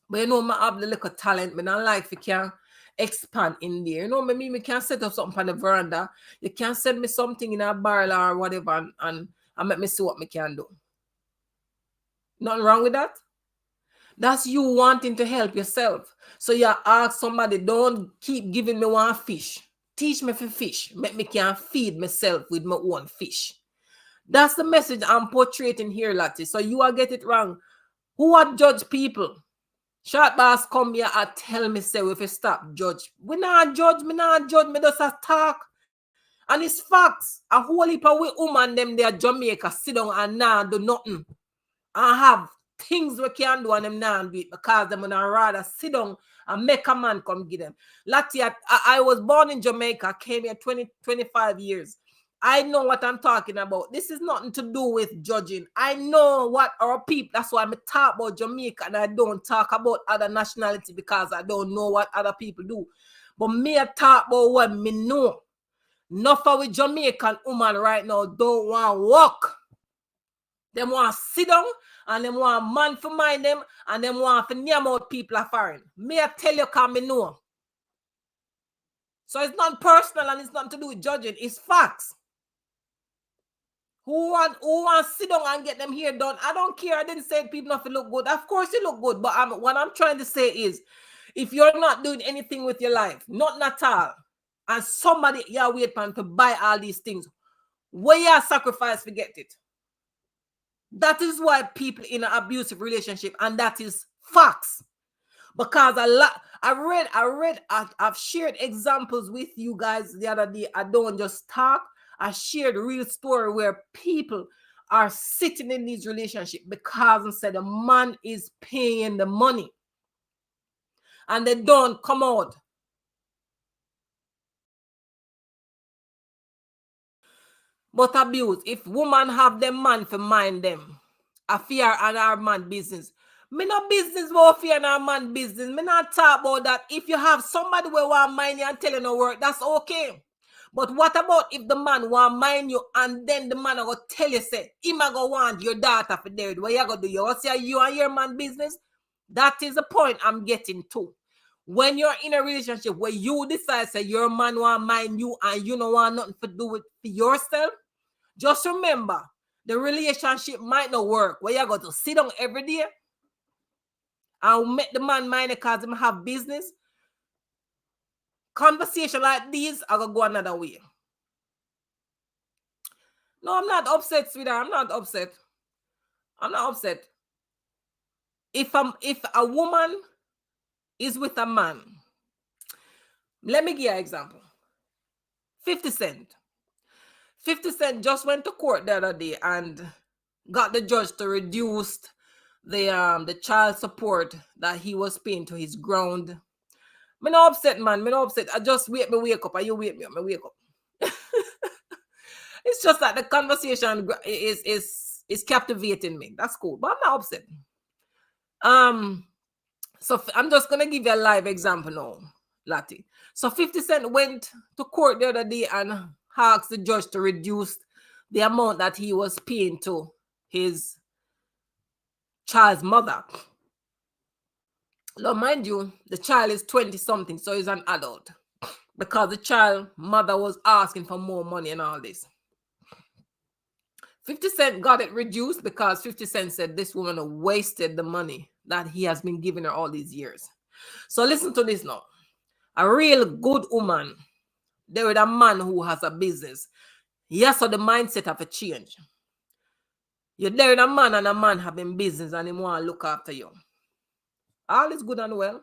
But you know, I have the little talent, but I like if you can expand in there. You know, maybe me can set up something on the veranda. You can send me something in a barrel or whatever and let me see what me can do. Nothing wrong with that. That's you wanting to help yourself. So you ask somebody, don't keep giving me one fish. Teach me for fish. Make me can feed myself with my own fish. That's the message I'm portraying here, Lati. So you are get it wrong. Who are judge people? Short boss come here and tell me, say, if you stop judge. We not judge, me just a talk. And it's facts. A whole heap of woman them there Jamaica sit down and now do nothing. And have things we can do and them now do it because them would rather sit down and make a man come get them. Lati, I was born in Jamaica, came here 25 years. I know what I'm talking about. This is nothing to do with judging. I know what our people, that's why I'm talk about Jamaica and I don't talk about other nationality because I don't know what other people do. But me I talk about what me know. Enough of with Jamaican woman right now don't want to walk. Them want to sit down and them want man to mind them and them want to name out people are foreign. Me I tell you because me know. So it's not personal and it's nothing to do with judging. It's facts. Who want to sit down and get them hair done? I don't care. I didn't say people not to look good. Of course you look good. But what I'm trying to say is, if you're not doing anything with your life, not at all, and somebody you're waiting to buy all these things, where you sacrifice, forget it. That is why people in an abusive relationship, and that is facts. Because I've shared examples with you guys the other day. I don't just talk. I shared a real story where people are sitting in these relationships because instead the man is paying the money and they don't come out. But abuse, if woman have them man for mind them, a fear and our man business. Me no business about fear and our man business. Me not talk about that. If you have somebody who want mind you and tell you no work, that's okay. But what about if the man want mind you and then the man go tell you, say, him a go want your daughter for dead. What you go do? You want to say you and your man business? That is the point I'm getting to. When you're in a relationship where you decide, say, your man want mind you and you don't want nothing to do with yourself, just remember, the relationship might not work. Where you got to sit down every day I'll make the man mind because him have business. Conversation like these, I gonna go another way. No, I'm not upset, sweetheart. I'm not upset. I'm not upset. If a woman is with a man, let me give you an example. 50 Cent. 50 Cent just went to court the other day and got the judge to reduce the child support that he was paying to his ground. Me no upset, man. Me no upset. I just wake up. Are you wake me up? Me wake up. It's just that the conversation is captivating me. That's cool, but I'm not upset. So I'm just gonna give you a live example now, Lati. So 50 Cent went to court the other day and asked the judge to reduce the amount that he was paying to his child's mother. Now, mind you, the child is 20 something, so he's an adult. Because the child mother was asking for more money and all this. 50 Cent got it reduced because 50 Cent said this woman wasted the money that he has been giving her all these years. So listen to this now. A real good woman, there with a man who has a business. Yes, so the mindset have a change. You're there with a man having business and he want to look after you. All is good and well.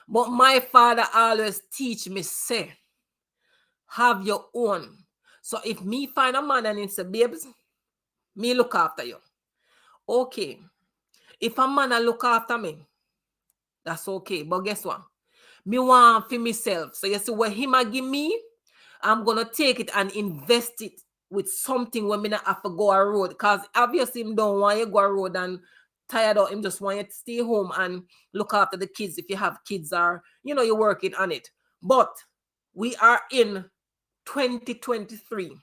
But my father always teach me, say, have your own. So if me find a man and he say, babes, me look after you. Okay. If a man a look after me, that's okay. But guess what? Me want for myself. So you see what him a give me, I'm gonna take it and invest it with something when me not have to go a road. Because obviously him don't want you go a road and tired out. Him just want you to stay home and look after the kids if you have kids or you're working on it. But we are in 2023.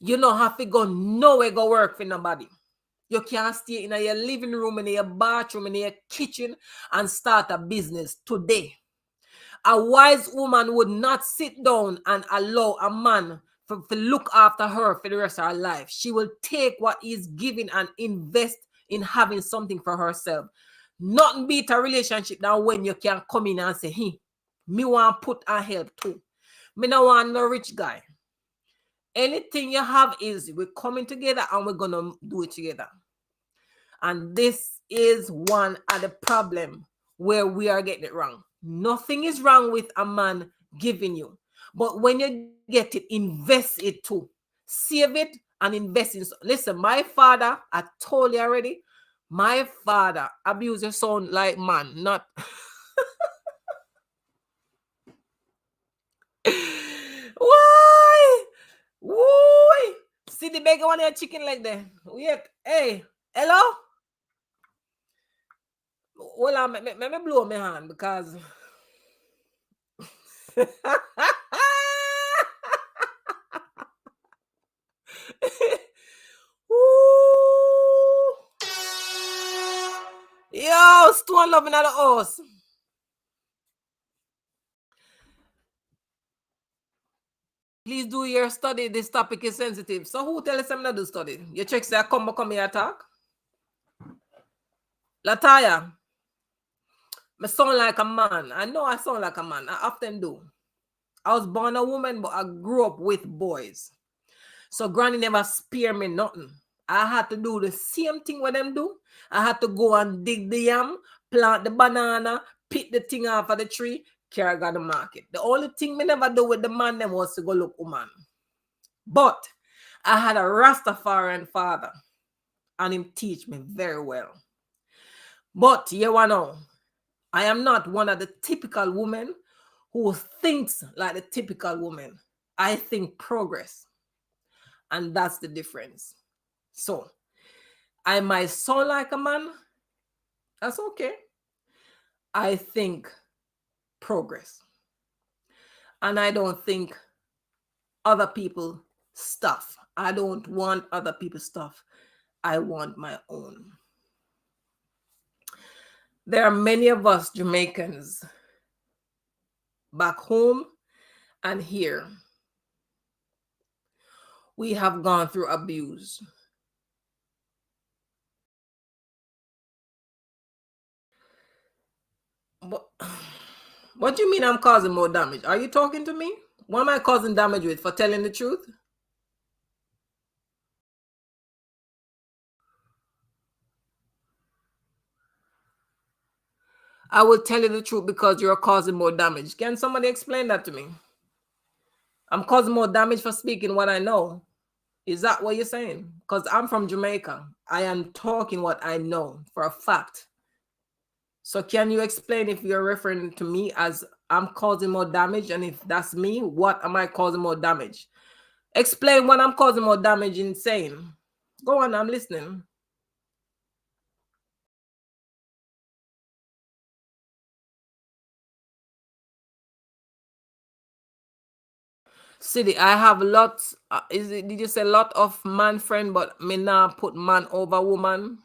You don't have to go nowhere go work for nobody. You can't stay in your living room, in your bathroom, in your kitchen and start a business today. A wise woman would not sit down and allow a man to look after her for the rest of her life. She will take what he's giving and invest in having something for herself. Nothing beat a relationship than when you can come in and say, hey, me want put and help too. Me no want no rich guy. Anything you have is we're coming together and we're going to do it together. And this is one of the problem where we are getting it wrong. Nothing is wrong with a man giving you. But when you get it, invest it too. Save it and invest in. Listen, my father, I told you already, my father abused your son like man, not... Why? Why? See the bigger one here chicken like that. Wait, hey, hello? Hold on, let me blow my hand because... Yo, stone loving at the house. Please do your study. This topic is sensitive. So who tell us I'm not do study? You check say I come here talk. Lataya, I sound like a man. I know I sound like a man. I often do. I was born a woman, but I grew up with boys. So granny never spare me nothing. I had to do the same thing what them do. I had to go and dig the yam, plant the banana, pick the thing off of the tree, carry to the market. The only thing me never do with the man them was to go look woman. But I had a Rastafarian father and him teach me very well. But you know, I am not one of the typical women who thinks like the typical woman. I think progress. And that's the difference. So, I might sound like a man. That's okay. I think progress. And I don't think other people stuff. I don't want other people's stuff. I want my own. There are many of us Jamaicans back home and here. We have gone through abuse. What, what do you mean I'm causing more damage? Are you talking to me? What am I causing damage with? For telling the truth? I will tell you the truth because you're causing more damage. Can somebody explain that to me? I'm causing more damage for speaking what I know. Is that what you're saying? Because I'm from Jamaica. I am talking what I know for a fact. So can you explain if you're referring to me as I'm causing more damage? And if that's me, what am I causing more damage? Explain what I'm causing more damage in saying. Go on, I'm listening. City, I have lots. Did you say lot of man friend, but me now put man over woman?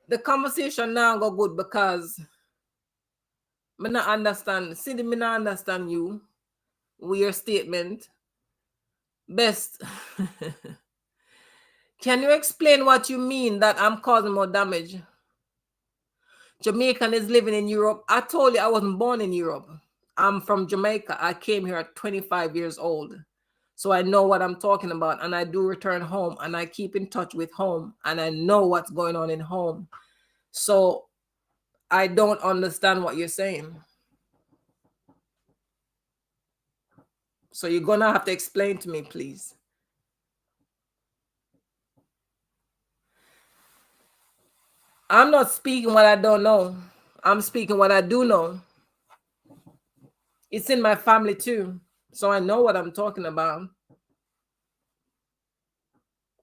The conversation now go good because me not understand. City, me not understand you with your statement. Best. Can you explain what you mean that I'm causing more damage? Jamaican is living in Europe. I told you I wasn't born in Europe. I'm from Jamaica. I came here at 25 years old. So I know what I'm talking about. And I do return home and I keep in touch with home and I know what's going on in home. So I don't understand what you're saying. So you're going to have to explain to me, please. I'm not speaking what I don't know. I'm speaking what I do know. It's in my family too. So I know what I'm talking about.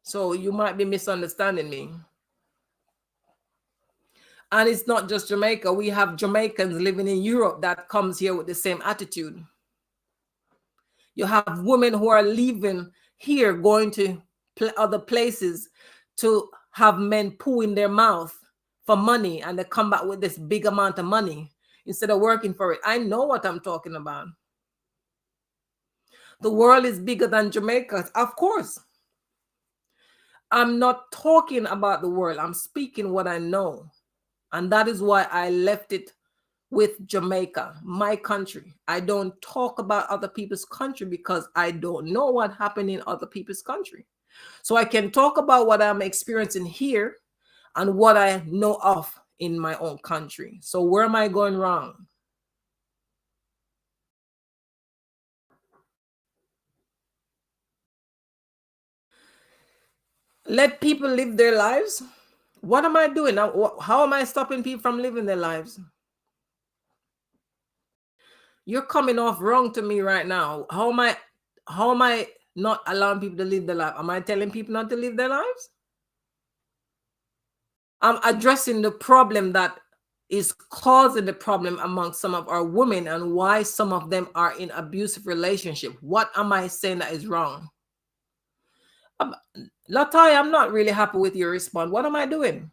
So you might be misunderstanding me. And it's not just Jamaica. We have Jamaicans living in Europe that comes here with the same attitude. You have women who are leaving here, going to other places to have men poo in their mouth for money, and they come back with this big amount of money instead of working for it. I know what I'm talking about. The world is bigger than Jamaica, of course. I'm not talking about the world. I'm speaking what I know. And that is why I left it with Jamaica, my country. I don't talk about other people's country because I don't know what happened in other people's country. So I can talk about what I'm experiencing here and what I know of in my own country. So where am I going wrong? Let people live their lives. What am I doing now? How am I stopping people from living their lives? You're coming off wrong to me right now. How am I not allowing people to live their life? Am I telling people not to live their lives? I'm addressing the problem that is causing the problem among some of our women and why some of them are in abusive relationship. What am I saying that is wrong? Latai, I'm not really happy with your response. What am I doing?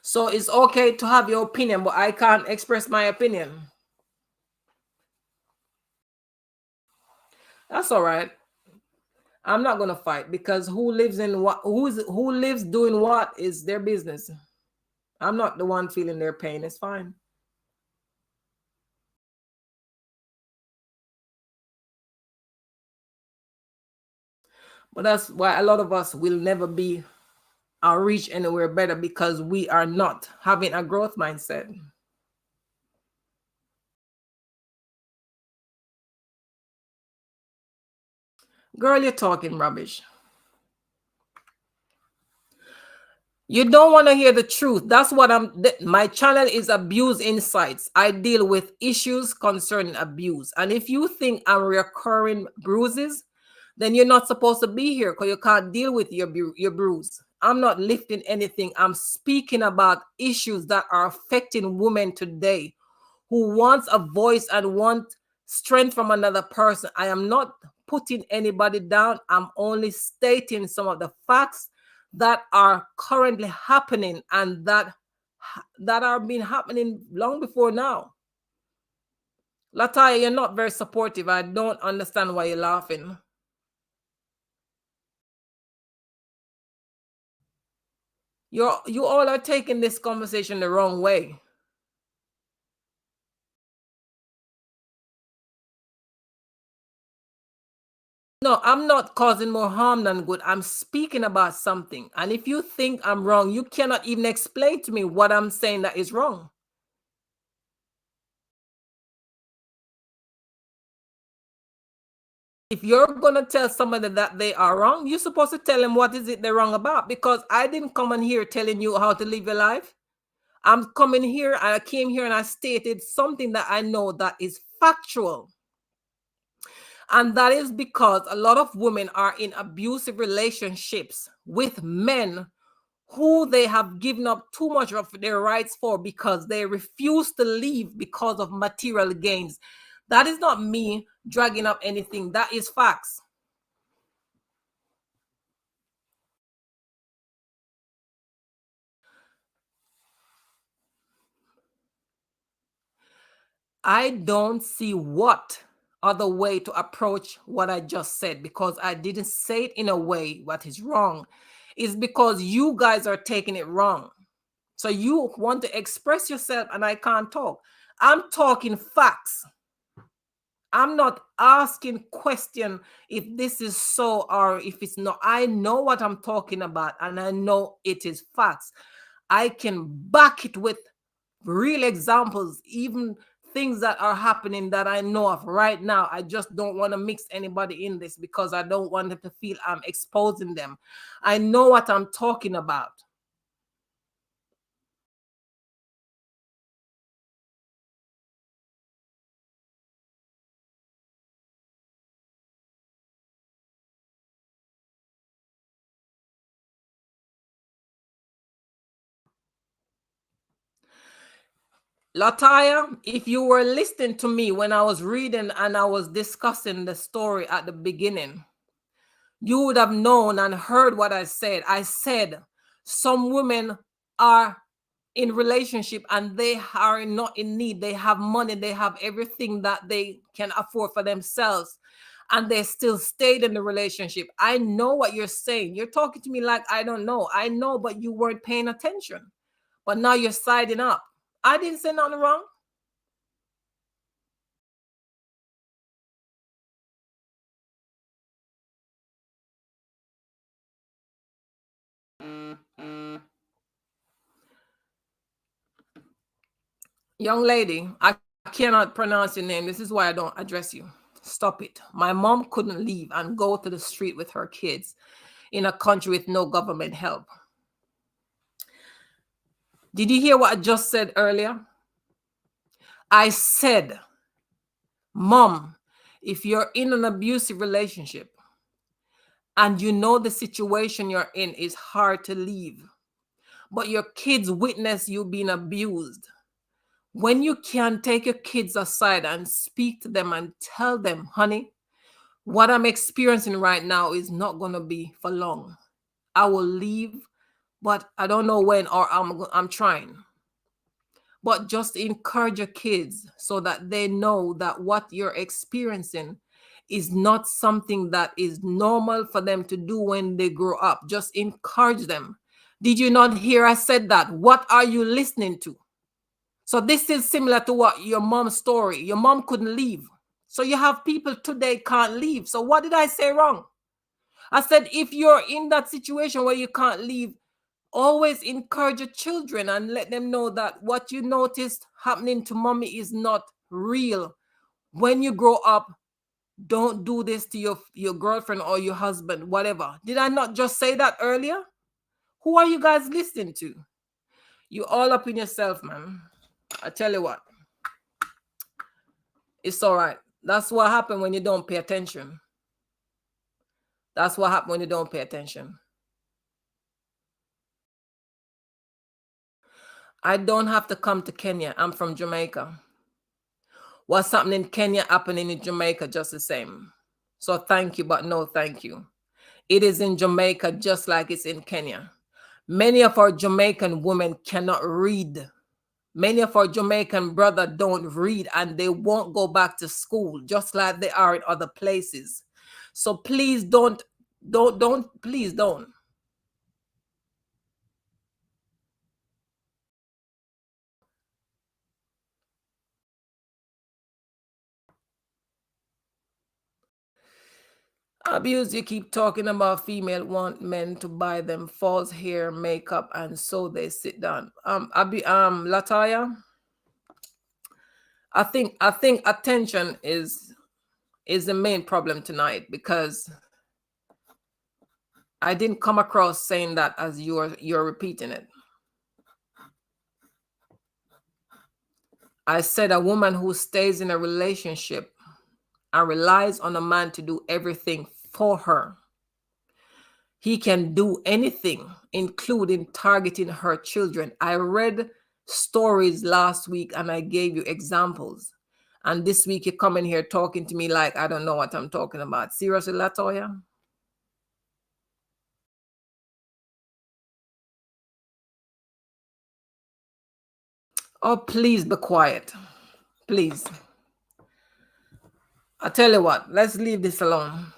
So it's okay to have your opinion, but I can't express my opinion. That's all right. I'm not gonna fight because who lives in what who lives doing what is their business. I'm not the one feeling their pain. It's fine. But that's why a lot of us will never be or reach anywhere better because we are not having a growth mindset. Girl, you're talking rubbish. You don't want to hear the truth. That's what my channel is Abuse Insights. I deal with issues concerning abuse. And if you think I'm recurring bruises, then you're not supposed to be here because you can't deal with your bruise. I'm not lifting anything. I'm speaking about issues that are affecting women today who wants a voice and want strength from another person. I am not putting anybody down. I'm only stating some of the facts that are currently happening and that are been happening long before now. Lataya, you're not very supportive. I don't understand why you're laughing. You all are taking this conversation the wrong way. No, I'm not causing more harm than good. I'm speaking about something. And if you think I'm wrong, you cannot even explain to me what I'm saying that is wrong. If you're going to tell somebody that they are wrong, you're supposed to tell them what is it they're wrong about. Because I didn't come in here telling you how to live your life. I'm coming here, I came here and I stated something that I know that is factual. And that is because a lot of women are in abusive relationships with men who they have given up too much of their rights for because they refuse to leave because of material gains. That is not me dragging up anything. That is facts. I don't see what other way to approach what I just said, because I didn't say it in a way what is wrong. Is because you guys are taking it wrong. So you want to express yourself and I can't talk. I'm talking facts. I'm not asking question if this is so or if it's not. I know what I'm talking about and I know it is facts. I can back it with real examples, even things that are happening that I know of right now. I just don't want to mix anybody in this because I don't want them to feel I'm exposing them. I know what I'm talking about. Lataya, if you were listening to me when I was reading and I was discussing the story at the beginning, you would have known and heard what I said. I said some women are in relationship and they are not in need. They have money, they have everything that they can afford for themselves, and they still stayed in the relationship. I know what you're saying. You're talking to me like I don't know. I know, but you weren't paying attention. But now you're siding up. I didn't say nothing wrong. Young lady, I cannot pronounce your name. This is why I don't address you. Stop it. My mom couldn't leave and go to the street with her kids in a country with no government help. Did you hear what I just said earlier? I said, Mom, if you're in an abusive relationship and you know the situation you're in is hard to leave, but your kids witness you being abused, when you can take your kids aside and speak to them and tell them, honey, what I'm experiencing right now is not going to be for long. I will leave, but I don't know when, or I'm trying. But just encourage your kids so that they know that what you're experiencing is not something that is normal for them to do when they grow up. Just encourage them. Did you not hear I said that? What are you listening to? So this is similar to what your mom's story. Your mom couldn't leave. So you have people today can't leave. So what did I say wrong? I said, if you're in that situation where you can't leave, always encourage your children and let them know that what you noticed happening to mommy is not real. When you grow up, don't do this to your girlfriend or your husband, whatever. Did I not just say that earlier? Who are you guys listening to? You all up in yourself, man. I tell you what, it's all right. That's what happened when you don't pay attention. That's what happened when you don't pay attention. I don't have to come to Kenya. I'm from Jamaica. What's happening in Kenya happening in Jamaica just the same. So thank you, but no thank you. It is in Jamaica just like it's in Kenya. Many of our Jamaican women cannot read. Many of our Jamaican brothers don't read and they won't go back to school just like they are in other places. So please don't, please don't. Abuse, you keep talking about female want men to buy them false hair, makeup, and so they sit down. Lataya, I think attention is the main problem tonight because I didn't come across saying that as you're repeating it. I said a woman who stays in a relationship and relies on a man to do everything for her. He can do anything, including targeting her children. I read stories last week and I gave you examples. And this week you come in here talking to me like I don't know what I'm talking about. Seriously, Latoya? Oh, please be quiet. Please. I tell you what, let's leave this alone.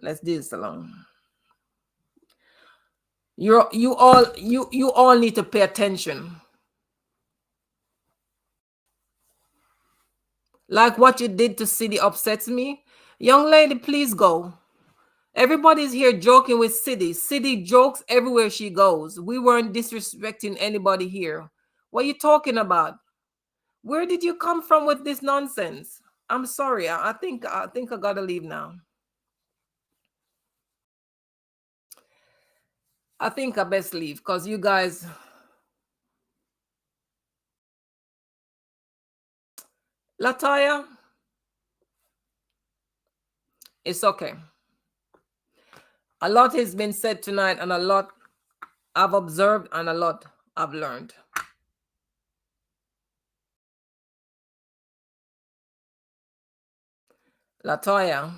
Let's do this alone. You all need to pay attention. Like what you did to City upsets me. Young lady, please go. Everybody's here joking with City. City jokes everywhere she goes. We weren't disrespecting anybody here. What are you talking about? Where did you come from with this nonsense? I'm sorry. I think I gotta leave now. I think I best leave because you guys. Lataya, it's okay. A lot has been said tonight, and a lot I've observed, and a lot I've learned. Lataya,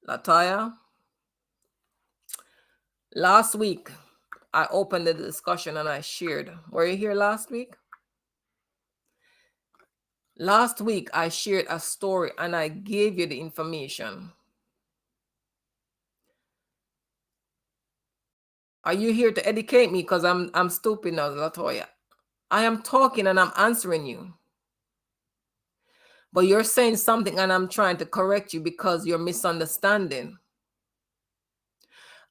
Lataya, last week I opened the discussion and I shared. Were you here last week? Last week I shared a story and I gave you the information. Are you here to educate me? Because I'm stupid now, Latoya. I am talking and I'm answering you. But you're saying something and I'm trying to correct you because you're misunderstanding.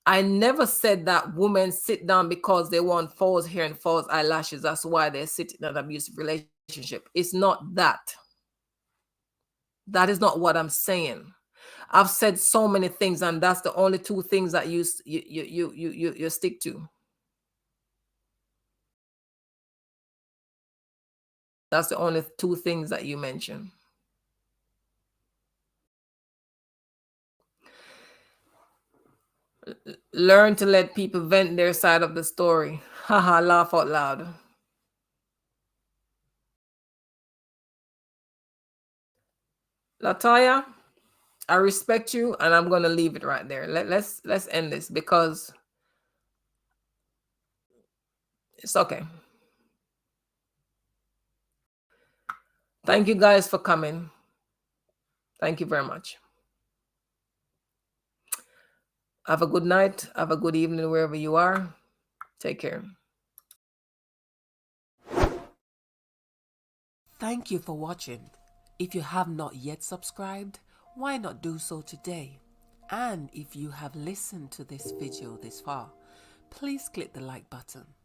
I never said that women sit down because they want false hair and false eyelashes. That's why they're sitting in an abusive relationship. It's not that. That is not what I'm saying. I've said so many things, and that's the only two things that you stick to. That's the only two things that you mention. Learn to let people vent their side of the story. Haha, laugh out loud. Lataya, I respect you, and I'm gonna leave it right there. Let's end this because it's okay. Thank you guys for coming. Thank you very much. Have a good night. Have a good evening wherever you are. Take care. Thank you for watching. If you have not yet subscribed, why not do so today? And if you have listened to this video this far, please click the like button.